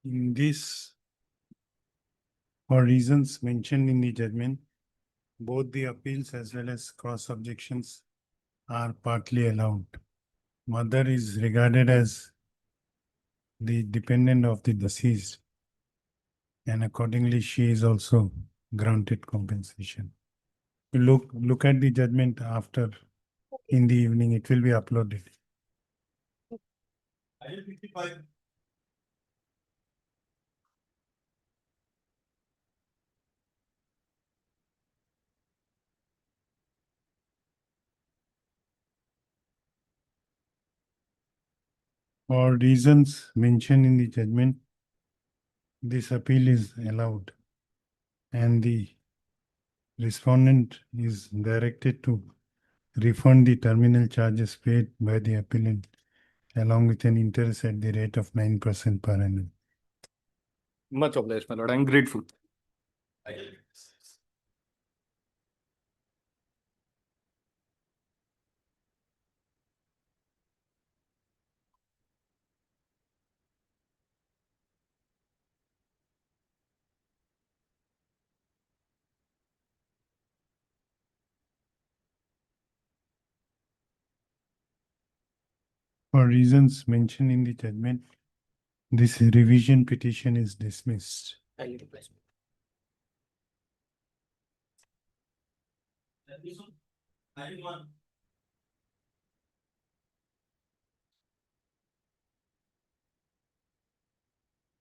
In this, for reasons mentioned in the judgment, both the appeals as well as cross objections are partly allowed. Mother is regarded as the dependent of the deceased, and accordingly she is also granted compensation. Look at the judgment after in the evening. It will be uploaded. For reasons mentioned in the judgment, this appeal is allowed and the respondent is directed to refund the terminal charges paid by the appellant along with an interest at the rate of 9% per annum. Much obliged, my lord. I'm grateful. For reasons mentioned in the judgment, this revision petition is dismissed.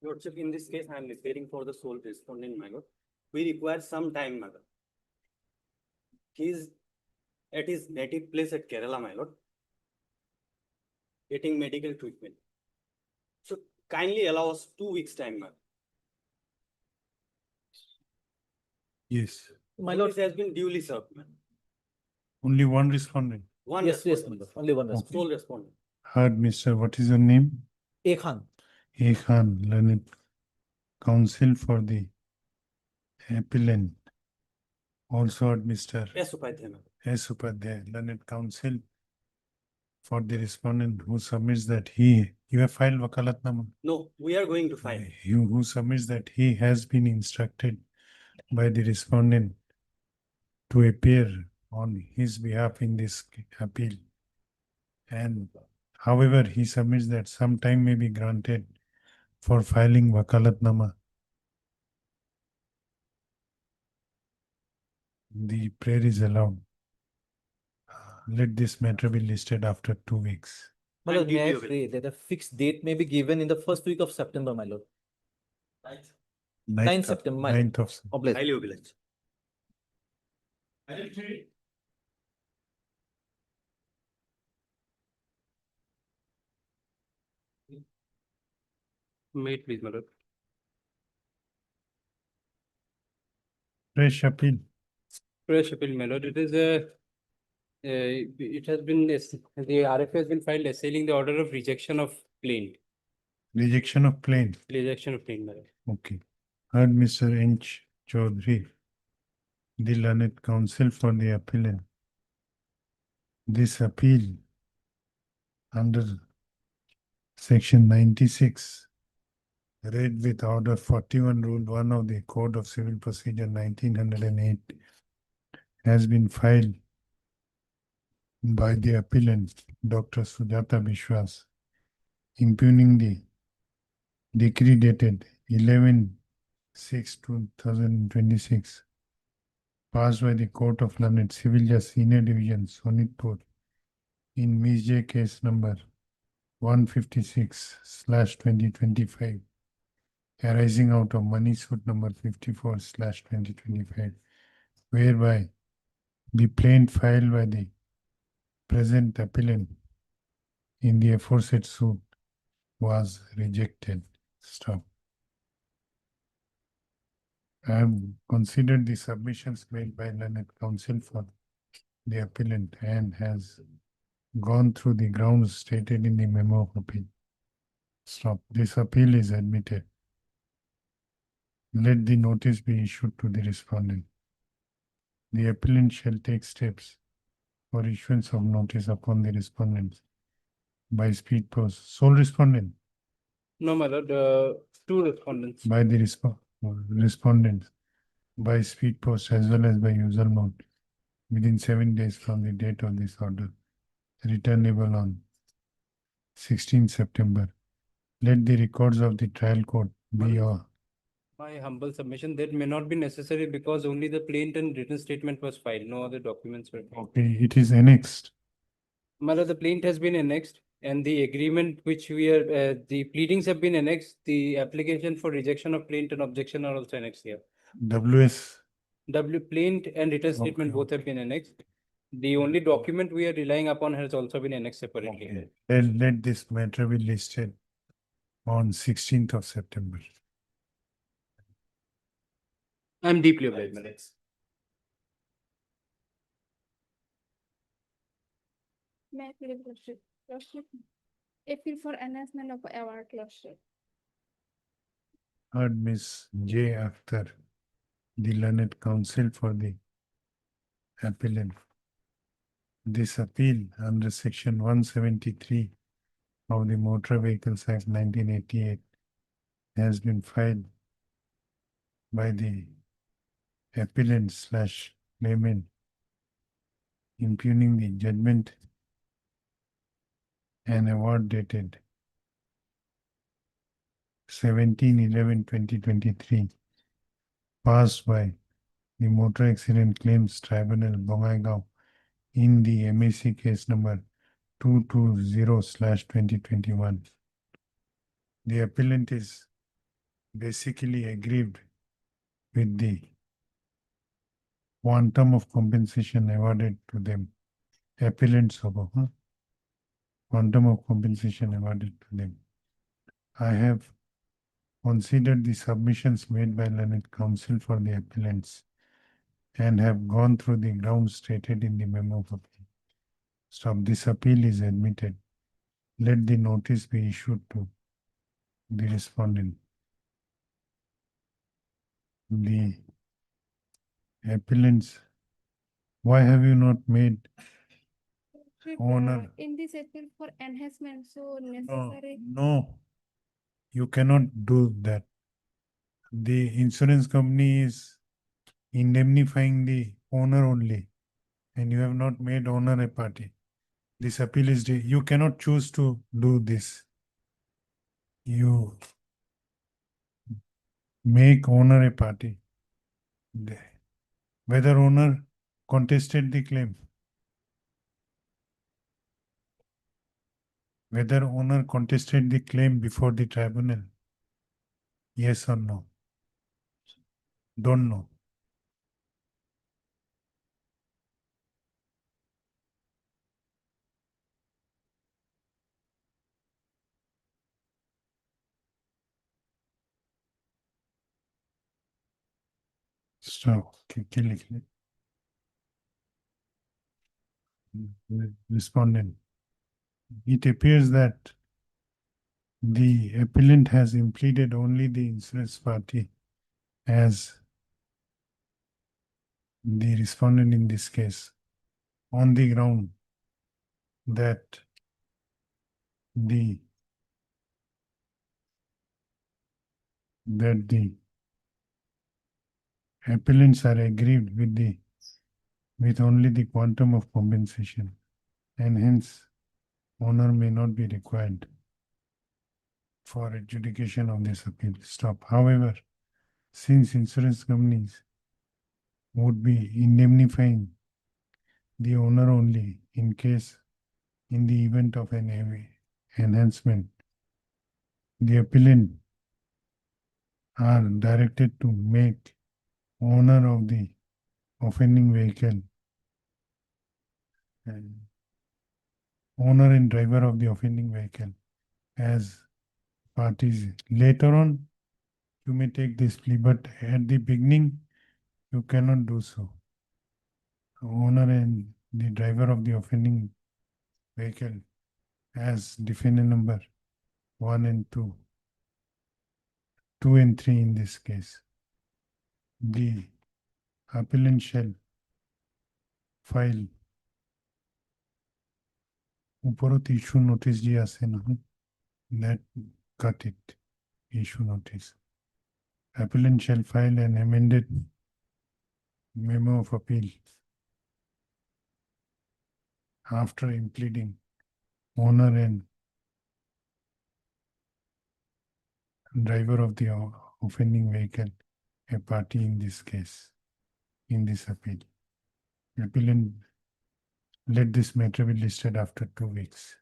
Lordship, in this case, I am appearing for the sole respondent, my lord. We require some time, my lord. He is at his native place at Kerala, my lord, getting medical treatment. So kindly allow us 2 weeks time, my lord. Yes. My lord, has been duly served, man. Only one respondent. One Yes, respondent. only one Okay. Sole respondent. Heard, Mr. What is your name? A Khan. A. Khan, learned counsel for the appellant. Also heard Mr. Yes, Upadhyay, my lord. S. Upadhyay, learned counsel for the respondent who submits that you have filed wakalatnama. No, we are going to file. Who submits that he has been instructed by the respondent to appear on his behalf in this appeal. And however, he submits that some time may be granted for filing wakalatnama. The prayer is allowed. Let this matter be listed after 2 weeks. My lord, may I duly pray that a fixed date may be given in the first week of September, my lord. 9th 9th September, my lord. 9th of Obliged. Highly obliged. Mate, please, my lord. fresh appeal. Fresh appeal, my lord. It is it has been, the RFA has been filed assailing the order of rejection of plaint. Rejection of plaint. Rejection of plaint, my lord. Okay. Heard Mr. H. Chaudhary, the learned counsel for the appellant. This appeal under Section 96, read with Order 41, Rule 1 of the Code of Civil Procedure 1908, has been filed by the appellant, Dr. Sujata Bishwas, impugning the decree dated 11/6/2026, passed by the Court of Learned Civil Justice Senior Division, Sonitpur, in Ms. J case number 156/2025, arising out of money suit number 54/2025, whereby the plaint filed by the present appellant in the aforesaid suit was rejected. Stop. I have considered the submissions made by learned counsel for the appellant and has gone through the grounds stated in the memo of appeal. Stop. This appeal is admitted. Let the notice be issued to the respondent. The appellant shall take steps for issuance of notice upon the respondent by speed post. Sole respondent. No, my lord, 2 respondents. By the respondent by speed post as well as by user mode within 7 days from the date of this order, returnable on 16 September. Let the records of the trial court be My humble submission, that may not be necessary because only the plaint and written statement was filed. No other documents were filed. okay. It is annexed. My lord, the plaint has been annexed and the agreement which we are, the pleadings have been annexed. The application for rejection of plaint and objection are also annexed here. WS. Plaint and written statement Okay, both have been annexed. The only document we are relying upon has also been annexed separately. Okay. Let this matter be listed on 16th of September. I'm deeply obliged. May I please, Lordship? Lordship, appeal for enhancement of award, Lordship. Heard Ms. J. Akhtar, the learned counsel for the appellant. This appeal under section 173 of the Motor Vehicles Act 1988 has been filed by the appellant slash claimant impugning the judgment and award dated 17/11/2023 passed by the Motor Accident Claims Tribunal, Bongaigaon, in the MAC case number 220/2021. The appellant is basically aggrieved with the quantum of compensation awarded to them. Appellants of quantum of compensation awarded to them. I have considered the submissions made by learned counsel for the appellants and have gone through the grounds stated in the memo of appeal. Stop. This appeal is admitted. Let the notice be issued to the respondent. The appellants, why have you not made owner? In this appeal for enhancement, so No, necessary. no, you cannot do that. The insurance company is indemnifying the owner only, and you have not made owner a party. This appeal is, you cannot choose to do this. You make owner a party. Whether owner contested the claim. Whether owner contested the claim before the tribunal. Yes or no? Don't know. So, respondent. It appears that the appellant has impleaded only the insurance party as the respondent in this case on the ground that the appellants are aggrieved with only the quantum of compensation, and hence owner may not be required for adjudication of this appeal. Stop. However, since insurance companies would be indemnifying the owner only in the event of an enhancement, the appellant are directed to make owner of the offending vehicle and owner and driver of the offending vehicle as parties. Later on, you may take this plea, but at the beginning, you cannot do so. Owner and the driver of the offending vehicle as defendant number 1 and 2, 2 and 3 in this case. The appellant shall file উপরত issue notice যে আছে নহয়, that cut it, issue notice. Appellant shall file an amended memo of appeal after impleading owner and driver of the offending vehicle a party in this case, in this appeal. Appellant, let this matter be listed after 2 weeks.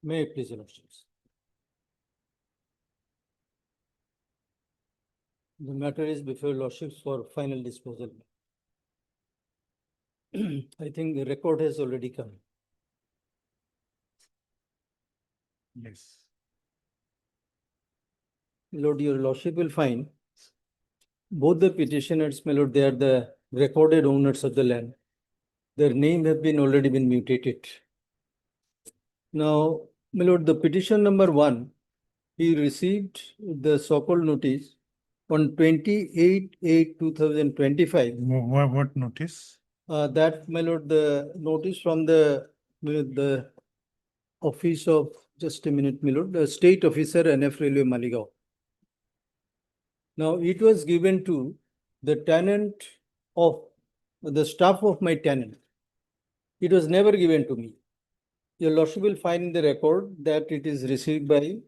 May I please, your lordships? The matter is before your lordships for final disposal. I think the record has already come. Yes. Lord, your lordship will find both the petitioners, my lord, they are the recorded owners of the land. Their name have been already been mutated. Now, my lord, the petition number 1, he received the so-called notice on 28/8/2025. What notice? That, my lord, the notice from the office of, just a minute, my lord, the state officer NF Railway Maligaon. Now, it was given to the tenant of the staff of my tenant. It was never given to me. Your lordship will find in the record that it is received by.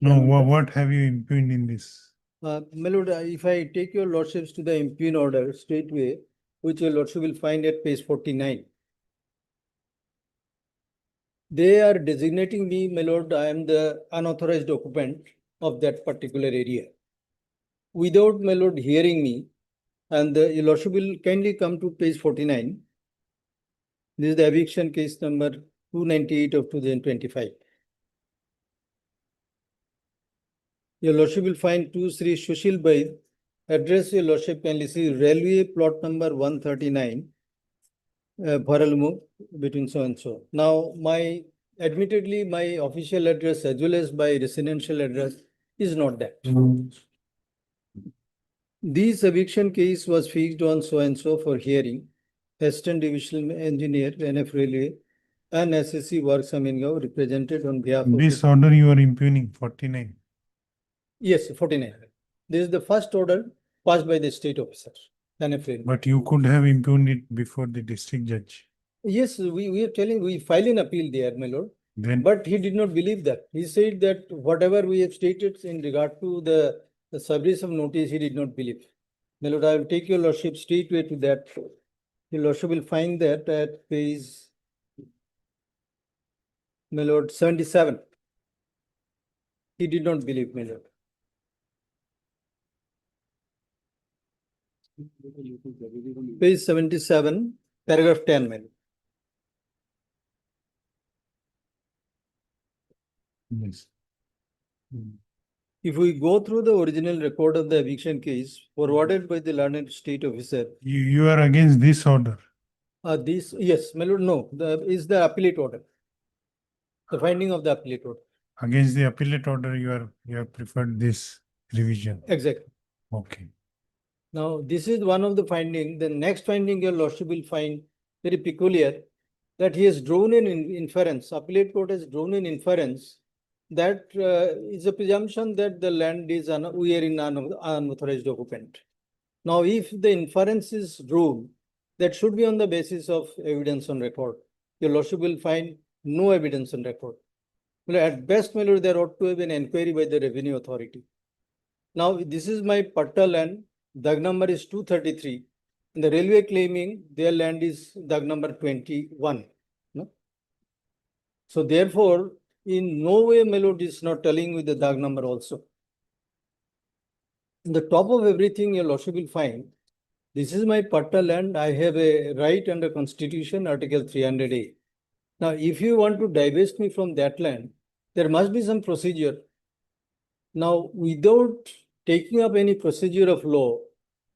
No, what have you impugned in this? My lord, if I take your lordships to the impugn order straightway, which your lordship will find at page 49. They are designating me, my lord, I am the unauthorized occupant of that particular area. Without, my lord, hearing me, and your lordship will kindly come to page 49. This is the eviction case number 298 of 2025. Your lordship will find 2 Sri Sushil Bhai, address your lordship kindly see railway plot number 139, Bharalmukh, between so and so. Now, admittedly, my official address as well as my residential address is not that. This eviction case was fixed on so and so for hearing. Assistant Divisional Engineer, NF Railway, and SSC Works Amingao, represented on behalf of. This order you are impugning, 49. Yes, 49. This is the first order passed by the state officer, NF Railway. But you could have impugned it before the district judge. Yes, we are telling, we file an appeal there, my lord. Then, But he did not believe that. He said that whatever we have stated in regard to the service of notice, he did not believe. My lord, I will take your lordship straightway to that. Your lordship will find that at page, my lord, 77. He did not believe, my lord. Page 77, paragraph 10, my lord. yes. If we go through the original record of the eviction case forwarded by the learned state officer. You are against this order. This, yes, my lord, no, is the appellate order. The finding of the appellate order. Against the appellate order, you have preferred this revision. Exactly. Okay. Now, this is one of the finding. The next finding your lordship will find very peculiar, that he has drawn an inference. Appellate court has drawn an inference that is a presumption that the land is we are in unauthorized occupant. Now, if the inference is drawn, that should be on the basis of evidence on record. Your lordship will find no evidence on record. Well, at best, my lord, there ought to have been inquiry by the revenue authority. Now, this is my patta land. Dag number is 233. And the railway claiming their land is dag number 21. No? So therefore, in no way, my lord, is not telling with the dag number also. In the top of everything, your lordship will find, this is my patta land. I have a right under Constitution, Article 300A. Now, if you want to divest me from that land, there must be some procedure. Now, without taking up any procedure of law,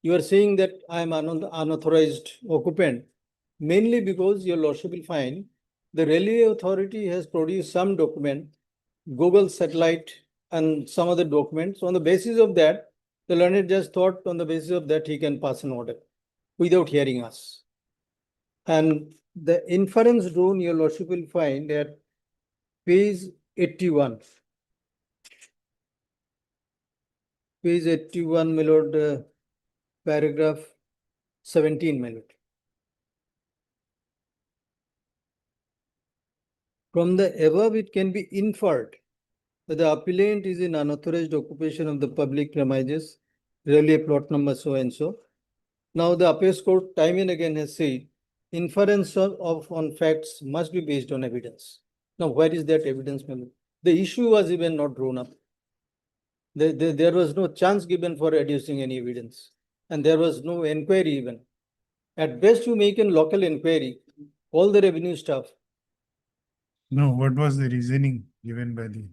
you are saying that I am an unauthorized occupant, mainly because your lordship will find the railway authority has produced some document, Google satellite and some other documents. On the basis of that, the learned just thought on the basis of that he can pass an order without hearing us. And the inference drawn your lordship will find at page 81. Page 81, my lord, paragraph 17, my lord. From the above, it can be inferred that the appellant is in unauthorized occupation of the public premises, railway plot number so and so. Now, the appeals court time and again has said, inference on facts must be based on evidence. Now, where is that evidence, my lord? The issue was even not drawn up. There was no chance given for adducing any evidence, and there was no inquiry even. At best, you make a local inquiry, all the revenue staff. No, what was the reasoning given by the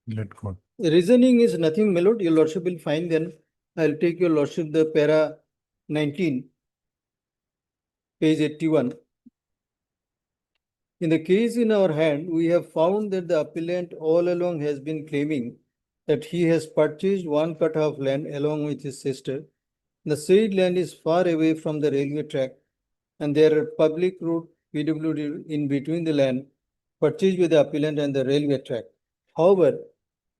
let court? The reasoning is nothing, my lord. Your lordship will find then. I'll take your lordship the para 19, page 81. In the case in our hand, we have found that the appellant all along has been claiming that he has purchased one cut of land along with his sister. The said land is far away from the railway track, and there are public road PWD in between the land purchased by the appellant and the railway track. However,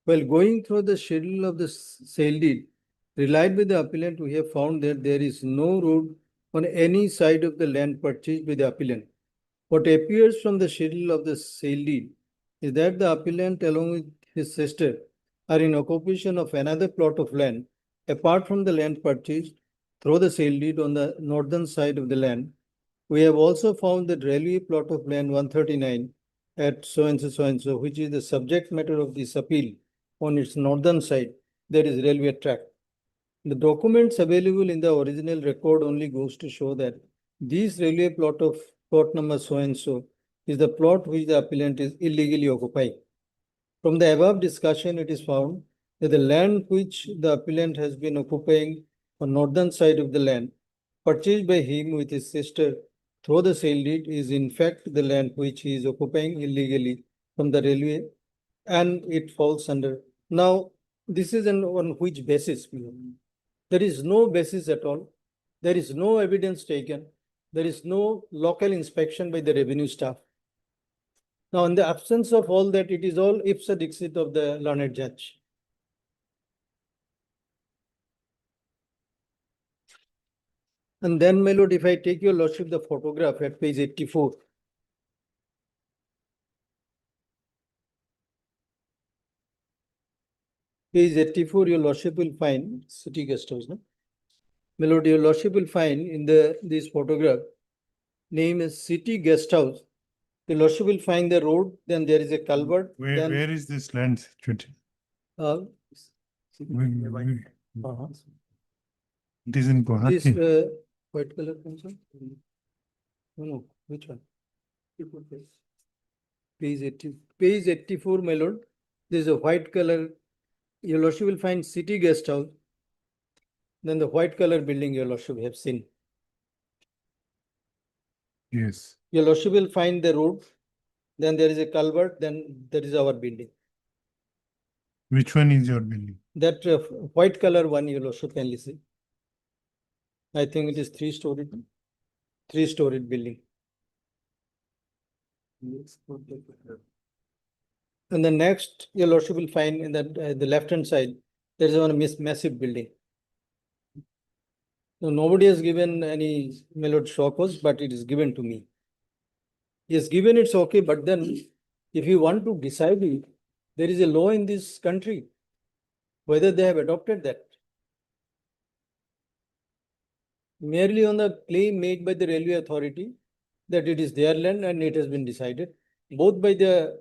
while going through the schedule of the sale deed relied by the appellant, we have found that there is no road on any side of the land purchased by the appellant. What appears from the schedule of the sale deed is that the appellant along with his sister are in occupation of another plot of land apart from the land purchased through the sale deed on the northern side of the land. We have also found that railway plot of land 139 at so and so, which is the subject matter of this appeal, on its northern side, there is railway track. The documents available in the original record only goes to show that this railway plot of plot number so and so is the plot which the appellant is illegally occupying. From the above discussion, it is found that the land which the appellant has been occupying on northern side of the land purchased by him with his sister through the sale deed is in fact the land which he is occupying illegally from the railway, and it falls under. Now, this is on which basis? There is no basis at all. There is no evidence taken. There is no local inspection by the revenue staff. Now, in the absence of all that, it is all ipsa dixit of the learned judge. And then, my lord, if I take your lordship the photograph at page 84. Page 84, your lordship will find city guest house. No? My lord, your lordship will find in this photograph, name is city guest house. Your lordship will find the road, then there is a culvert. Where is this land situated? It is in This Gauhati. white color comes on? No, which one? Page 80, page 84, my lord. There is a white color. Your lordship will find city guest house. Then the white color building your lordship have seen. Yes. Your lordship will find the road. Then there is a culvert. Then there is our building. Which one is your building? That white color one your lordship can see. I think it is three-storied building. And the next, your lordship will find in the left-hand side, there is one massive building. So nobody has given any Melod show cause, but it is given to me. Yes, given it's okay, but then if you want to decide it, there is a law in this country, whether they have adopted that. Merely on the claim made by the railway authority that it is their land and it has been decided, both by the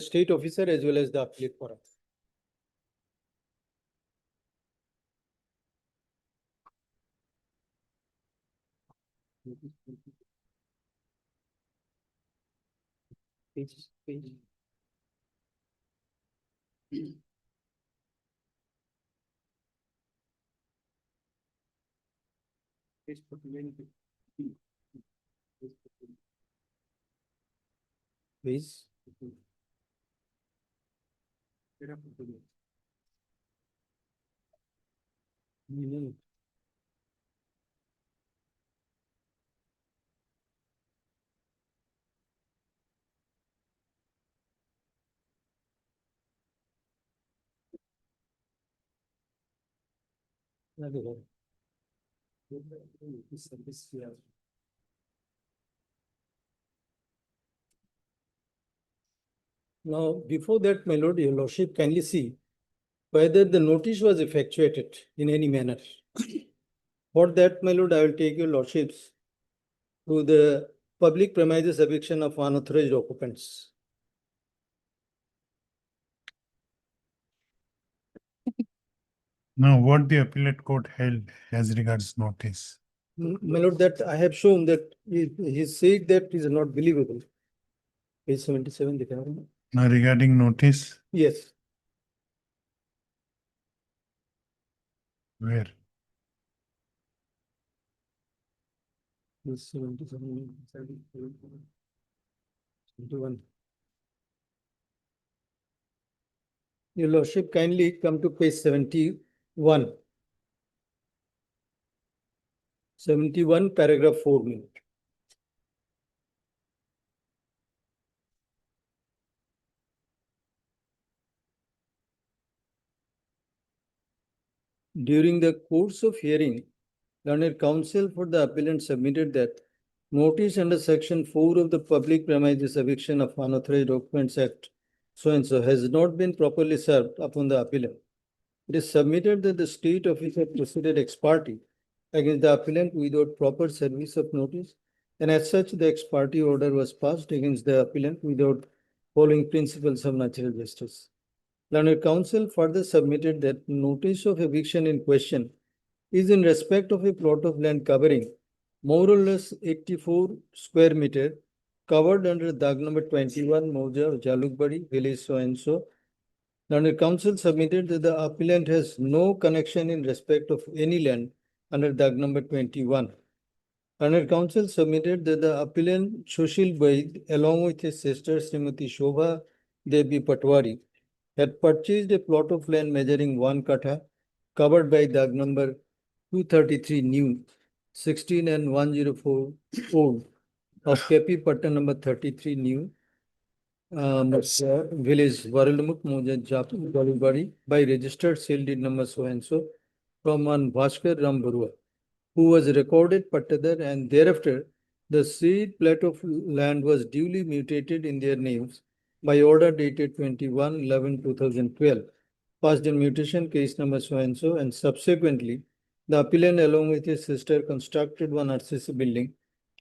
state officer as well as the appellate forum. Page. Please. Now, before that, my lord, your lordship, kindly see whether the notice was effectuated in any manner. For that, my lord, I will take your lordships to the public premises eviction of unauthorized occupants. Now, what the appellate court held as regards notice? My lord, that I have shown that he said that is not believable. Page 77, the camera. Now, regarding notice, Yes, where? page 77, 71. Your lordship, kindly come to page 71. 71, paragraph 4. During the course of hearing, learned counsel for the appellant submitted that notice under section 4 of the Public Premises Eviction of Unauthorized Occupants Act so and so has not been properly served upon the appellant. It is submitted that the state officer proceeded ex parte against the appellant without proper service of notice, and as such, the ex parte order was passed against the appellant without following principles of natural justice. Learned counsel further submitted that notice of eviction in question is in respect of a plot of land covering more or less 84 square meter covered under Dag number 21, Moja, Jalukbari, village so and so. Learned counsel submitted that the appellant has no connection in respect of any land under Dag number 21. Learned counsel submitted that the appellant Sushil Baid, along with his sister Srimati Shobha Devi Patwari, had purchased a plot of land measuring 1 katha covered by Dag number 233 new, 16 and 104 old of KP Patta number 33 new, village Varalmuk Moja Japu Galubari by registered sale deed number so and so from one Bhaskar Ram Barua, who was recorded Pattadar, and thereafter the said plot of land was duly mutated in their names by order dated 21/11/2012, passed in mutation case number so and so, and subsequently the appellant along with his sister constructed one RCC building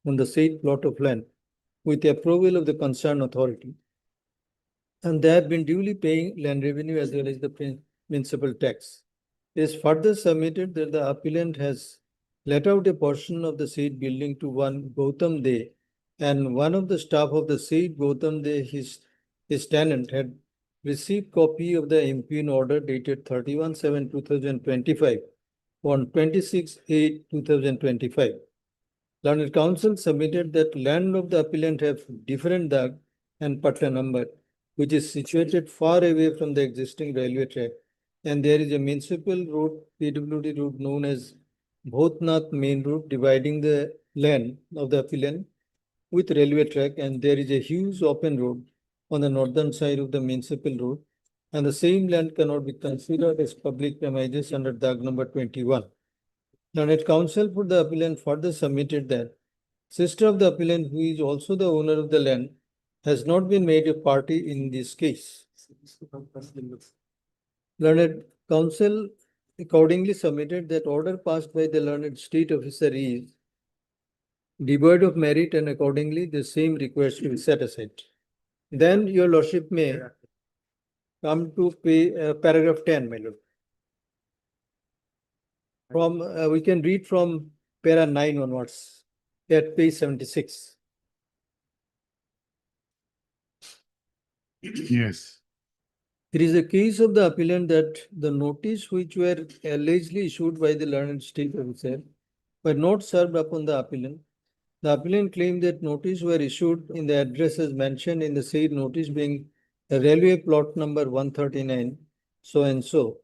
on the said plot of land with the approval of the concerned authority, and they have been duly paying land revenue as well as the municipal tax. It is further submitted that the appellant has let out a portion of the said building to one Gautam De, and one of the staff of the said Gautam De, his tenant, had received copy of the impugned order dated 31/7/2025 on 26/8/2025. Learned counsel submitted that land of the appellant have different Dag and Patta number, which is situated far away from the existing railway track, and there is a municipal road, PWD road known as Bhotnath Main Road dividing the land of the appellant with railway track, and there is a huge open road on the northern side of the municipal road, and the same land cannot be considered as public premises under Dag number 21. Learned counsel for the appellant further submitted that sister of the appellant, who is also the owner of the land, has not been made a party in this case. Learned counsel accordingly submitted that order passed by the learned state officer is devoid of merit, and accordingly the same request to be set aside. Then your lordship may come to paragraph 10, my lord. From we can read from para 9 onwards at page 76. Yes. It is a case of the appellant that the notice which were allegedly issued by the learned state officer were not served upon the appellant. The appellant claimed that notice were issued in the addresses mentioned in the said notice being a railway plot number 139, so and so.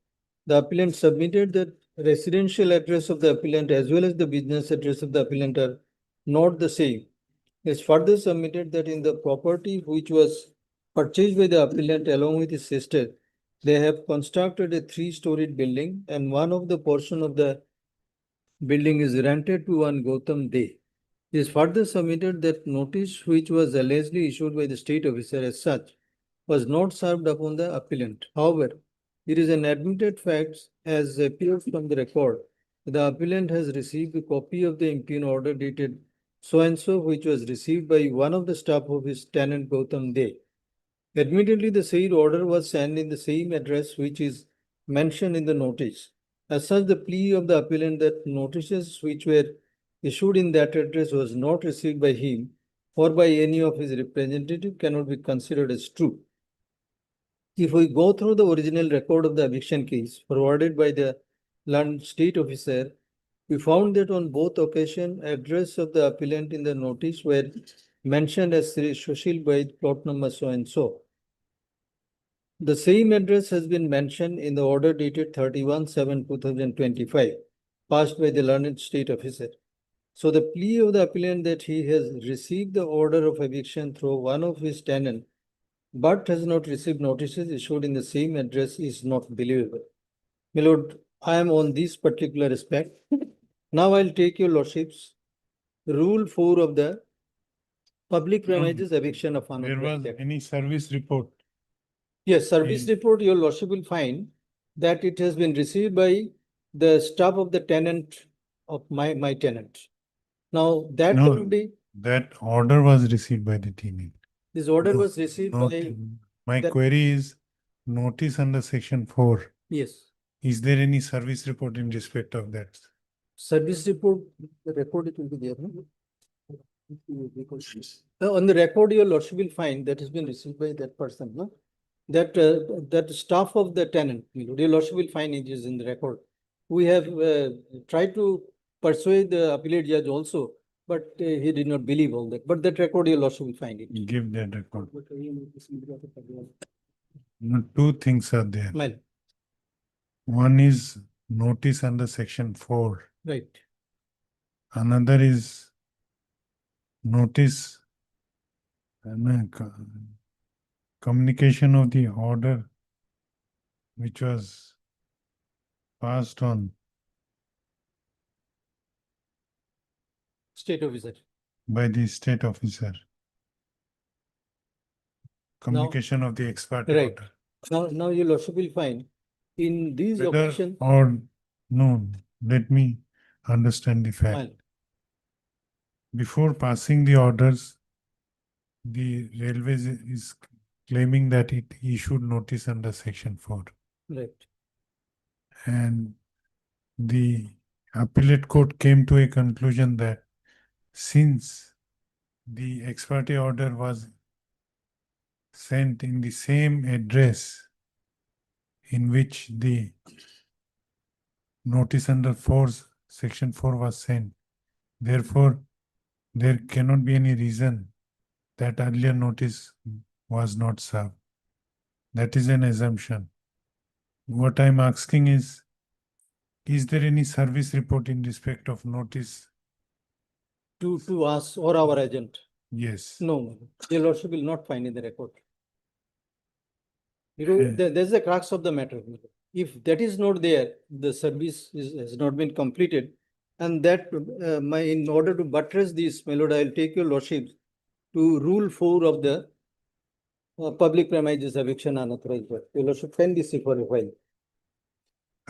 The appellant submitted that residential address of the appellant as well as the business address of the appellant are not the same. It is further submitted that in the property which was purchased by the appellant along with his sister, they have constructed a 3-storied building, and one of the portion of the building is rented to one Gautam De. It is further submitted that notice which was allegedly issued by the state officer as such was not served upon the appellant. However, it is an admitted fact as appears from the record. The appellant has received a copy of the impugned order dated so and so, which was received by one of the staff of his tenant Gautam De. Admittedly, the said order was sent in the same address which is mentioned in the notice. As such, the plea of the appellant that notices which were issued in that address was not received by him or by any of his representative cannot be considered as true. If we go through the original record of the eviction case forwarded by the land state officer, we found that on both occasions, address of the appellant in the notice were mentioned as Sri Sushil by plot number so and so. The same address has been mentioned in the order dated 31/7/2025, passed by the learned state officer. So the plea of the appellant that he has received the order of eviction through one of his tenants, but has not received notices issued in the same address is not believable. My lord, I am on this particular aspect. Now I'll take your lordship's rule 4 of the public premises eviction of There unauthorized was act. any service report? Yes, service report, your lordship will find that it has been received by the staff of the tenant of my tenant. Now that No. will be, That order was received by the tenant. this order No, was received not- by, My that- query is notice under section 4. yes, Is there any service report in respect of that? service report, the record it will be there, no? On the record, your lordship will find that has been received by that person, no? That staff of the tenant, your lordship will find it is in the record. We have tried to persuade the appellate judge also, but he did not believe all that. But that record, your lordship will find it. Give that record. No, two things are there. Well, One is notice under section 4. right. Another is notice communication of the order which was passed on State officer. by the state officer. Communication of the ex parte Right. order. Now your lordship will find in these Whether occasions. or no, let me understand the fact. Well, Before passing the orders, the railways is claiming that it issued notice under section 4. right. And the appellate court came to a conclusion that since the ex parte order was sent in the same address in which the notice under section 4 was sent, therefore there cannot be any reason that earlier notice was not served. That is an assumption. What I'm asking is there any service report in respect of notice? To us or our agent? Yes. No, your lordship will not find in the record. You know, there's the crux of the matter. If that is not there, the service has not been completed. And that in order to buttress this, my lord, I'll take your lordship to rule 4 of the public premises eviction unauthorized. Your lordship can be see for a while.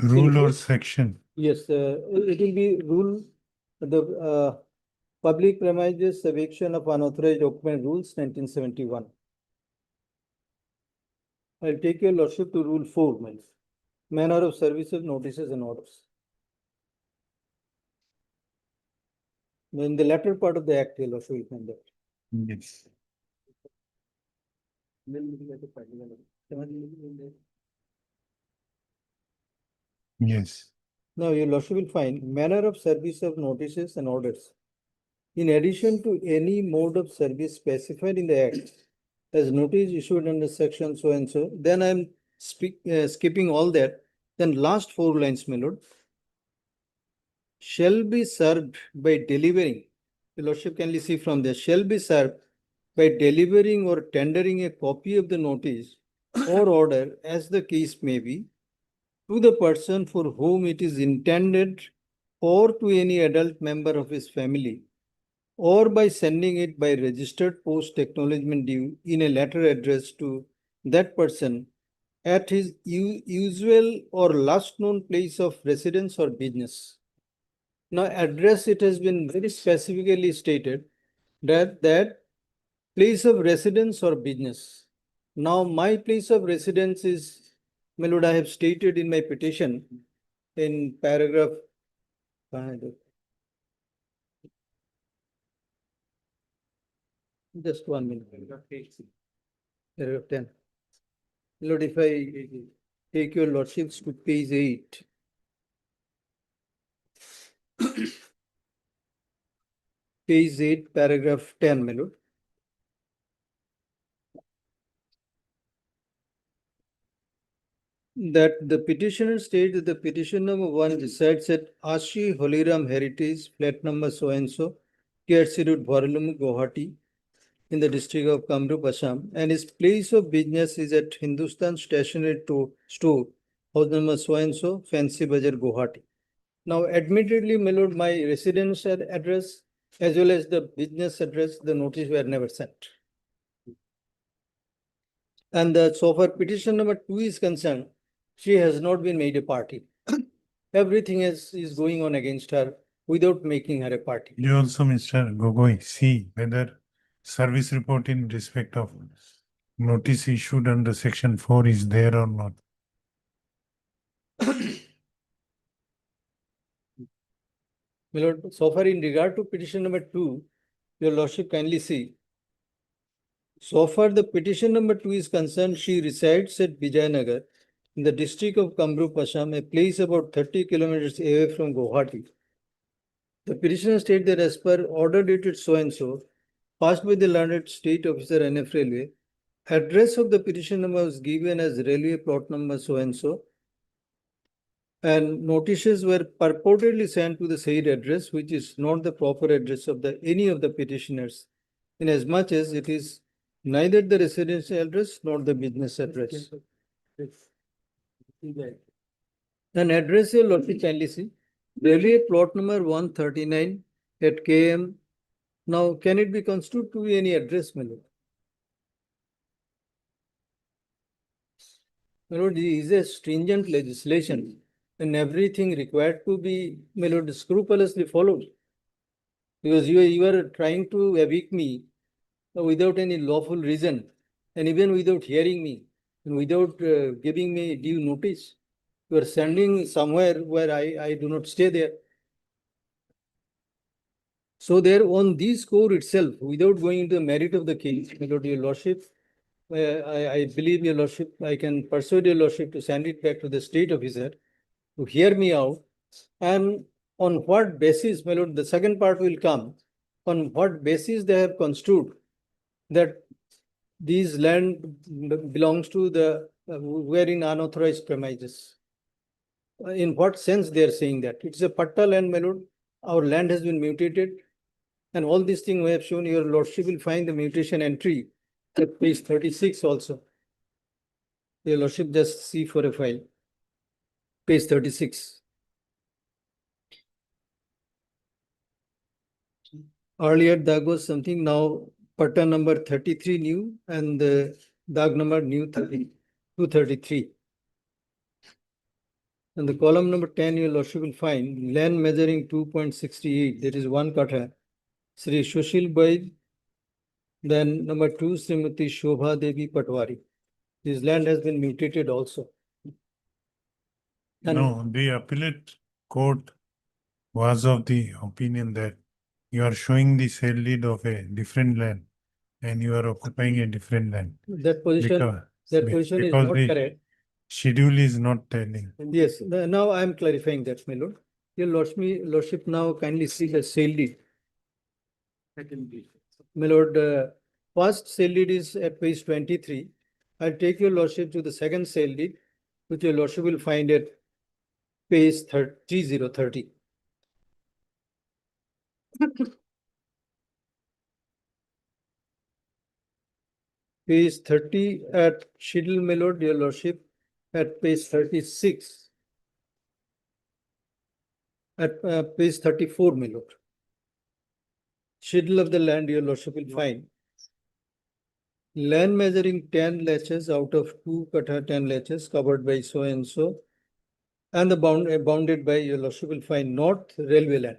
Rule or section? Yes, it will be rule, the public premises eviction of unauthorized occupant rules 1971. I'll take your lordship to rule 4, manner of services, notices and orders. In the latter part of the act, your lordship will find that. Yes. Yes. Now, your lordship will find manner of service of notices and orders. In addition to any mode of service specified in the act, as notice issued under section so and so, then I'm skipping all that. Then last 4 lines, my lord. Shall be served by delivering. Your lordship can see from there. Shall be served by delivering or tendering a copy of the notice or order, as the case may be, to the person for whom it is intended or to any adult member of his family, or by sending it by registered post acknowledgement due in a letter addressed to that person at his usual or last known place of residence or business. Now, address, it has been very specifically stated that place of residence or business. Now, my place of residence is, my lord, I have stated in my petition, in paragraph. Just 1 minute. Paragraph 10. Lord, if I take your lordships to page 8. Page 8, paragraph 10, my lord. That the petitioner states that the petition number 1 resides at Ashi Holiram Heritage, flat number so and so, KRC Road, Bharalum, Gauhati, in the district of Kamrup, Assam, and his place of business is at Hindustan Stationery Store, house number so and so, Fancy Bazaar, Gauhati. Now, admittedly, my lord, my residential address as well as the business address, the notice were never sent. And so far petition number 2 is concerned, she has not been made a party. Everything is going on against her without making her a party. You also, Mr. Gogoi, see whether service report in respect of notice issued under section 4 is there or not. My lord, so far in regard to petition number 2, your lordship kindly see. So far the petition number 2 is concerned, she resides at Vijayanagar in the district of Kamrup, Assam, a place about 30 kilometers away from Gauhati. The petitioner states that as per order dated so and so, passed by the learned state officer NF Railway, address of the petition number was given as railway plot number so and so, and notices were purportedly sent to the said address, which is not the proper address of any of the petitioners, inasmuch as it is neither the residential address nor the business address. An address your lordship kindly see, railway plot number 139 at KM. Now, can it be construed to be any address, my lord? My lord, this is a stringent legislation and everything required to be, my lord, scrupulously followed. Because you are trying to evict me without any lawful reason and even without hearing me and without giving me due notice. You are sending somewhere where I do not stay there. So there on this score itself, without going into the merit of the case, my lord, your lordship, I believe your lordship, I can persuade your lordship to send it back to the state officer to hear me out. And on what basis, my lord, the second part will come, on what basis they have construed that these land belongs to the, were in unauthorized premises. In what sense they are saying that? It's a patta land, my lord. Our land has been mutated. And all these things we have shown, your lordship will find the mutation entry at page 36 also. Your lordship just see for a file. Page 36. Earlier dag was something, now patta number 33 new and the dag number new 233. And the column number 10, your lordship will find land measuring 2.68, that is 1 katha. Sri Sushil Bai. Then number 2, Srimati Shobha Devi Patwari. This land has been mutated also. And No, the appellate court was of the opinion that you are showing the sale deed of a different land and you are occupying a different land. that position is because not the correct. schedule is not telling. Yes, now I am clarifying that, my lord. Your lordship now kindly see the sale deed. My lord, first sale deed is at page 23. I'll take your lordship to the second sale deed, which your lordship will find at page 3030. Page 30 at schedule, my lord, your lordship, at page 36. At page 34, my lord. Schedule of the land, your lordship will find. Land measuring 10 laches out of 2 katha 10 laches covered by so and so. And the bounded by, your lordship will find north railway land.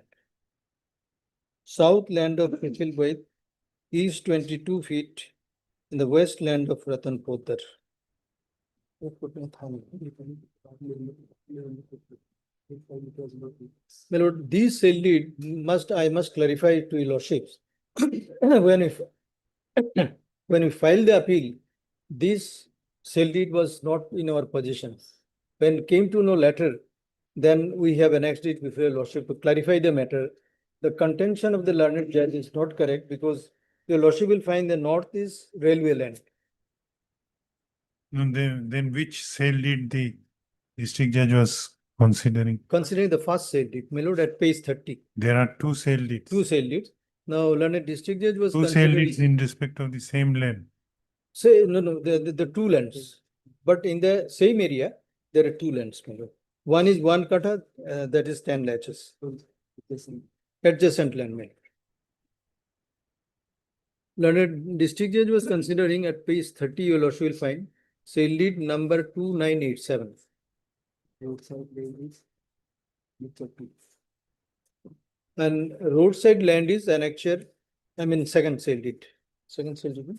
South land of Nikhil Bait, east 22 feet, in the west land of Ratan Poddar. My lord, these sale deed I must clarify to your lordships. When if when we filed the appeal, this sale deed was not in our possession. When came to know later, then we have annexed it before your lordship to clarify the matter. The contention of the learned judge is not correct because your lordship will find the north is railway land. No, then which sale did the district judge was considering? Considering the first sale deed, my lord, at page 30, There are two sale deeds. two sale deeds. Now, learned district judge was Two sale considering. deeds in respect of the same land. Say, no, the two lands, but in the same area, there are two lands, my lord. One is one kata, that is 10 latches. Adjacent land, my lord. Learned district judge was considering at page 30, your lordship will find sale deed number 2987. And roadside land is annexure, I mean, second sale deed. Second sale deed.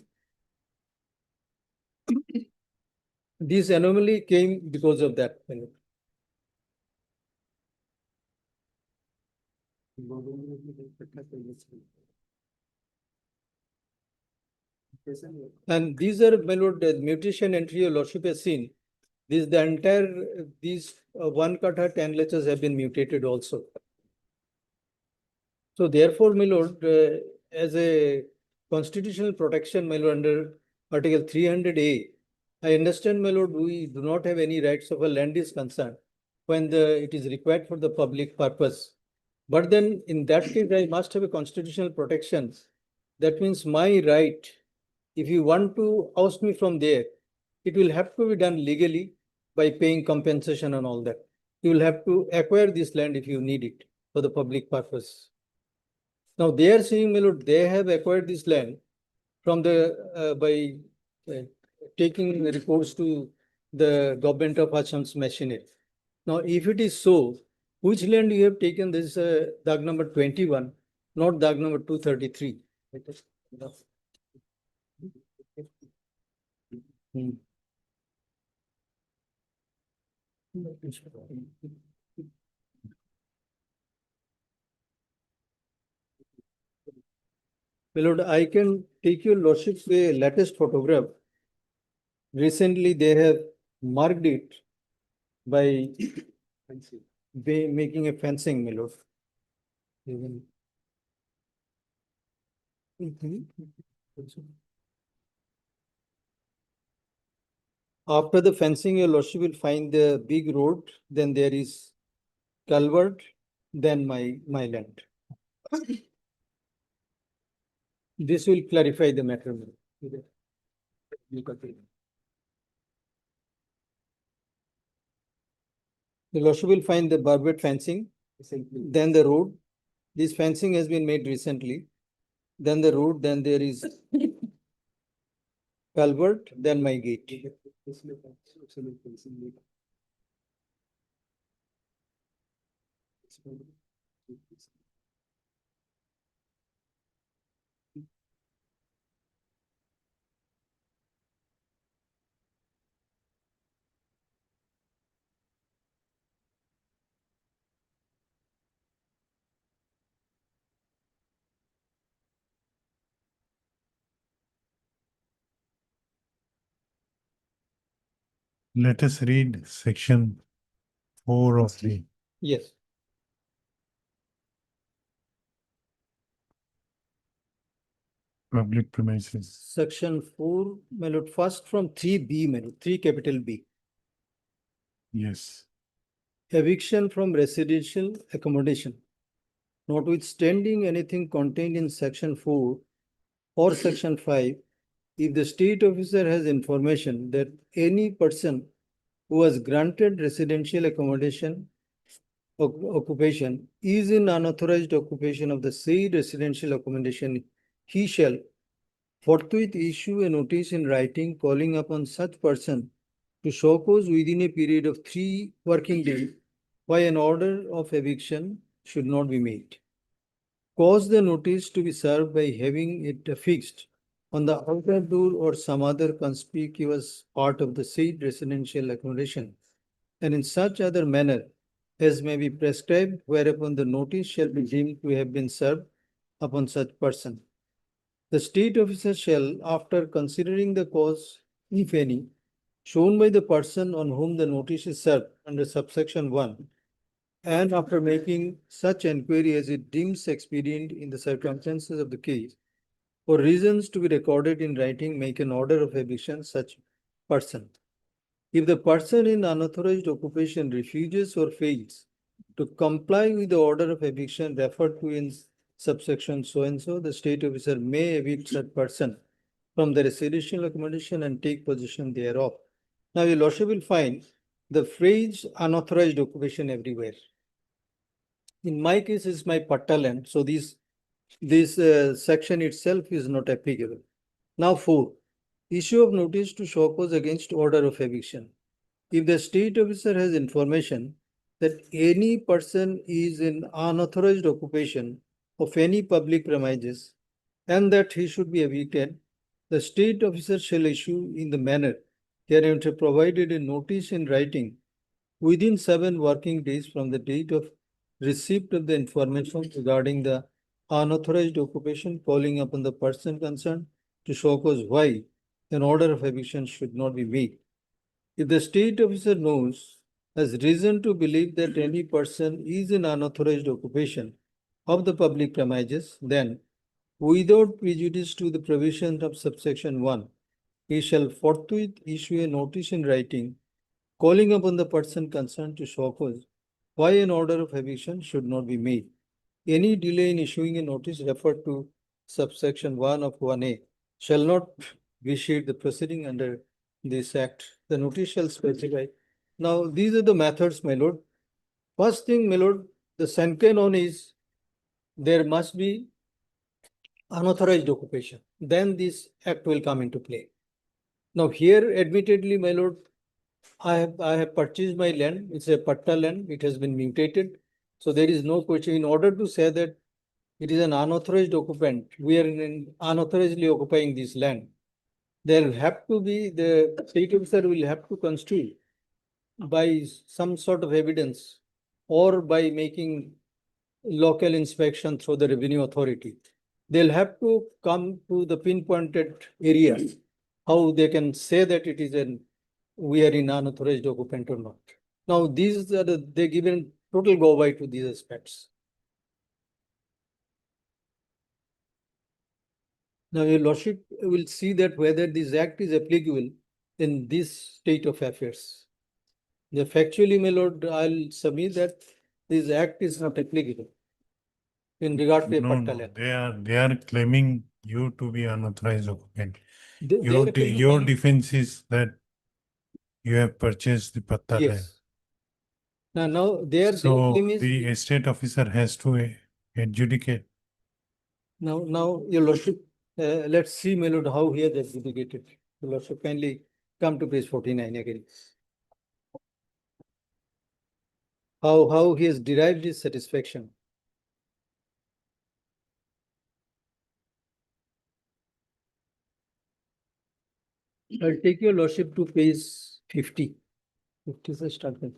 This anomaly came because of that, my lord. And these are, my lord, the mutation entry your lordship has seen. This the entire these 1 kata 10 latches have been mutated also. So therefore, my lord, as a constitutional protection, my lord, under Article 300A, I understand, my lord, we do not have any rights of a land is concerned when it is required for the public purpose. But then in that case, I must have a constitutional protection. That means my right, if you want to oust me from there, it will have to be done legally by paying compensation and all that. You will have to acquire this land if you need it for the public purpose. Now they are saying, my lord, they have acquired this land from the by taking reports to the government of Assam's machinery. Now, if it is so, which land you have taken? This is dag number 21, not dag number 233. My lord, I can take your lordship's latest photograph. Recently, they have marked it by making a fencing, my lord. After the fencing, your lordship will find the big road, then there is culvert, then my land. This will clarify the matter. The lordship will find the barbed fencing, then the road. This fencing has been made recently. Then the road, then there is culvert, then my gate. Let us read section 4 of the Yes. public premises. Section 4, my lord, first from 3B, my lord, 3 capital B. Yes. Eviction from residential accommodation. Notwithstanding anything contained in section 4 or section 5, if the state officer has information that any person who was granted residential accommodation occupation is in unauthorized occupation of the said residential accommodation, he shall forthwith issue a notice in writing calling upon such person to show cause within a period of 3 working days why an order of eviction should not be made. Cause the notice to be served by having it affixed on the outer door or some other conspicuous part of the said residential accommodation, and in such other manner as may be prescribed, whereupon the notice shall be deemed to have been served upon such person. The state officer shall, after considering the cause, if any, shown by the person on whom the notice is served under subsection 1, and after making such enquiry as it deems expedient in the circumstances of the case, for reasons to be recorded in writing, make an order of eviction such person. If the person in unauthorized occupation refuses or fails to comply with the order of eviction referred to in subsection so and so, the state officer may evict such person from the residential accommodation and take possession thereof. Now, your lordship will find the phrase unauthorized occupation everywhere. In my case, it's my patta land, so this section itself is not applicable. Now, 4. Issue of notice to show cause against order of eviction. If the state officer has information that any person is in unauthorized occupation of any public premises and that he should be evicted, the state officer shall issue in the manner hereinafter provided a notice in writing within 7 working days from the date of receipt of the information regarding the unauthorized occupation, calling upon the person concerned to show cause why an order of eviction should not be made. If the state officer has reason to believe that any person is in unauthorized occupation of the public premises, then, without prejudice to the provisions of subsection 1, he shall forthwith issue a notice in writing calling upon the person concerned to show cause why an order of eviction should not be made. Any delay in issuing a notice referred to subsection 1 of 1A shall not vitiate the proceeding under this act. The notice shall specify. Now, these are the methods, my lord. First thing, my lord, the second one is there must be unauthorized occupation. Then this act will come into play. Now, here, admittedly, my lord, I have purchased my land. It's a patta land. It has been mutated. So there is no question. In order to say that it is an unauthorized occupant, we are unauthorizedly occupying this land. There will have to be, the state officer will have to construe by some sort of evidence or by making local inspection through the revenue authority. They'll have to come to the pinpointed area, how they can say that it is we are in unauthorized occupant or not. Now, these are they given total go by to these aspects. Now, your lordship will see that whether this act is applicable in this state of affairs. The factually, my lord, I'll submit that this act is not applicable in regard to a patta land. They are claiming you to be unauthorized occupant. They Your defense is that you have purchased the patta land. Yes. Now their So claim is the estate officer has to adjudicate. now your lordship, let's see, my lord, how he has adjudicated. Your lordship, kindly come to page 49 again. How he has derived his satisfaction. I'll take your lordship to page 50. 50 is start with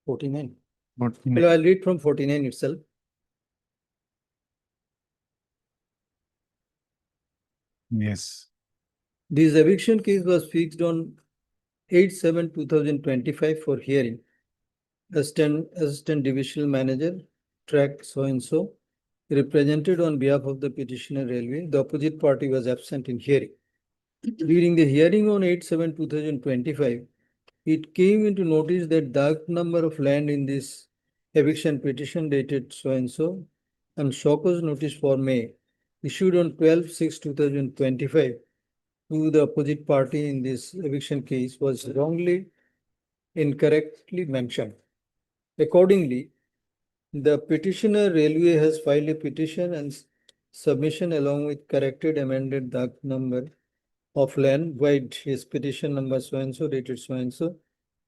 49. Well, I'll read from 49 itself. Yes. This eviction case was fixed on 8/7/2025 for hearing. Assistant Divisional Manager, track so and so, represented on behalf of the petitioner railway. The opposite party was absent in hearing. During the hearing on 8/7/2025, it came into notice that the number of land in this eviction petition dated so and so and show cause notice for May issued on 12/6/2025 to the opposite party in this eviction case was wrongly, incorrectly mentioned. Accordingly, the petitioner railway has filed a petition and submission along with corrected amended DAG number of land, void his petition number so and so dated so and so,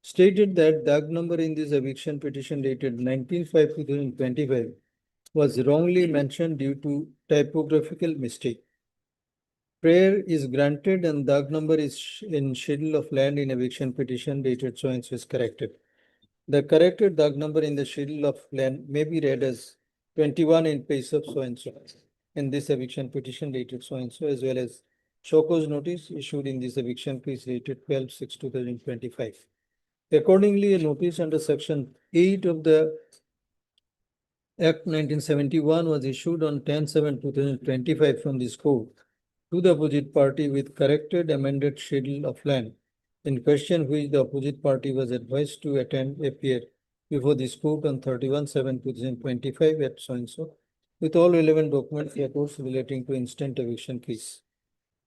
stated that DAG number in this eviction petition dated 19/5/2025 was wrongly mentioned due to typographical mistake. Prayer is granted and DAG number is in schedule of land in eviction petition dated so and so is corrected. The corrected dug number in the schedule of land may be read as 21 in place of so and so in this eviction petition dated so and so, as well as show cause notice issued in this eviction case dated 12/6/2025. Accordingly, a notice under section 8 of the Act 1971 was issued on 10/7/2025 from this court to the opposite party with corrected amended schedule of land in question, which the opposite party was advised to attend appear before this court on 31/7/2025 at so and so with all relevant documents records relating to instant eviction case.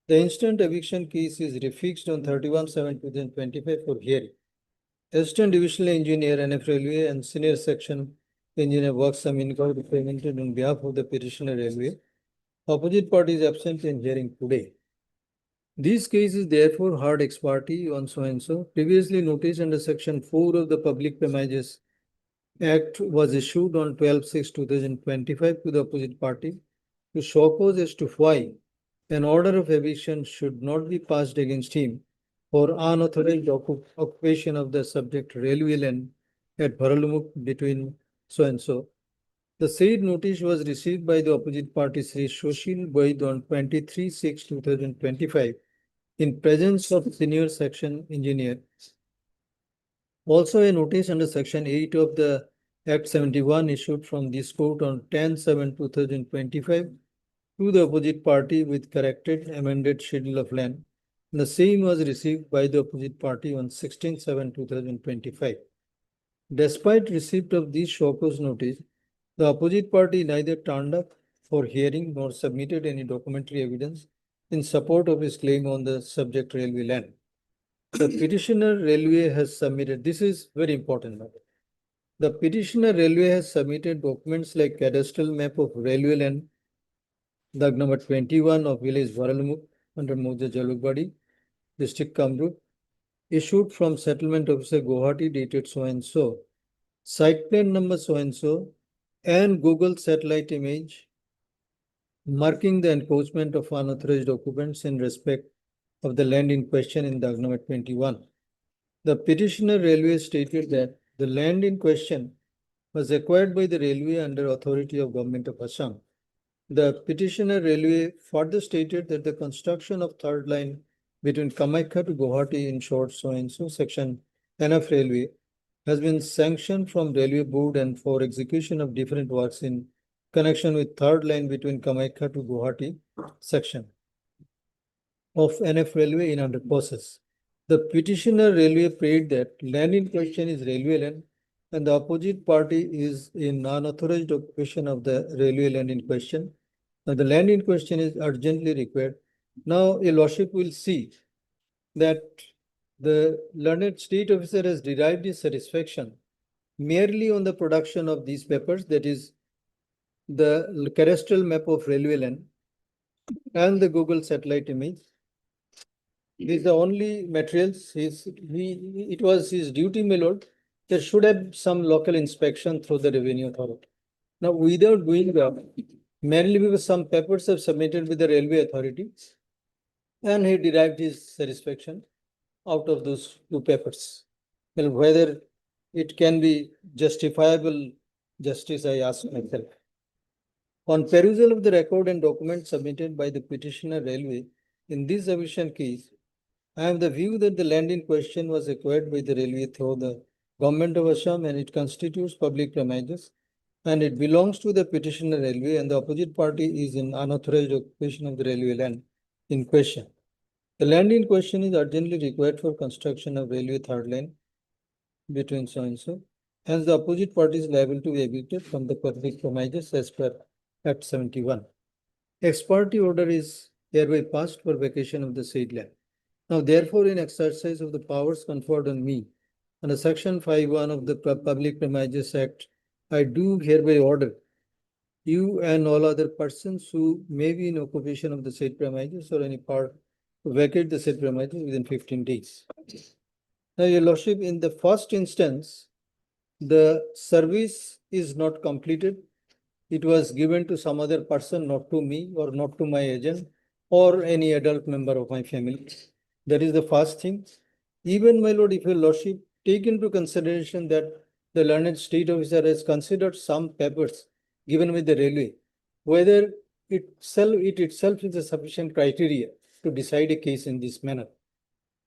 The instant eviction case is refixed on 31/7/2025 for hearing. Assistant Divisional Engineer, NF Railway, and Senior Section Engineer works are represented on behalf of the petitioner railway. Opposite party is absent in hearing today. This case is therefore heard ex parte on so and so. Previously noticed under section 4 of the Public Premises Act was issued on 12/6/2025 to the opposite party to show cause as to why an order of eviction should not be passed against him for unauthorized occupation of the subject railway land at Bharalumuk between so and so. The said notice was received by the opposite party Sri Shoshil Baid on 23/6/2025 in presence of senior section engineer. Also, a notice under section 8 of the Act 71 issued from this court on 10/7/2025 to the opposite party with corrected amended schedule of land. The same was received by the opposite party on 16/7/2025. Despite receipt of this show cause notice, the opposite party neither turned up for hearing nor submitted any documentary evidence in support of his claim on the subject railway land. The petitioner railway has submitted, this is very important matter. The petitioner railway has submitted documents like cadastral map of railway land, Dag number 21 of village Varalumuk under Moja Jalukbadi, district Kamrup, issued from settlement officer Gauhati dated so and so, site plan number so and so, and Google satellite image marking the encroachment of unauthorized occupants in respect of the land in question in Dag number 21. The petitioner railway stated that the land in question was acquired by the railway under authority of Government of Assam. The petitioner railway further stated that the construction of third line between Kamaikha to Gauhati in short so and so section NF Railway has been sanctioned from Railway Board and for execution of different works in connection with third line between Kamaikha to Gauhati section of NF Railway in under process. The petitioner railway prayed that land in question is railway land and the opposite party is in unauthorized occupation of the railway land in question. Now the land in question is urgently required. Now a lordship will see that the learned state officer has derived his satisfaction merely on the production of these papers, that is the cadastral map of railway land and the Google satellite image. These are the only materials. It was his duty, my lord. There should have some local inspection through the revenue authority. Now, without doing that, merely because some papers have submitted with the railway authority, and he derived his satisfaction out of those two papers. Well, whether it can be justifiable justice, I ask myself. On perusal of the record and documents submitted by the petitioner railway in this eviction case, I have the view that the land in question was acquired by the railway through the Government of Assam and it constitutes public premises and it belongs to the petitioner railway and the opposite party is in unauthorized occupation of the railway land in question. The land in question is urgently required for construction of railway third line between so and so. Hence, the opposite party is liable to be evicted from the public premises as per Act 71. Ex parte order is hereby passed for vacation of the said land. Now, therefore, in exercise of the powers conferred on me under Section 5(1) of the Public Premises Act, I do hereby order you and all other persons who may be in occupation of the said premises or any part to vacate the said premises within 15 days. Now, your lordship, in the first instance, the service is not completed. It was given to some other person, not to me or not to my agent or any adult member of my family. That is the first thing. Even, my lord, if your lordship take into consideration that the learned state officer has considered some papers given with the railway, whether it itself is a sufficient criteria to decide a case in this manner.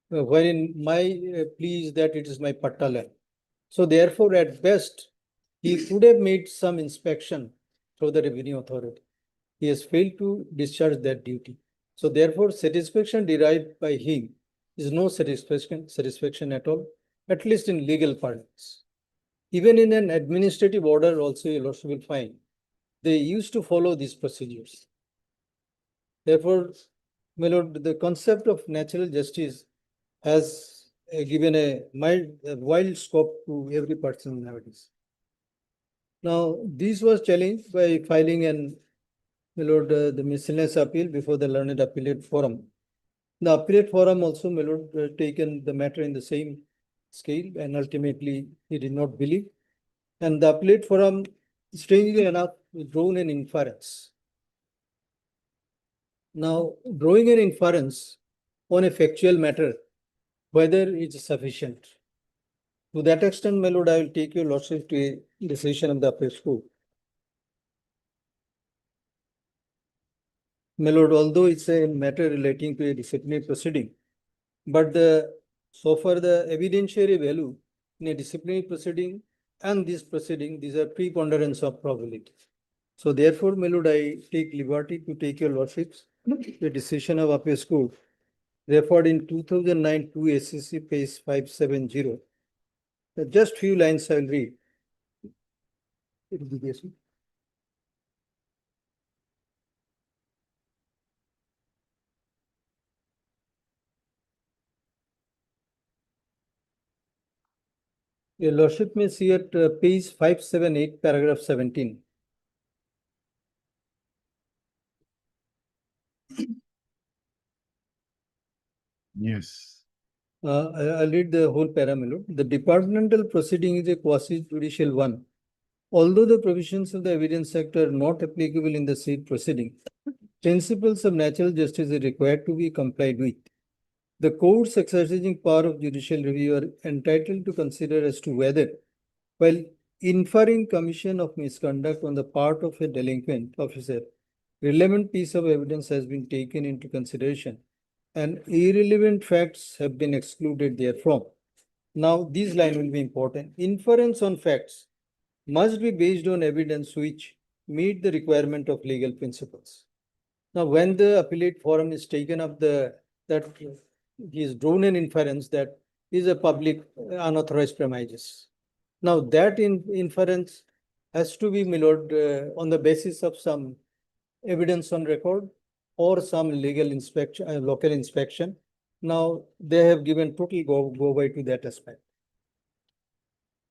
Wherein my plea is that it is my patta land. So therefore, at best, he could have made some inspection through the revenue authority. He has failed to discharge that duty. So therefore, satisfaction derived by him is no satisfaction at all, at least in legal parlance. Even in an administrative order also, you also will find they used to follow these procedures. Therefore, my lord, the concept of natural justice has given a wild scope to every person nowadays. Now, this was challenged by filing an, my lord, the miscellaneous appeal before the learned appellate forum. The appellate forum also, my lord, taken the matter in the same scale, and ultimately he did not believe. And the appellate forum, strangely enough, drawn an inference. Now, drawing an inference on a factual matter, whether it is sufficient. To that extent, my lord, I will take your lordship to a decision of the appellate court. My lord, although it's a matter relating to a disciplinary proceeding, but so far the evidentiary value in a disciplinary proceeding and this proceeding, these are preponderance of probability. So therefore, my lord, I take liberty to take your lordships the decision of appellate court referred in 2009 to SCC page 570. Just few lines I will read. It will be this one. Your lordship may see at page 578, paragraph 17. Yes. I'll read the whole parameter. The departmental proceeding is a quasi-judicial one. Although the provisions of the Evidence Act are not applicable in the said proceeding, principles of natural justice are required to be complied with. The courts exercising power of judicial review are entitled to consider as to whether, while inferring commission of misconduct on the part of a delinquent officer, relevant piece of evidence has been taken into consideration and irrelevant facts have been excluded therefrom. Now, this line will be important. Inference on facts must be based on evidence which meet the requirement of legal principles. Now, when the appellate forum is taken up that he has drawn an inference that is a public unauthorized premises. Now, that inference has to be, my lord, on the basis of some evidence on record or some legal inspection, local inspection. Now, they have given total go by to that aspect.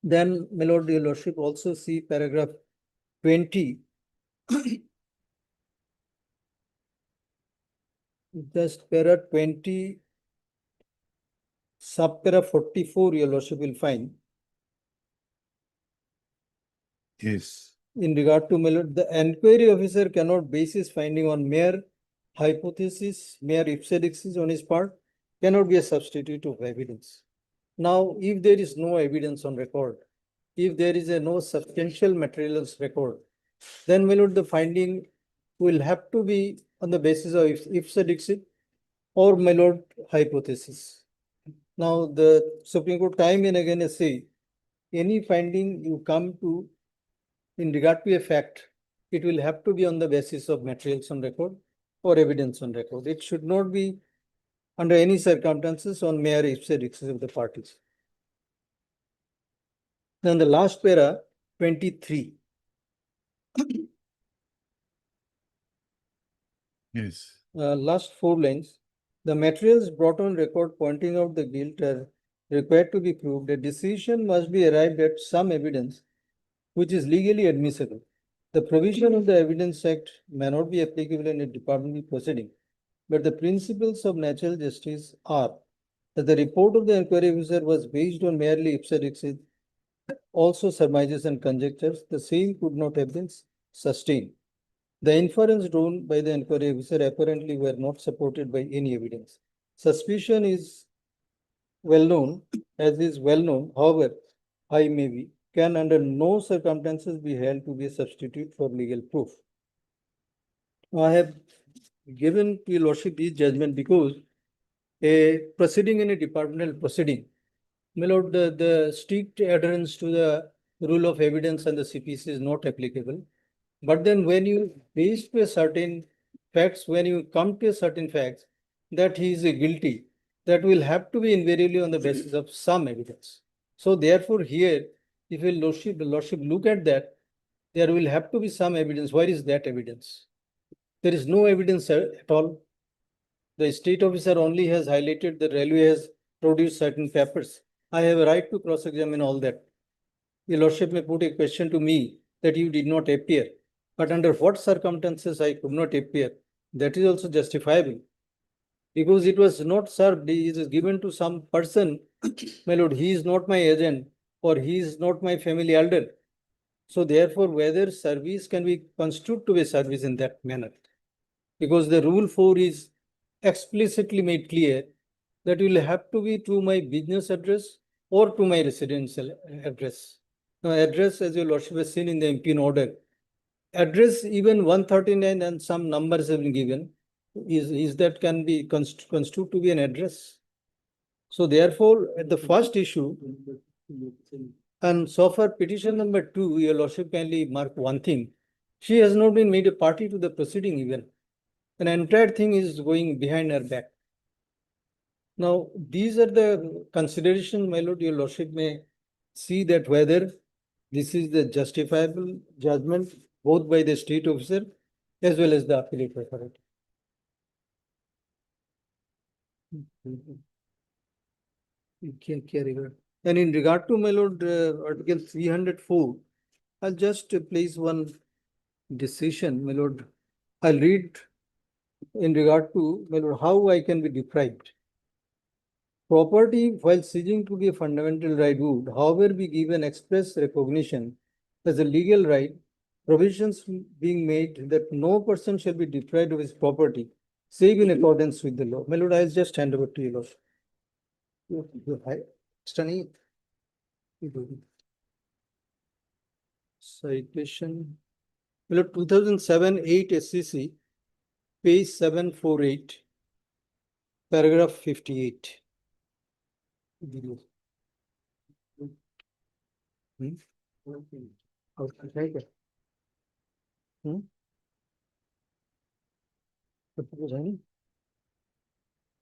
Then, my lord, your lordship, also see paragraph 20. Just para 20, subpara 44, your lordship will find. Yes. In regard to, my lord, the enquiry officer cannot base his finding on mere hypothesis, mere ipse dixis on his part, cannot be a substitute of evidence. Now, if there is no evidence on record, if there is no substantial materials record, then, my lord, the finding will have to be on the basis of ipse dixit or, my lord, hypothesis. Now, the Supreme Court time and again has said, any finding you come to in regard to a fact, it will have to be on the basis of materials on record or evidence on record. It should not be under any circumstances on mere ipse dixis of the parties. Then the last para, 23. Yes. Last 4 lines. The materials brought on record pointing out the guilt are required to be proved. A decision must be arrived at some evidence which is legally admissible. The provision of the Evidence Act may not be applicable in a departmental proceeding, but the principles of natural justice are that the report of the inquiry officer was based on merely ipse dixit, also surmises and conjectures. The same could not have been sustained. The inference drawn by the inquiry officer apparently were not supported by any evidence. Suspicion is well known, as is well known, however high may be, can under no circumstances be held to be a substitute for legal proof. I have given to your lordship this judgment because a proceeding in a departmental proceeding, my lord, the strict adherence to the rule of evidence and the CPC is not applicable. But then when you reach to a certain facts, when you come to a certain facts that he is guilty, that will have to be invariably on the basis of some evidence. So therefore here, if your lordship look at that, there will have to be some evidence. Where is that evidence? There is no evidence at all. The state officer only has highlighted that railway has produced certain papers. I have a right to cross-examine all that. Your lordship may put a question to me that you did not appear, but under what circumstances I could not appear, that is also justifiable. Because it was not served, it is given to some person, my lord, he is not my agent or he is not my family elder. So therefore, whether service can be construed to be service in that manner. Because the rule 4 is explicitly made clear that will have to be to my business address or to my residential address. Now, address, as your lordship has seen in the impugn order, address even 139 and some numbers have been given, is that can be construed to be an address. So therefore, at the first issue, and so far petition number 2, your lordship kindly mark one thing. She has not been made a party to the proceeding even. An entire thing is going behind her back. Now, these are the considerations, my lord, your lordship may see that whether this is the justifiable judgment both by the state officer as well as the appellate authority. And in regard to, my lord, Article 304, I'll just place one decision, my lord. I'll read in regard to, my lord, how I can be deprived. Property, while ceasing to be a fundamental right, would, however, be given express recognition as a legal right, provisions being made that no person shall be deprived of his property, save in accordance with the law. My lord, I'll just hand over to you, lord. Citation. My lord, 2007-8 SCC, page 748, paragraph 58.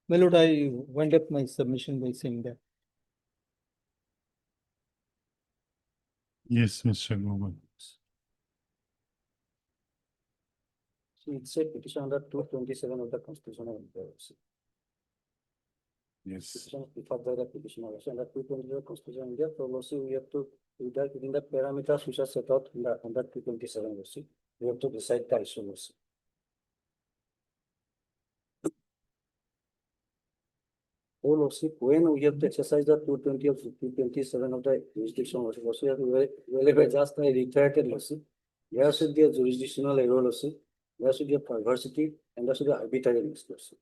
My lord, I wind up my submission by saying that. Yes, Mr. Gauba. So it's a petition under 227 of the Constitution of India. Yes. Further application of under 220 of Constitution of India, so also we have to, within the parameters which are set out in the under 227 also, we have to decide the issue also. Also, when we have to exercise the 220 of 227 of the jurisdiction also, we have to wherever just a reiterated also, there should be a jurisdictional error also, there should be a perversity, and there should be arbitrariness also.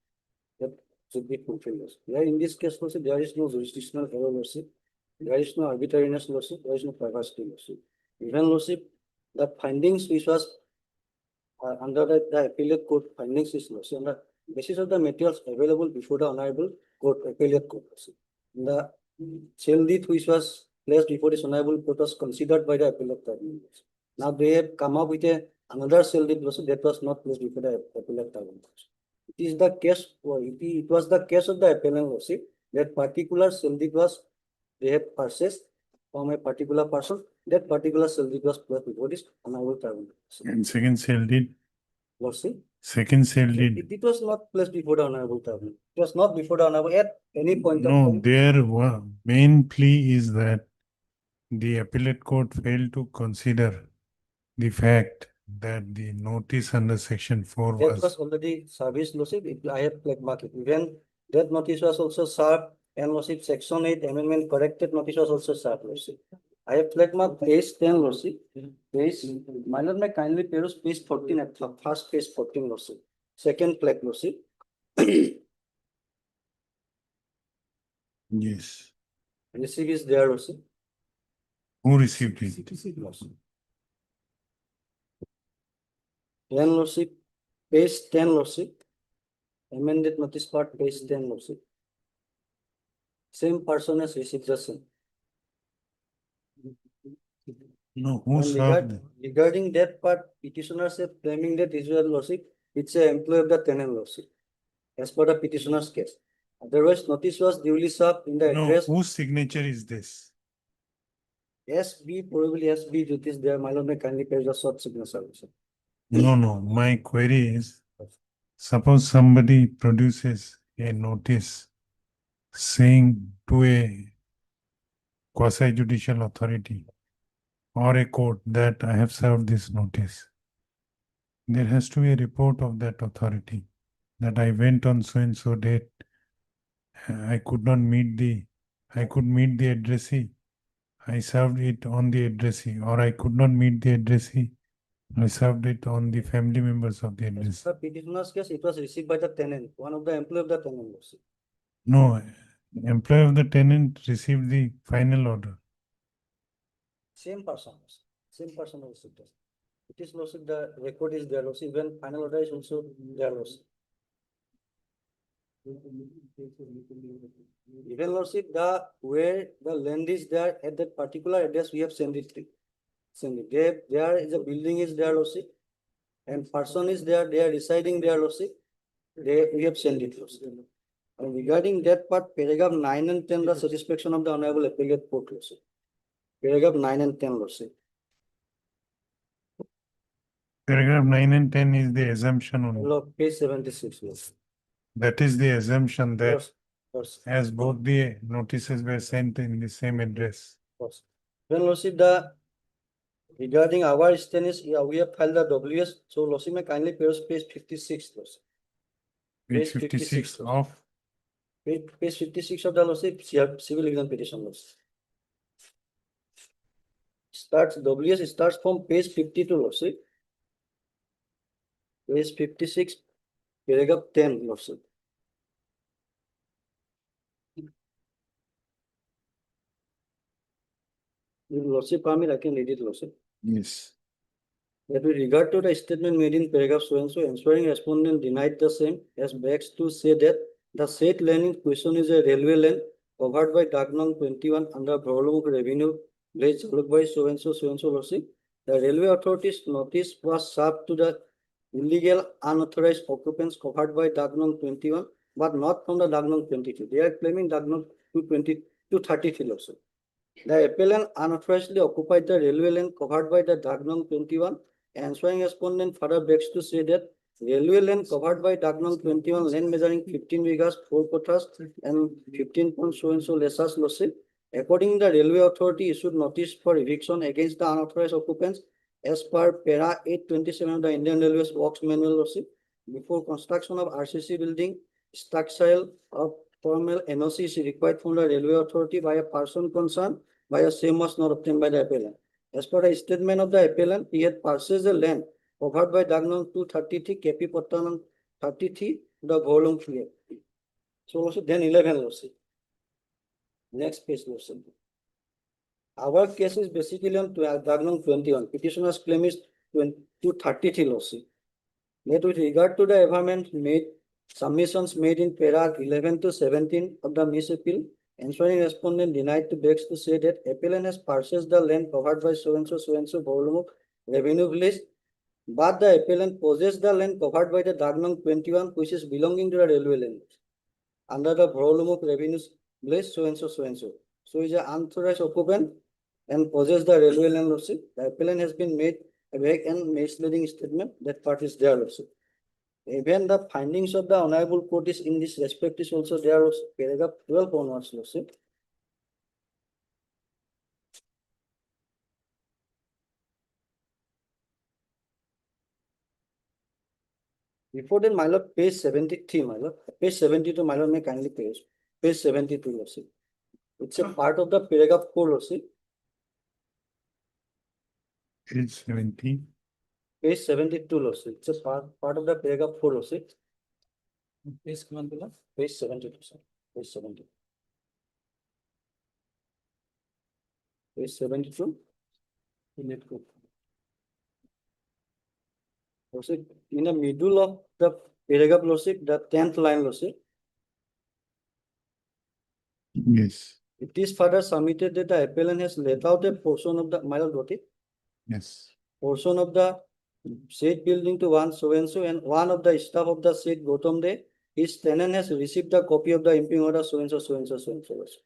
That should be fulfilled also. Yeah, in this case also, there is no jurisdictional error also, there is no arbitrariness also, there is no perversity also. Even also, the findings which was under the appellate court findings is also on the basis of the materials available before the honorable court, appellate court also. The sale deed which was placed before this honorable court was considered by the appellate tribunal. Now they have come up with another sale deed also that was not placed before the appellate tribunal. It is the case, or it was the case of the appellant also that particular sale deed was they have purchased from a particular person. That particular sale deed was placed before this honorable tribunal. And second sale deed? Lordship? Second sale deed? It was not placed before the honorable tribunal. It was not before the honorable at any point of No, time. their main plea is that the appellate court failed to consider the fact that the notice under section 4 That was was already serviced, Lordship. I have flag mark it. Even that notice was also served, and Lordship, section 8 amendment corrected notice was also served, Lordship. I have flag mark page 10, Lordship. Page, my lord, may kindly peruse page 14 at the first page 14, Lordship. Second flag, Lordship. yes. Receive is there, Lordship. Who received it? Then lordship, page 10 lordship, amended notice part, page 10 lordship. Same person has received the same. No, who And served? regarding that part, petitioners are claiming that Israel lordship, it's a employee of the tenant lordship, as per the petitioner's case. Otherwise, notice was duly served in the No, address whose signature is this? SB, probably SB duties there, my lord may kindly pay the short signature also. No, my query is, suppose somebody produces a notice saying to a quasi judicial authority or a court that I have served this notice. There has to be a report of that authority that I went on so and so date. I could meet the addressee. I served it on the addressee, or I could not meet the addressee. I served it on the family members of the addressee. The petitioner's case, it was received by the tenant, one of the employee of the tenant lordship. No, employee of the tenant received the final order. Same person received it. It is lordship, the record is there lordship, even final order is also there lordship. Even lordship, where the land is there at that particular address, we have sent it to. There is a building is there lordship, and person is there, they are residing there lordship. We have sent it lordship. And regarding that part, paragraph 9 and 10, the satisfaction of the Honorable Appellate Court lordship. Paragraph 9 and 10 lordship. Paragraph 9 and 10 is the assumption only. Page 76 lordship. That is the assumption that Yes. as both the notices were sent in the same address. When lordship, regarding our status, we have filed the WS, so lordship may kindly pay us page 56 lordship. Page 56 of Page 56 of the lordship, civil litigation petition lordship. WS starts from page 52 lordship. Page 56, paragraph 10 lordship. If lordship permit, I can read it lordship. yes. That with regard to the statement made in paragraph so and so, answering respondent denied the same as begs to say that the said land in question is a railway land covered by Dagnong 21 under Brawlung Revenue Village by so and so lordship. The railway authorities notice was served to the illegal unauthorized occupants covered by Dagnong 21, but not from the Dagnong 22. They are claiming Dagnong 233 lordship. The appellant unauthorizedly occupied the railway land covered by the Dagnong 21. Answering respondent further begs to say that railway land covered by Dagnong 21, land measuring 15 acres, 4 quotas, and 15 so and so lessors lordship. According the railway authority issued notice for eviction against the unauthorized occupants as per para 827 of the Indian Railways Works Manual lordship. Before construction of RCC building, structural of formal NOC is required from the railway authority by a person concerned, by a same was not obtained by the appellant. As per the statement of the appellant, he had purchased the land covered by Dagnong 233, KP Pottanam 33, the Bholung Field. So also then 11 lordship. Next page lordship. Our case is basically on Dagnong 21. Petitioner's claim is 233 lordship. Yet with regard to the averment made, submissions made in para 11 to 17 of the Miss Appeal, answering respondent denied to begs to say that appellant has purchased the land covered by so and so volume revenue village, but the appellant possessed the land covered by the Dagnong 21, which is belonging to the railway land under the volume of revenue village so and so. So is an unauthorized occupant and possess the railway land lordship. The appellant has been made a vague and misleading statement. That part is there lordship. Even the findings of the Honorable Court is in this respect is also there also, paragraph 12 onwards lordship. Before then, my lord, page 73, my lord. Page 72, my lord, may kindly page. Page 72 lordship. It's a part of the paragraph 4 lordship. Page 70. Page 72 lordship. It's a part of the paragraph 4 lordship. Page 72, sir. Page 72. Page 72. Lordship, in the middle of the paragraph, Lordship, the 10th line, Lordship, Yes, it is further submitted that the appellant has let out a portion of the, my lord, got it? yes. Portion of the said building to one so and so, and one of the staff of the said Gautam Day, his tenant has received a copy of the imping order so and so, so and so, so and so. Lordship.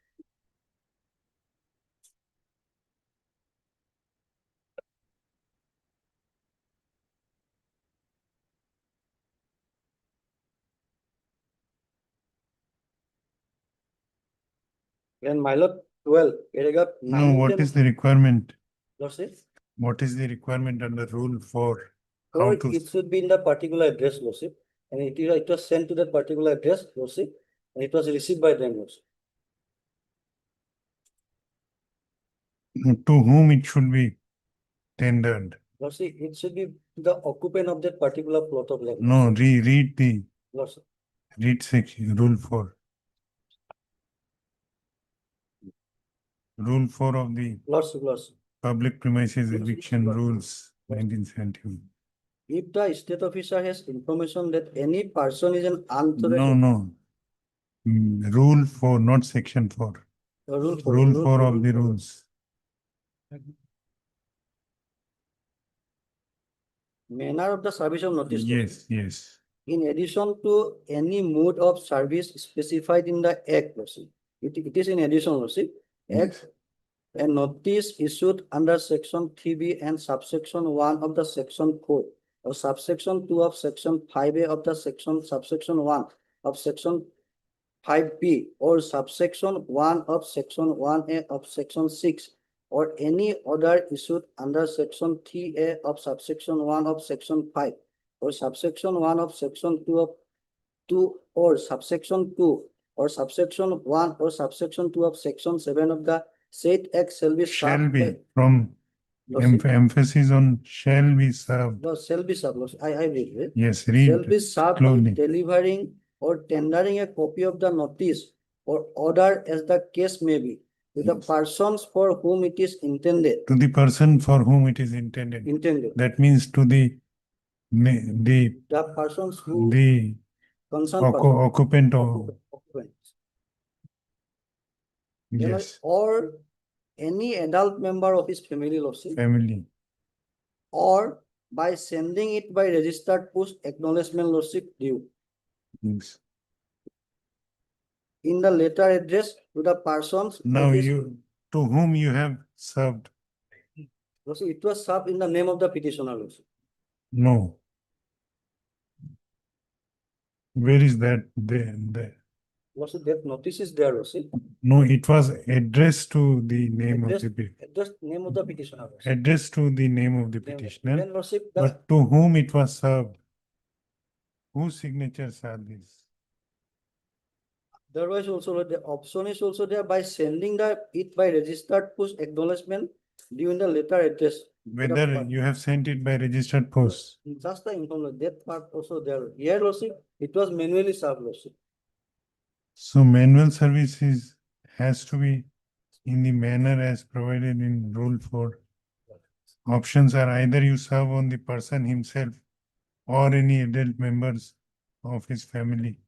And my lord, 12, paragraph No, 9. what is the requirement? Lordship, What is the requirement under rule for or how to? it should be in the particular address, Lordship, and it was sent to that particular address, Lordship, and it was received by them, Lordship. To whom it should be tendered? Lordship, it should be the occupant of that particular plot of land. No, read the, Lordship. read section, rule 4. Rule 4 of the Lordship. Public Premises Eviction Rules, 1971. If the state officer has information that any person is an unauthorized. No. Rule 4, not section 4. Rule 4. Rule 4 of the rules. Manner of the service of notice. Yes, yes. In addition to any mode of service specified in the Act, Lordship. It is in addition, Lordship. Act and notice issued under section 3B and subsection 1 of the section 4 or subsection 2 of section 5A of the subsection 1 of section 5B or subsection 1 of section 1A of section 6 or any order issued under section 3A of subsection 1 of section 5 or subsection 1 of section 2 of 2 or subsection 2 or subsection 1 or subsection 2 of section 7 of the said act shall be Shall served be, by- from Lordship. emphasis on shall be served. No, shall be served, Lordship. I read it. Yes, Shall read be served by slowly. delivering or tendering a copy of the notice or order as the case may be to the persons for whom it is intended. To the person for whom it is intended. That means to the The persons who the concerned person. occupant of, Occupant. yes, Or any adult member of his family, Lordship, family. or by sending it by registered post acknowledgement, Lordship, due Yes. in the letter addressed to the persons. Now of his- to whom you have served. Lordship, it was served in the name of the petitioner, Lordship. No. Where is that? There. Lordship, that notice is there, Lordship. No, it was addressed to the name of Addressed- the Just name of the petitioner, Lordship. addressed to the name of the petitioner, Then, Lordship, the but to whom it was served? Whose signatures are these? there was also the option is also there by sending it by registered post acknowledgement during the letter address. Whether you have sent it by registered post. Just the information, that part also there. Here, Lordship, it was manually served, Lordship. So manual services has to be in the manner as provided in Rule 4. Options are either you serve on the person himself or any adult members of his family.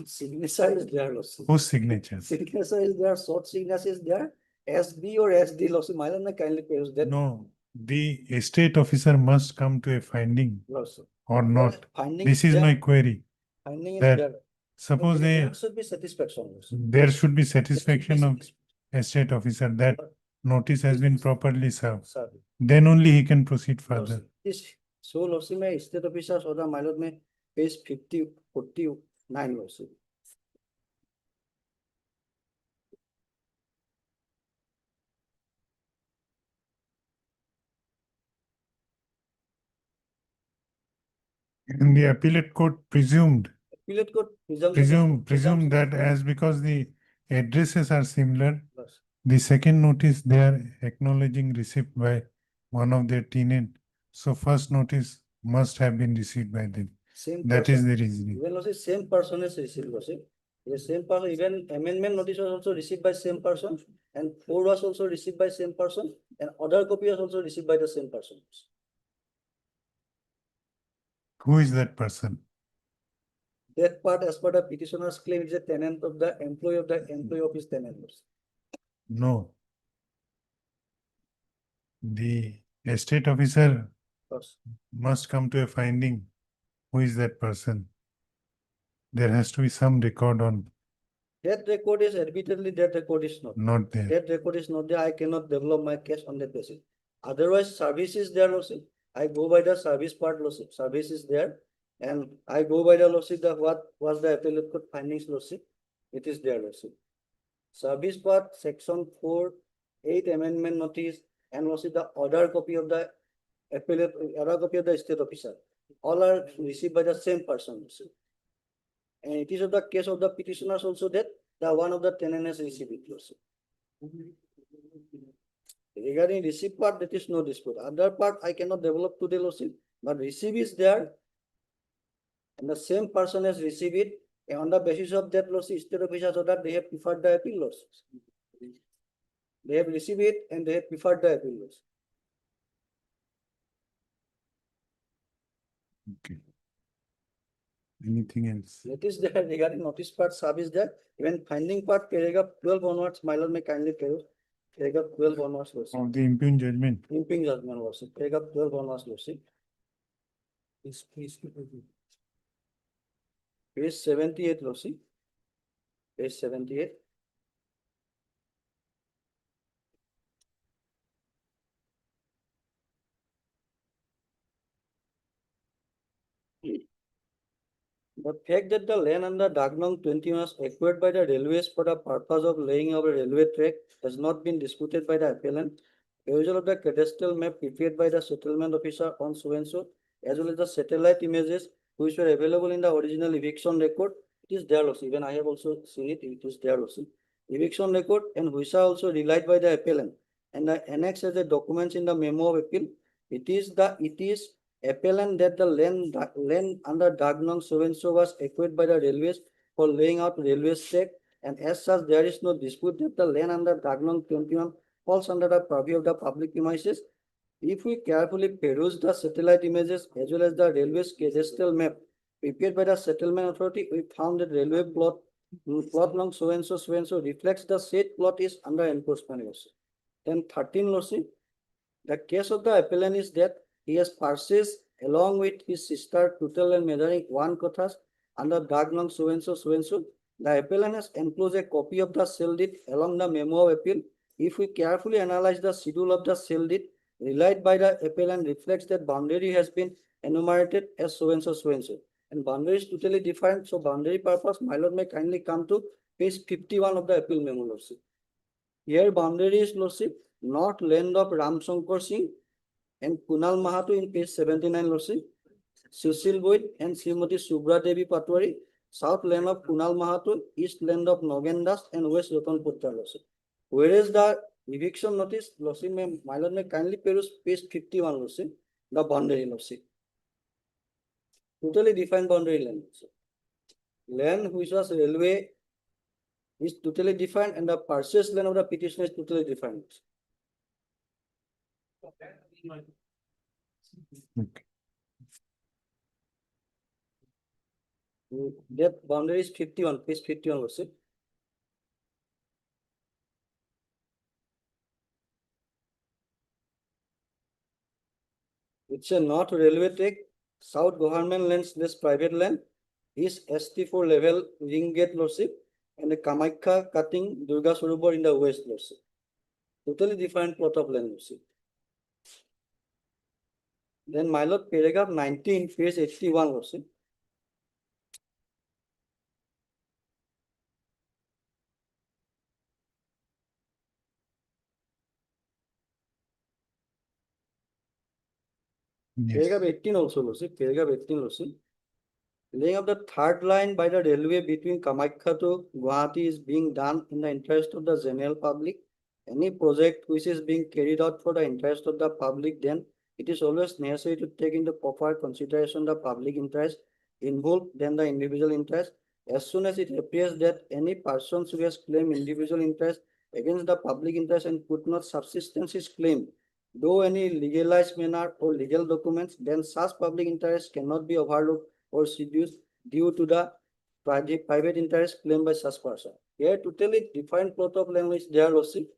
Signature is there, Lordship. Whose signatures? Signature is there, short signature is there, SB or SD, Lordship. Mylan kindly pays that. No, the estate officer must come to a finding Lordship. or not. Finding This is there. my query. Finding is That there. suppose There should be satisfaction, Lordship. there should be satisfaction of estate officer that notice has been properly served. Sir, Then only he can proceed further. this, so Lordship, my state officers order, my lord, may page 49, Lordship. And the appellate court presumed, Appellate court presume that as because the addresses are similar, Lordship. the second notice they are acknowledging receipt by one of their tenant. So first notice must have been received by them. Same That is person. the reasoning. Even Lordship, same person is received, Lordship. The same person, even amendment notice was also received by same person, and 4 was also received by same person, and other copy was also received by the same person. Who is that person? That part, as per the petitioner's claim, is a tenant of the employee of his tenant. No. The estate officer must come to a finding. Who is that person? There has to be some record on, That record is admittedly, that record is not there. That record is not there. I cannot develop my case on that basis. Otherwise, service is there, Lordship. I go by the service part, Lordship. Service is there. And I go by the Lordship, that what was the appellate court findings, Lordship. It is there, Lordship. Service part, section 4(8) amendment notice, and Lordship, the other copy of the appellate, other copy of the state officer. All are received by the same person, Lordship. And it is of the case of the petitioners also that the one of the tenant has received it, Lordship. Regarding receipt part, that is no dispute. Other part, I cannot develop today, Lordship, but receipt is there, and the same person has received it, and on the basis of that, Lordship, state officers order, they have preferred the appeal, Lordship. They have received it and they have preferred the appeal, Lordship. Okay. Anything else? That is there regarding notice part, service there. Even finding part, paragraph 12 onwards, my lord may kindly tell. Paragraph 12 onwards, Lordship. Of the impugned judgment. Impugned judgment, Lordship. Paragraph 12 onwards, Lordship. Page 78, Lordship. Page 78. The fact that the land under Dagnong 20 was acquired by the railways for the purpose of laying of a railway track has not been disputed by the appellant. Perusal of the cadastral map prepared by the settlement officer on so-and-so, as well as the satellite images which were available in the original eviction record, it is there also. Even I have also seen it, it is there also. Eviction record, and which are also relied by the appellant. And the annex as the documents in the memo of appeal, it is appellant that the land under Dagnong so-and-so was acquired by the railways for laying out railway track, and as such there is no dispute that the land under Dagnong 21 falls under the purview of the public premises. If we carefully peruse the satellite images as well as the railway's cadastral map prepared by the settlement authority, we found that railway plot long so-and-so reflects the said plot is under enforcement. Then 13, Lordship, the case of the appellant is that he has purchased along with his sister total and measuring 1 kothas under Dagnong so-and-so. The appellant has enclosed a copy of the sale deed along the memo of appeal. If we carefully analyze the schedule of the sale deed relied by the appellant reflects that boundary has been enumerated as so-and-so. And boundary is totally different. So boundary purpose, my lord may kindly come to page 51 of the appeal memo, Lordship. Here boundary is, Lordship, north land of Ram Shankar Singh and Kunal Mahato in page 79, Lordship. Cecil Boyd and Srimati Subra Devi Patwari, south land of Kunal Mahato, east land of Nogen Das and west Ratan Putra, Lordship. Whereas the eviction notice, Lordship, my lord may kindly peruse page 51, Lordship, the boundary, Lordship. Totally defined boundary land. Land which was railway is totally defined, and the purchase land of the petitioner is totally defined. Okay. That boundary is 51, page 51, Lordship. It's a north railway track, south government lands, less private land, east ST4 level ring gate, Lordship, and the Kamaikha cutting Durga Surubor in the west, Lordship. Totally different plot of land, Lordship. Then my lord, paragraph 19, page 81, Lordship. Yes. Paragraph 18 also, Lordship. Paragraph 18, Lordship. Laying of the third line by the railway between Kamaikha to Gauhati is being done in the interest of the general public. Any project which is being carried out for the interest of the public, then it is always necessary to take into proper consideration the public interest involved than the individual interest. as soon as it appears that any person who has claimed individual interest against the public interest and could not subsistence his claim, though any legalized manner or legal documents, then such public interest cannot be overlooked or seduced due to the private interest claimed by such person. Here totally different plot of language there, Lordship.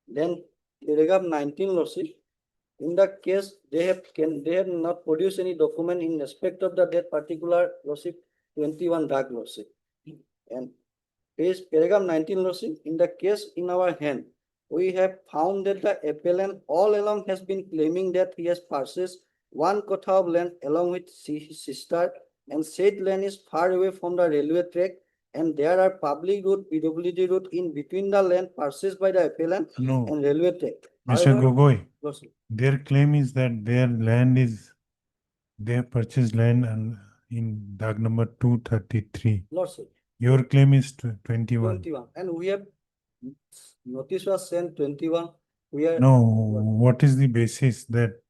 Then paragraph 19, Lordship. In the case, they have not produced any document in respect of that particular Lordship 21 drug, Lordship. And paragraph 19, Lordship, in the case in our hand, we have found that the appellant all along has been claiming that he has purchased one kotha of land along with his sister, and said land is far away from the railway track, and there are public road, PWD road in between the land purchased by the appellant No, and railway track. Mr. However, Gogoi, Lordship, their claim is that their land is, they have purchased land and in DAG number 233. Lordship, Your claim is 21. 21, and we have notice was sent 21. We are No, what is the basis that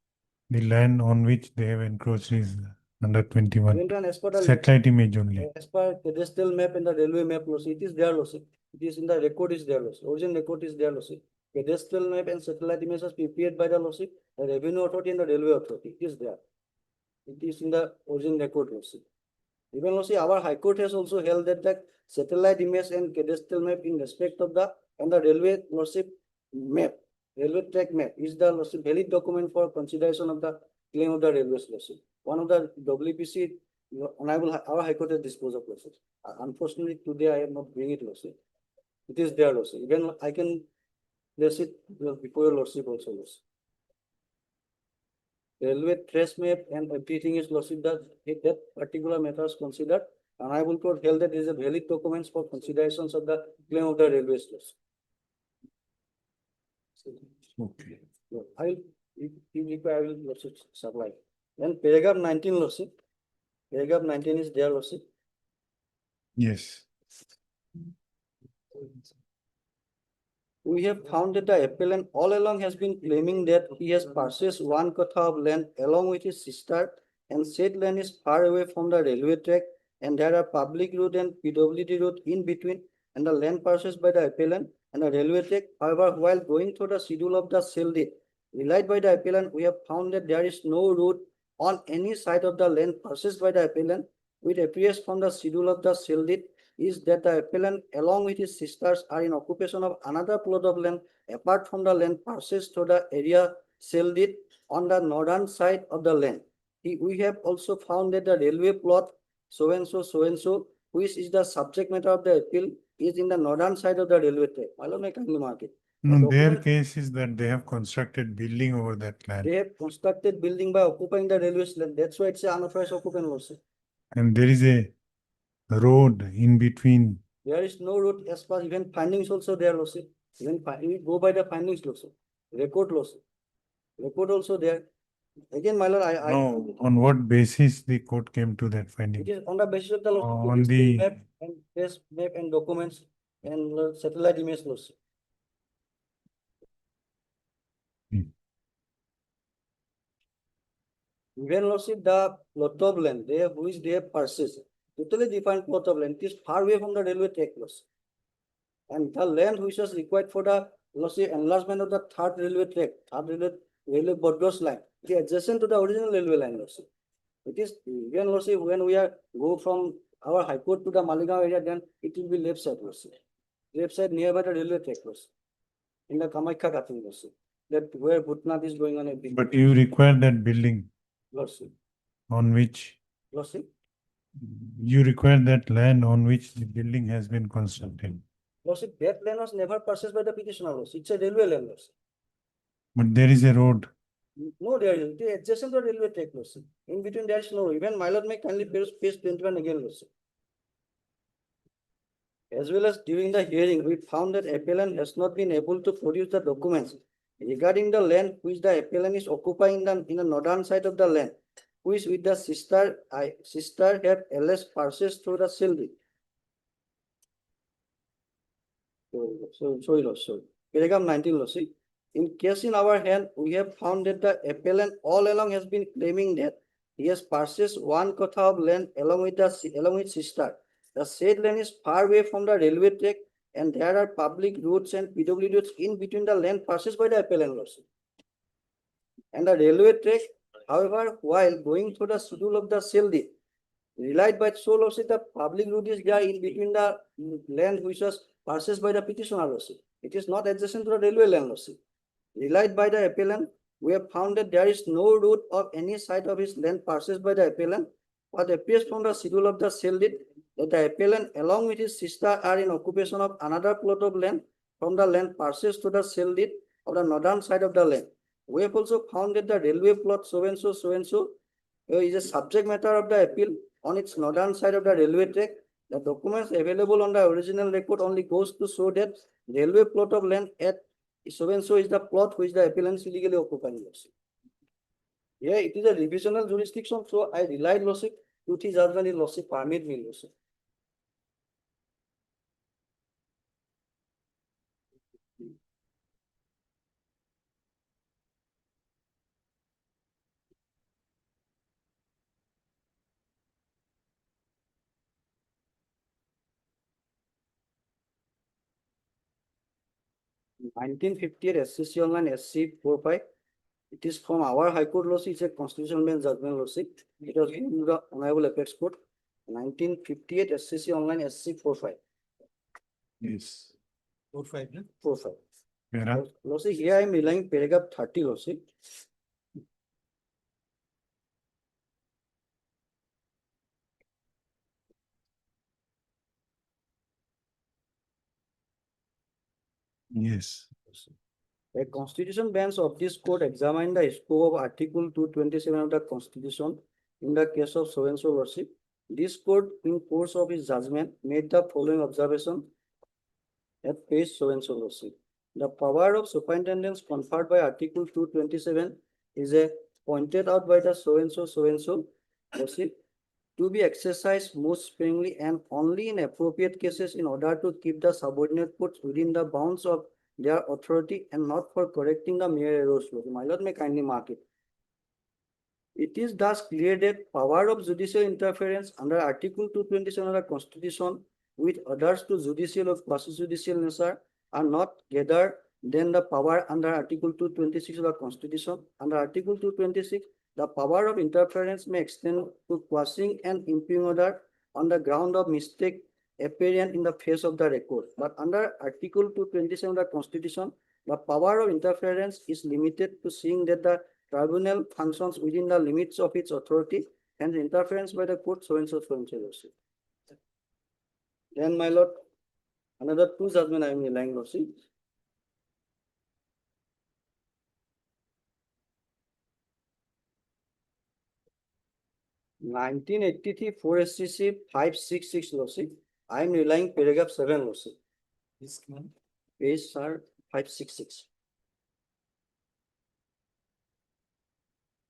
the land on which they have encroached is under 21? 21 as per the Satellite image only. as per cadastral map and the railway map, Lordship, it is there, Lordship. It is in the record is there, Lordship. Original record is there, Lordship. Cadastral map and satellite images are prepared by the Lordship, the revenue authority and the railway authority. It is there. It is in the original record, Lordship. Even Lordship, our High Court has also held that the satellite image and cadastral map in respect of the and the railway, Lordship, map, railway track map is the, Lordship, valid document for consideration of the claim of the railways, Lordship. One of the WPC, our High Court has disposed of, Lordship. Unfortunately, today I have not bring it, Lordship. It is there, Lordship. Even I can place it before your Lordship also, Lordship. Railway trace map and everything is, Lordship, that particular matter is considered. And I will court held that is a valid documents for considerations of the claim of the railways, Lordship. Okay. I will, if require, I will Lordship supply. Then paragraph 19, Lordship. Paragraph 19 is there, Lordship. Yes. We have found that the appellant all along has been claiming that he has purchased one kotha of land along with his sister, and said land is far away from the railway track, and there are public road and PWD road in between, and the land purchased by the appellant and the railway track. However, while going through the schedule of the sale deed relied by the appellant, we have found that there is no road on any side of the land purchased by the appellant, which appears from the schedule of the sale deed is that the appellant along with his sisters are in occupation of another plot of land apart from the land purchased to the area sale deed on the northern side of the land. We have also found that the railway plot so and so, which is the subject matter of the appeal, is in the northern side of the railway track. I don't make any market. No, their case is that they have constructed building over that land. They have constructed building by occupying the railway land. That's why it's an unauthorized occupant also. And there is a road in between. There is no road as far even findings also there also. Even we go by the findings also. Record also. Record also there. Again, my lord, No, on what basis the court came to that finding? it is on the basis of the On the map and test map and documents and satellite image also. Even Lordship, the plot of land there which they have purchased, totally different plot of land. It is far away from the railway track, Lordship. And the land which was required for the Lordship enlargement of the third railway track, railway Bodros line, it is adjacent to the original railway line, Lordship. It is even Lordship, when we are go from our High Court to the Maligaon area, then it will be left side, Lordship. Left side nearby the railway track, Lordship. In the Kamaikha Kathing, Lordship. That where Bhutnath is going on a big. But you require that building Lordship. on which Lordship. you require that land on which the building has been constructed. Lordship, that land was never purchased by the petitioner, Lordship. It's a railway land, Lordship. But there is a road. No, there is. It is adjacent to railway track, Lordship. In between, there is no. Even my lord may kindly page 21 again, Lordship. As well as during the hearing, we found that appellant has not been able to produce the documents regarding the land which the appellant is occupying in the northern side of the land, which with the sister have alleged purchased through the sale deed. Sorry, Lord, sorry. Paragraph 19, Lord. See, in case in our hand, we have found that the appellant all along has been claiming that he has purchased one kotha of land along with sister, The said land is far away from the railway track and there are public roads and PW roads in between the land purchased by the appellant lordship and the railway track. However, while going through the schedule of the sale deed, relied by so lordship, the public road is there in between the land which was purchased by the petitioner lordship. It is not adjacent to the railway land lordship. Relied by the appellant, we have found that there is no road of any side of his land purchased by the appellant. What appears from the schedule of the sale deed that the appellant along with his sister are in occupation of another plot of land from the land purchased to the sale deed of the northern side of the land. We have also found that the railway plot so and so is a subject matter of the appeal on its northern side of the railway track. The documents available on the original record only goes to show that railway plot of land at so and so is the plot which the appellant is illegally occupying. Yeah, it is a revisional jurisdiction, so I relied lordship to his judgment in lordship permit me lordship. In 1958 SCC online SC 45. It is from our High Court lordship. It's a constitutional bench judgment lordship. It was in the Honorable Apex Court. 1958 SCC online SC 45. Yes. 45. 45. Where? Lordship, here I am relying paragraph 30 lordship. Yes. A constitution bench of this court examined the scope of Article 227 of the Constitution in the case of so and so lordship. This court, in course of its judgment, made the following observation at page so and so lordship. The power of superintendence conferred by Article 227 is a pointed out by the so and so lordship to be exercised most sparingly and only in appropriate cases in order to keep the subordinate courts within the bounds of their authority and not for correcting the mere errors. My lord may kindly mark it. It is thus clear that power of judicial interference under Article 227 of the Constitution with others to judicial or quasi-judicial nature are not greater than the power under Article 226 of the Constitution. Under Article 226, the power of interference may extend to quashing and impugning order on the ground of mistake apparent in the face of the record. But under Article 227 of the Constitution, the power of interference is limited to seeing that the tribunal functions within the limits of its authority and interference by the court so and so. Then, my lord, another two judgment I am relying lordship. In 1983 4 SCC 566 lordship. I am relying paragraph 7 lordship. This one. Page sir 566.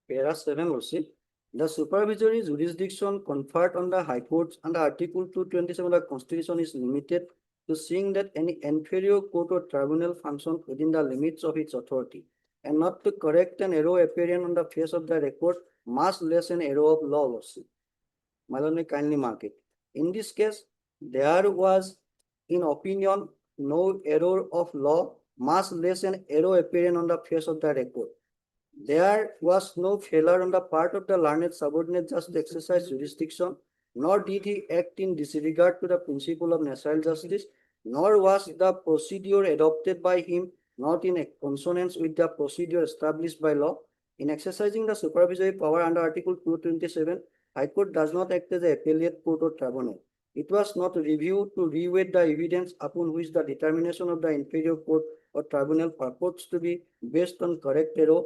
Paragraph 7 lordship. The supervisory jurisdiction conferred on the High Courts under Article 227 of the Constitution is limited to seeing that any inferior court or tribunal functions within the limits of its authority and not to correct an error apparent on the face of the record, much less an error of law lordship. My lord may kindly mark it. In this case, there was, in opinion, no error of law, much less an error apparent on the face of the record. There was no failure on the part of the learned subordinate judge to exercise jurisdiction, nor did he act in disregard to the principle of natural justice, nor was the procedure adopted by him not in consonance with the procedure established by law. In exercising the supervisory power under Article 227, High Court does not act as an appellate court or tribunal. It was not reviewed to reweigh the evidence upon which the determination of the inferior court or tribunal purports to be based on correct error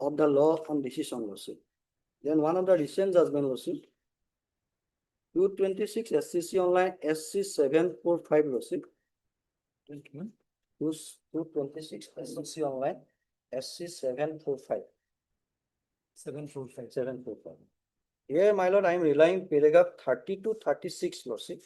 of the law on decision lordship. Then one of the recent judgment lordship, 226 SCC online SC 745 lordship. 226 SCC online SC 745. 745. Here, my lord, I am relying paragraph 30 to 36 lordship.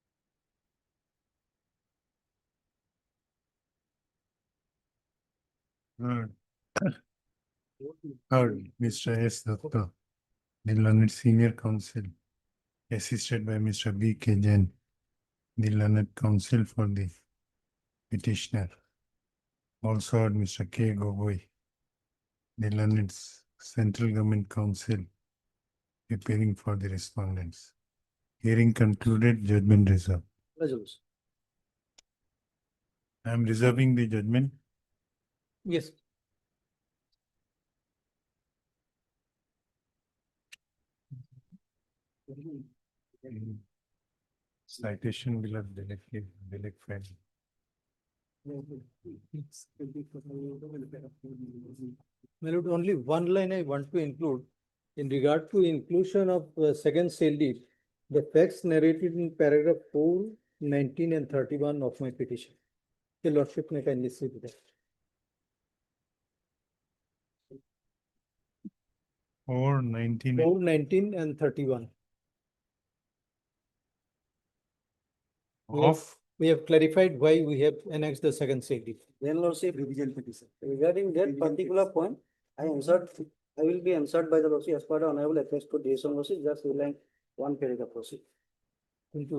Heard. Heard, Mr. S. Datta, the learned senior counsel, assisted by Mr. B. K. Jain, the learned counsel for the petitioner. Also heard Mr. K. Gogoi, the learned central government counsel, appearing for the respondents. Hearing concluded, judgment reserved. I am reserving the judgment. Yes. Citation will have directly, direct file. My lord, only one line I want to include. In regard to inclusion of second sale deed, the facts narrated in paragraph 4, 19 and 31 of my petition. Your lordship may kindly see to that. 4, 19. 4, 19 and 31. Of We have clarified why we have annexed the second sale deed. Then lordship revision petition. Regarding that particular point, I will be answered by the lordship as per the honorable address to decision lordship, just relying one paragraph proceed. Into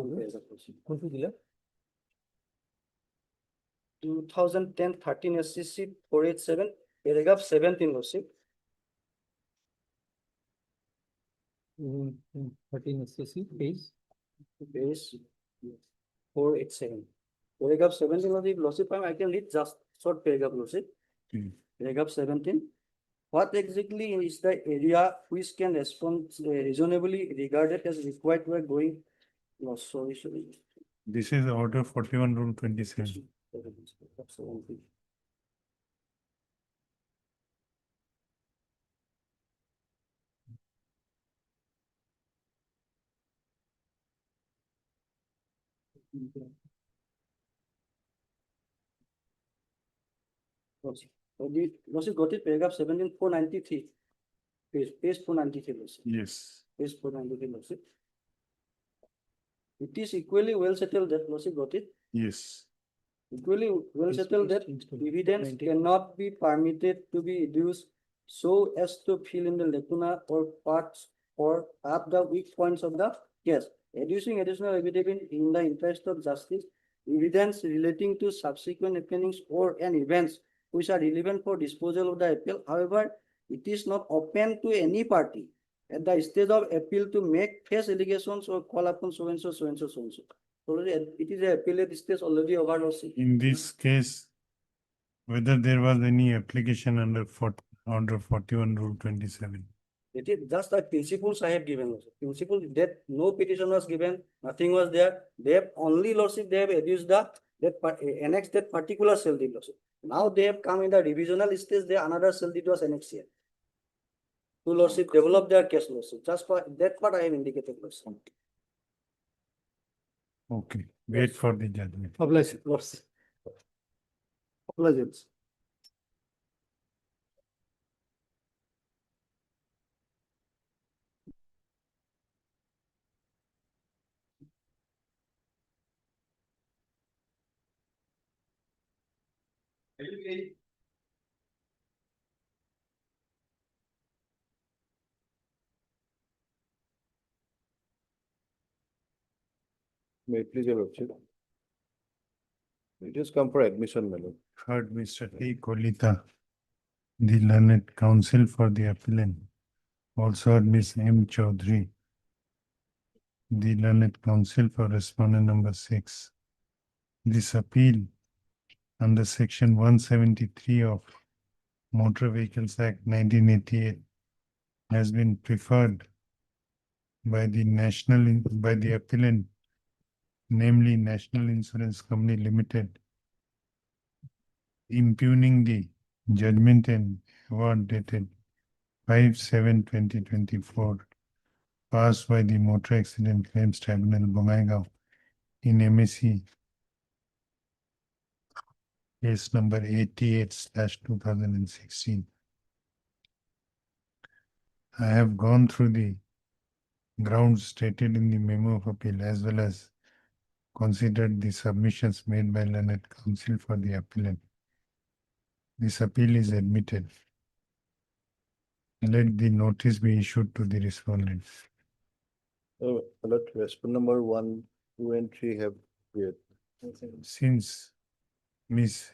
2010-13 SCC 487, paragraph 17 lordship. 13 SCC, page 487. Paragraph 17 lordship, I can read just short paragraph lordship. Paragraph 17. What exactly is the area which can respond reasonably regarded as required by going? No, sorry. this is order 41 rule 27. Lordship got it, paragraph 17, 493. Page 493, lordship. Yes. Page 493, lordship. It is equally well settled that lordship got it. Yes. Equally well settled that evidence cannot be permitted to be reduced so as to fill in the lacuna or parts or up the weak points of the case. Adducing additional evidence in the interest of justice, evidence relating to subsequent happenings or an events which are relevant for disposal of the appeal. However, it is not open to any party at the stage of appeal to make false allegations or call upon so and so, so and so, so and so. Already, it is a appellate stage already over. In this case, whether there was any application under order 41 rule 27. It is just a principles I have given. Principle that no petition was given, nothing was there. They have only lordship, they have adduced annexed that particular sale deed lordship. Now they have come in the revisional stage, there another sale deed was annexed here. To lordship develop their case lordship. Just for that part I have indicated lordship. Okay, wait for the judgment. Obligation, lordship. Obligation. May it please your lordship. It has come for admission, my lord. Heard Mr. T. Kolita, the learned counsel for the appellant. Also heard Ms. M. Chaudhary, the learned counsel for respondent number 6. This appeal under section 173 of Motor Vehicles Act 1988 has been preferred by the appellant, namely National Insurance Company Limited, impugning the judgment and award dated 5/7/2024 passed by the Motor Accident Claims Tribunal, Bongaigaon in MAC case number 88/2016. I have gone through the grounds stated in the memo of appeal as well as considered the submissions made by learned counsel for the appellant. This appeal is admitted. Let the notice be issued to the respondent. Alert respondent number 1, 2, and 3 have appeared. Since Miss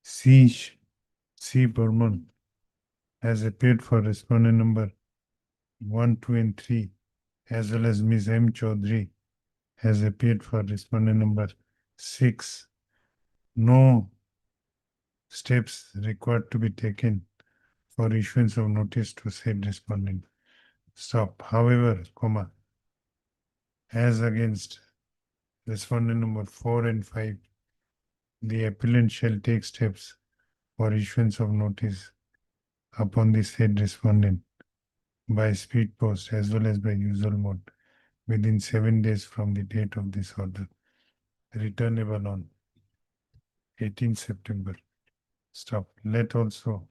C. Burman has appeared for respondent number 1, 2, and 3, as well as Ms. M. Chaudhary has appeared for respondent number 6. No steps required to be taken for issuance of notice to said respondent. Stop. However, comma, as against respondent number 4 and 5, the appellant shall take steps for issuance of notice upon the said respondent by speed post as well as by usual mode within 7 days from the date of this order, returnable on 18 September. Stop. Let also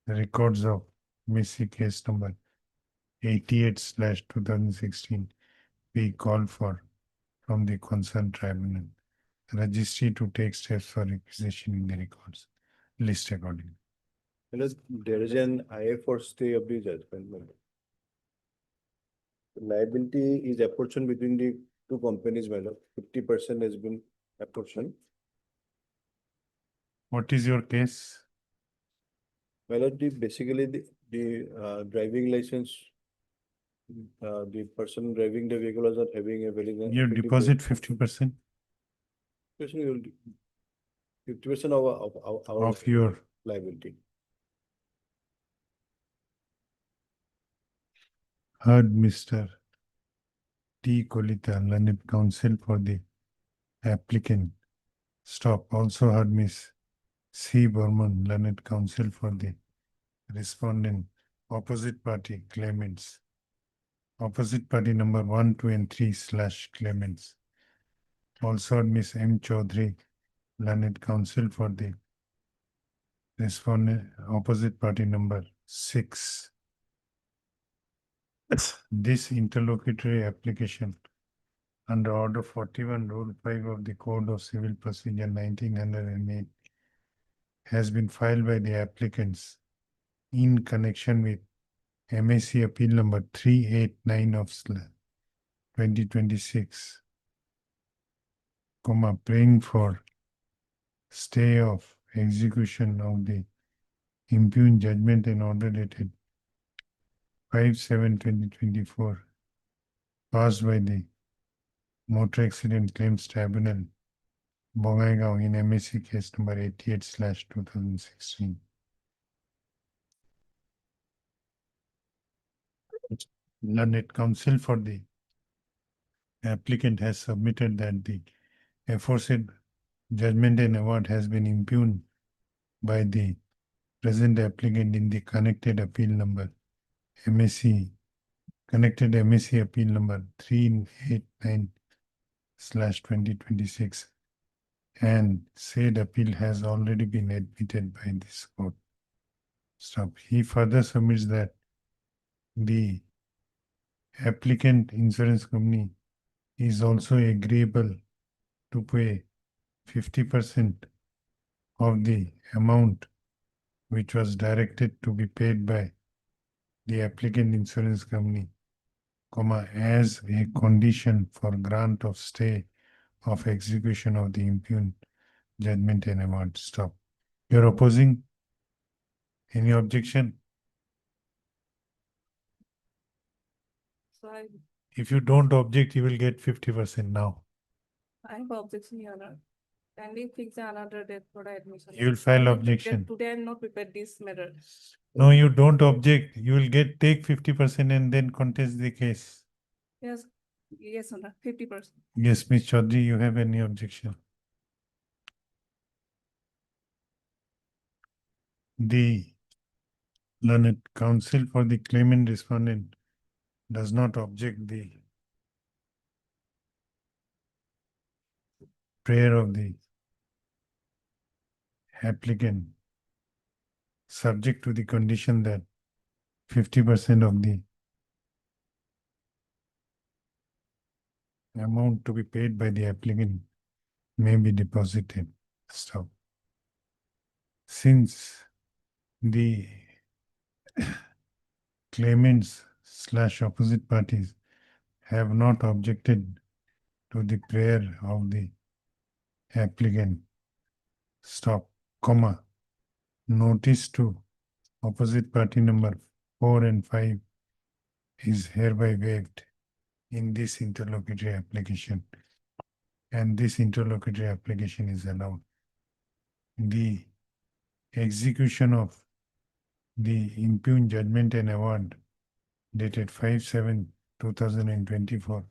the records of Missy case number 88/2016 be called for from the concerned tribunal. Registry to take steps for requisitioning the records. List accordingly. There is an IA for stay of the judgment. Liability is apportioned between the two companies, madam. 50% has been apportioned. What is your case? Well, basically the driving license, the person driving the vehicle is not having a valid. You deposit 50%? 50% of your liability. Heard Mr. T. Kolita, learned counsel for the applicant. Stop. Also heard Miss C. Burman, learned counsel for the respondent. Opposite party claimants. Opposite party number 1, 2, and 3 / claimants. Also heard Miss M. Chaudhary, learned counsel for the respondent. Opposite party number 6. This interlocutory application under Order 41, Rule 5 of the Code of Civil Procedure 1908 has been filed by the applicants in connection with MAC Appeal number 389 of 2026, praying for stay of execution of the impugned judgment and order dated 5/7/2024 passed by the Motor Accident Claims Tribunal, Bongaigaon in MAC case number 88/2016. Learned counsel for the applicant has submitted that the aforesaid judgment and award has been impugned by the present applicant in the connected appeal number MAC appeal number 389/2026, and said appeal has already been admitted by this court. Stop. He further submits that the applicant insurance company is also agreeable to pay 50% of the amount which was directed to be paid by the applicant insurance company, as a condition for grant of stay of execution of the impugned judgment and award. Stop. You're opposing? Any objection? So If you don't object, you will get 50% now. I have objection, Your Honor. Can we fix another date for the admission? You will file I am objection. prepared- Today I am not prepared this matter. No, you don't object. You will take 50% and then contest the case. Yes, yes, Honor, 50%. Yes, Ms. Chaudhary, you have any objection? The learned counsel for the claimant respondent does not object the prayer of the applicant, subject to the condition that 50% of the amount to be paid by the applicant may be deposited. Stop. since the claimants / opposite parties have not objected to the prayer of the applicant, stop, comma, notice to opposite party number 4 and 5 is hereby waived in this interlocutory application, and this interlocutory application is allowed. The execution of the impugned judgment and award dated 5/7/2024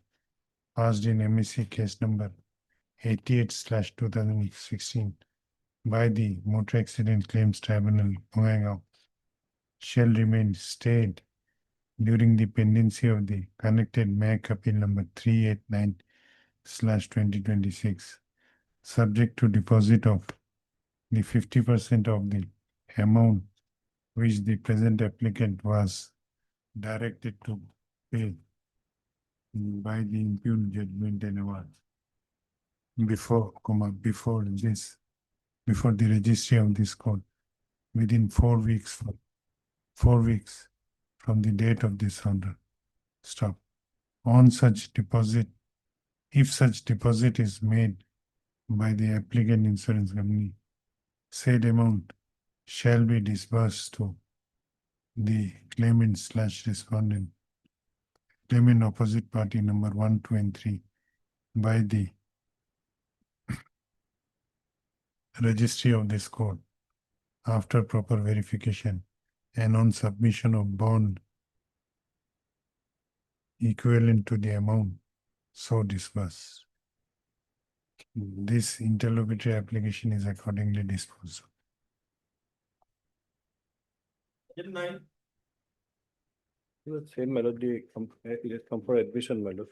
passed in MSC case number 88/2016 by the Motor Accident Claims Tribunal, Bongaigaon, shall remain stayed during the pendency of the connected MAC appeal number 389/2026, subject to deposit of the 50% of the amount which the present applicant was directed to pay by the impugned judgment and award before the registry of this court within 4 weeks from the date of this order. Stop. On such deposit, if such deposit is made by the applicant insurance company, said amount shall be disbursed to the claimant / respondent, claimant opposite party number 1, 2, and 3 by the registry of this court after proper verification and on submission of bond equivalent to the amount so disbursed. This interlocutory application is accordingly disposed of. Same melody, it has come for admission, my lord.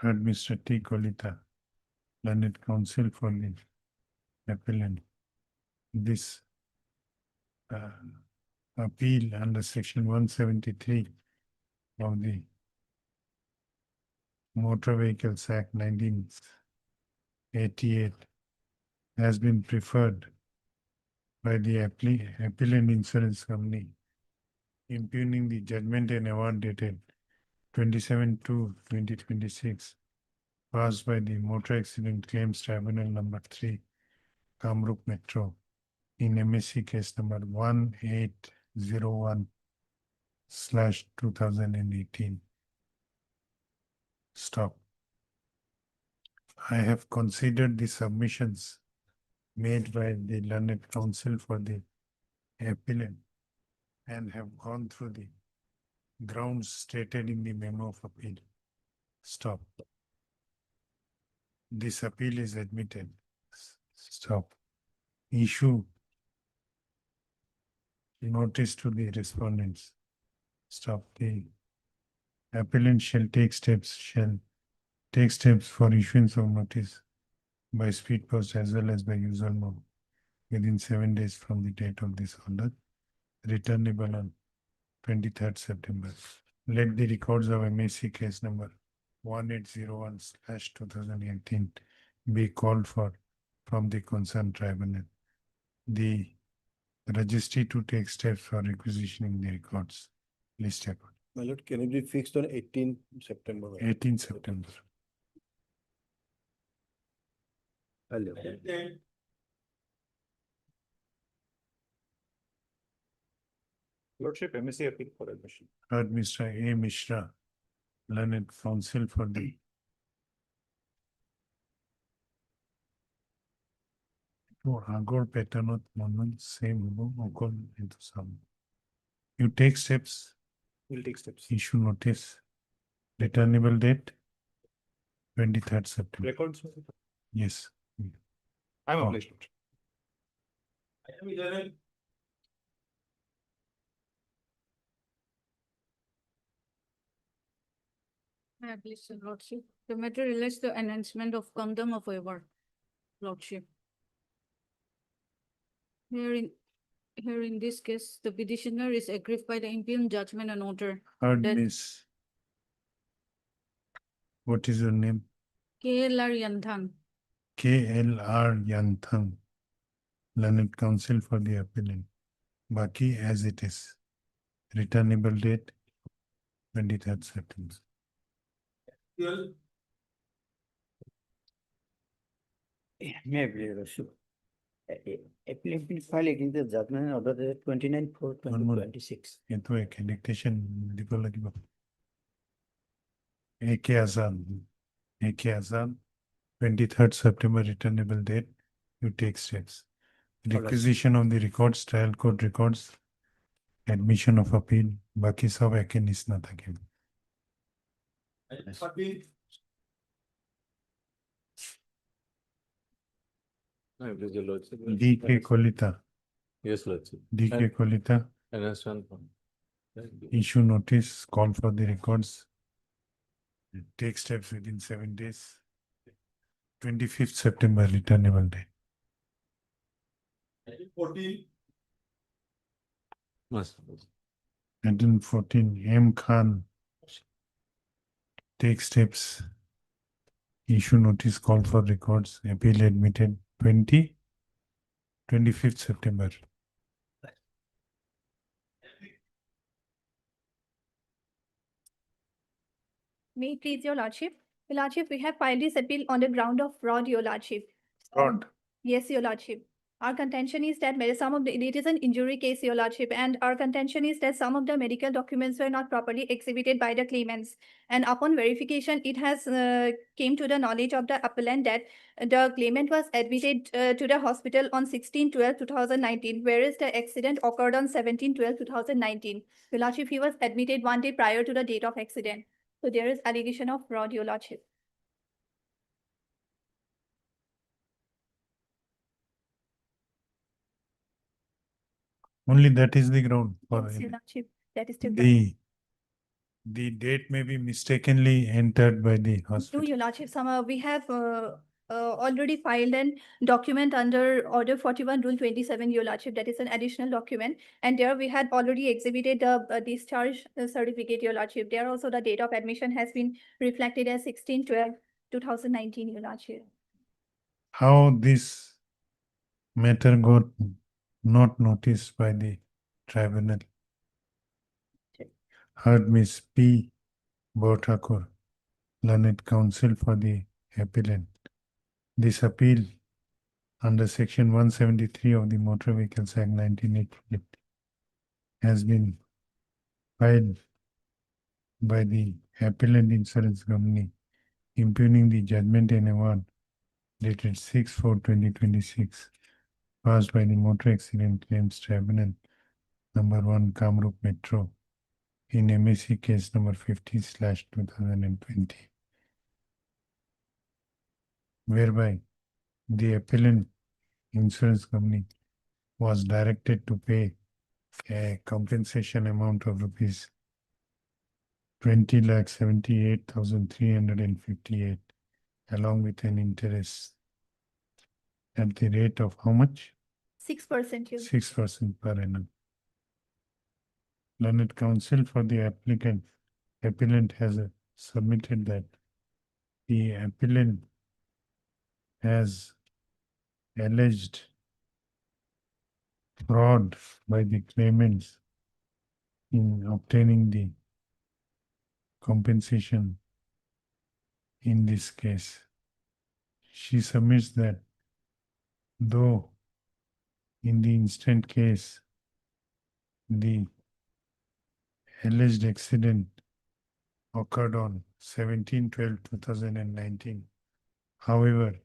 Heard Mr. T. Kolita, learned counsel for the appellant. This appeal under section 173 of the Motor Vehicles Act 1988 has been preferred by the appellant insurance company, impugning the judgment and award dated 27/2/2026 passed by the Motor Accident Claims Tribunal number 3, Kamrup Metro, in MSC case number 1801/2018. Stop. I have considered the submissions made by the learned counsel for the appellant and have gone through the grounds stated in the memo of appeal. Stop. This appeal is admitted. Stop. Issue notice to the respondents. Stop. The appellant shall take steps for issuance of notice by speed post as well as by usual mode within 7 days from the date of this order, returnable on 23rd September. Let the records of MAC case number 1801/2018 be called for from the concerned tribunal. The registry to take steps for requisitioning the records listed. My lord, can it be fixed on 18 September? 18 September. Lordship, MSC appeal for admission. Heard Mr. A. Mishra, learned counsel for the আগৰ পেটাৰ্ণত মনত same হ'ব অকল into some. You take steps. We'll take steps. Issue notice. Returnable date 23rd September. Records? Yes. I'm Oh. obliged. Please, Your Lordship. The matter relates to enhancement of contempt of waiver, Lordship. Here in this case, the petitioner is aggrieved by the impugned judgment and order. Heard that Miss. What is your name? KLR Yandhan. KLR Yanthang, learned counsel for the appellant. Baki as it is. Returnable date 23rd September. Maybe, Your Lordship. Appellant will file against the judgment order dated 29/4/2026. Into a dictation, AK Azad, 23rd September returnable date, you take steps. Requisition of the records, trial court records, admission of appeal, baki sab eke nisna thake. Your Lordship. DK Kolita, Yes, Lordship. DK Kolita, And that's one. issue notice, call for the records. Take steps within 7 days. 25th September returnable date. 1914 M. Khan, take steps. Issue notice, call for records, appeal admitted 25th September. May it please your lordship. Your lordship, we have filed this appeal on the ground of fraud, your lordship. Fraud. Yes, your lordship. Our contention is that it is an injury case, your lordship, and our contention is that some of the medical documents were not properly exhibited by the claimants. And upon verification, it has came to the knowledge of the appellant that the claimant was admitted to the hospital on 16/12/2019, whereas the accident occurred on 17/12/2019. Your lordship, he was admitted 1 day prior to the date of accident. So there is allegation of fraud, your lordship. Only that is the ground for Yes, your lordship. That is the the date may be mistakenly entered by the No, hospital. your lordship, we have already filed an document under Order 41 Rule 27, your lordship. That is an additional document. And there we had already exhibited the discharge certificate, your lordship. There also the date of admission has been reflected as 16/12/2019, your lordship. How this matter got not noticed by the tribunal? Heard Miss P. Borthakur, learned counsel for the appellant. This appeal under Section 173 of the Motor Vehicles Act 1988 has been filed by the appellant insurance company, impugning the judgment and award dated 6/4/2026, passed by the Motor Accident Claims Tribunal number 1 Kamrup Metro in MAC case number 50/2020, whereby the appellant insurance company was directed to pay a compensation amount of rupees 20,78,358 along with an interest at the rate of how much? 6%. 6% per annum. Learned counsel for the appellant has submitted that the appellant has alleged fraud by the claimants in obtaining the compensation in this case. She submits that though in the instant case the alleged accident occurred on 17/12/2019, however,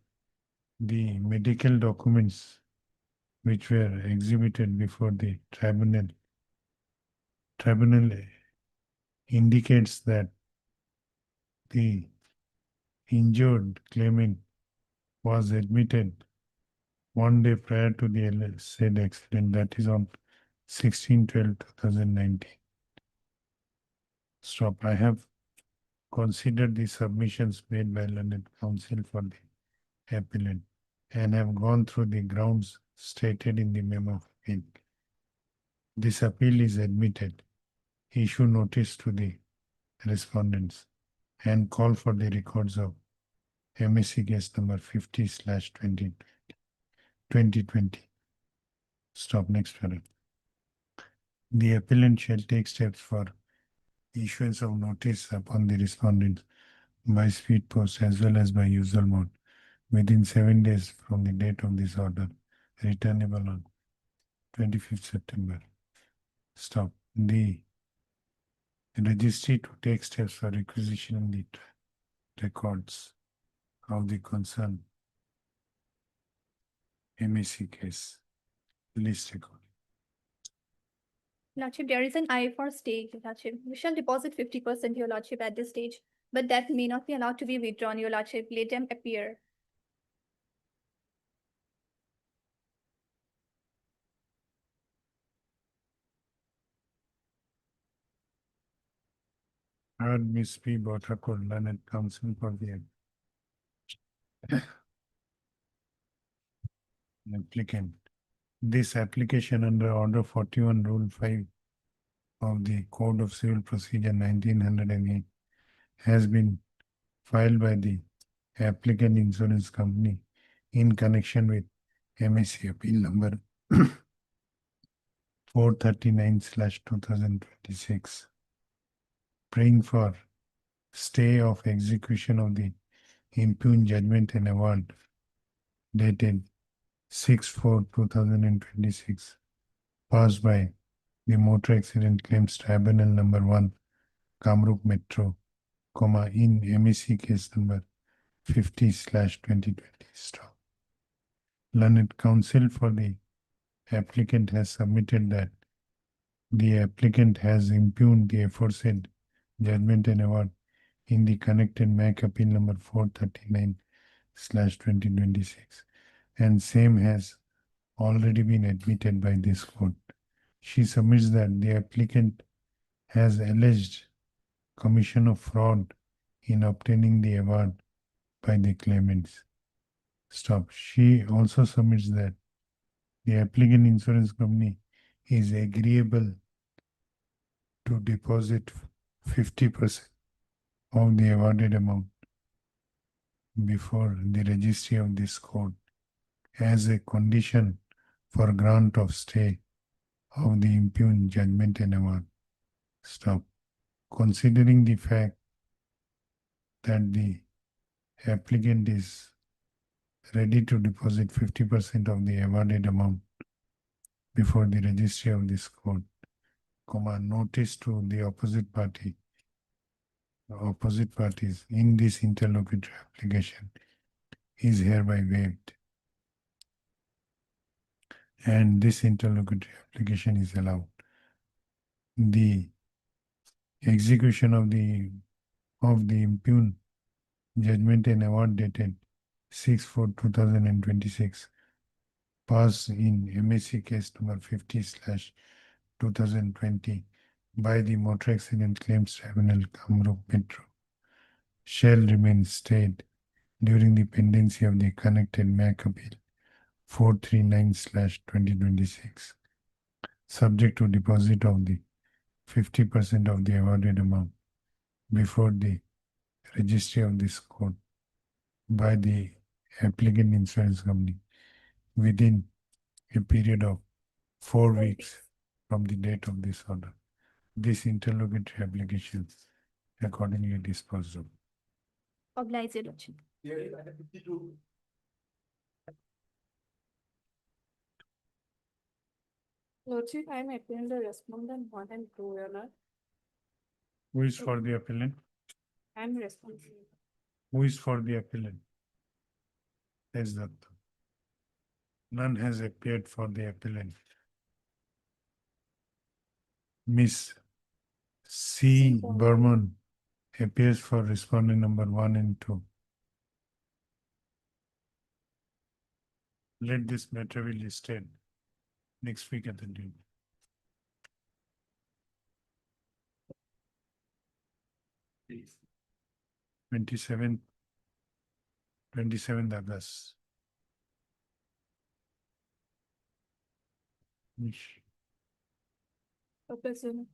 the medical documents which were exhibited before the tribunal indicates that the injured claimant was admitted 1 day prior to the said accident, that is on 16/12/2019. Stop. I have considered the submissions made by learned counsel for the appellant and have gone through the grounds stated in the memo of appeal. This appeal is admitted. Issue notice to the respondents and call for the records of MSC case number 50/2020. Stop next paragraph. The appellant shall take steps for issuance of notice upon the respondent by speed post as well as by usual mode within 7 days from the date of this order, returnable on 25th September. Stop. The registry to take steps for requisitioning the records of the concerned MSC case. List record. Lordship, there is an I for stake, Lordship. We shall deposit 50%, Your Lordship, at this stage, but that may not be allowed to be withdrawn, Your Lordship. Let them appear. Heard Miss P. Botakul, learned counsel for the applicant. This application under Order 41, Rule 5 of the Code of Civil Procedure 1908 has been filed by the applicant insurance company in connection with MSC appeal number 439/2026, praying for stay of execution of the impugned judgment and award dated 6/4/2026, passed by the Motor Accident Claims Tribunal number 1, Kamrup Metro, in MSC case number 50/2020. Stop. Learned counsel for the applicant has submitted that the applicant has impugned the aforesaid judgment and award in the connected MAC appeal number 439/2026, and same has already been admitted by this court. She submits that the applicant has alleged commission of fraud in obtaining the award by the claimants. Stop. She also submits that the applicant insurance company is agreeable to deposit 50% of the awarded amount before the registry of this court as a condition for grant of stay of the impugned judgment and award. Stop. Considering the fact that the applicant is ready to deposit 50% of the awarded amount before the registry of this court, notice to the opposite parties in this interlocutory application is hereby waived, and this interlocutory application is allowed. The execution of the impugned judgment and award dated 6/4/2026, passed in MSC case number 50/2020 by the Motor Accident Claims Tribunal, Kamrup Metro, shall remain stayed during the pendency of the connected MAC appeal 439/2026, subject to deposit of the 50% of the awarded amount before the registry of this court by the applicant insurance company within a period of 4 weeks from the date of this order. This interlocutory application accordingly disposed of. Oblige, Your Lordship. Lordship, I am appealing the respondent 1 and 2, Your Lord. Who is for the appellant? I am responsible. Who is for the appellant? Yes, Datta. None has appeared for the appellant. Miss C. Burman appears for respondent number 1 and 2. Let this matter be listed next week at the due. Please. 27th August. Okay, sir.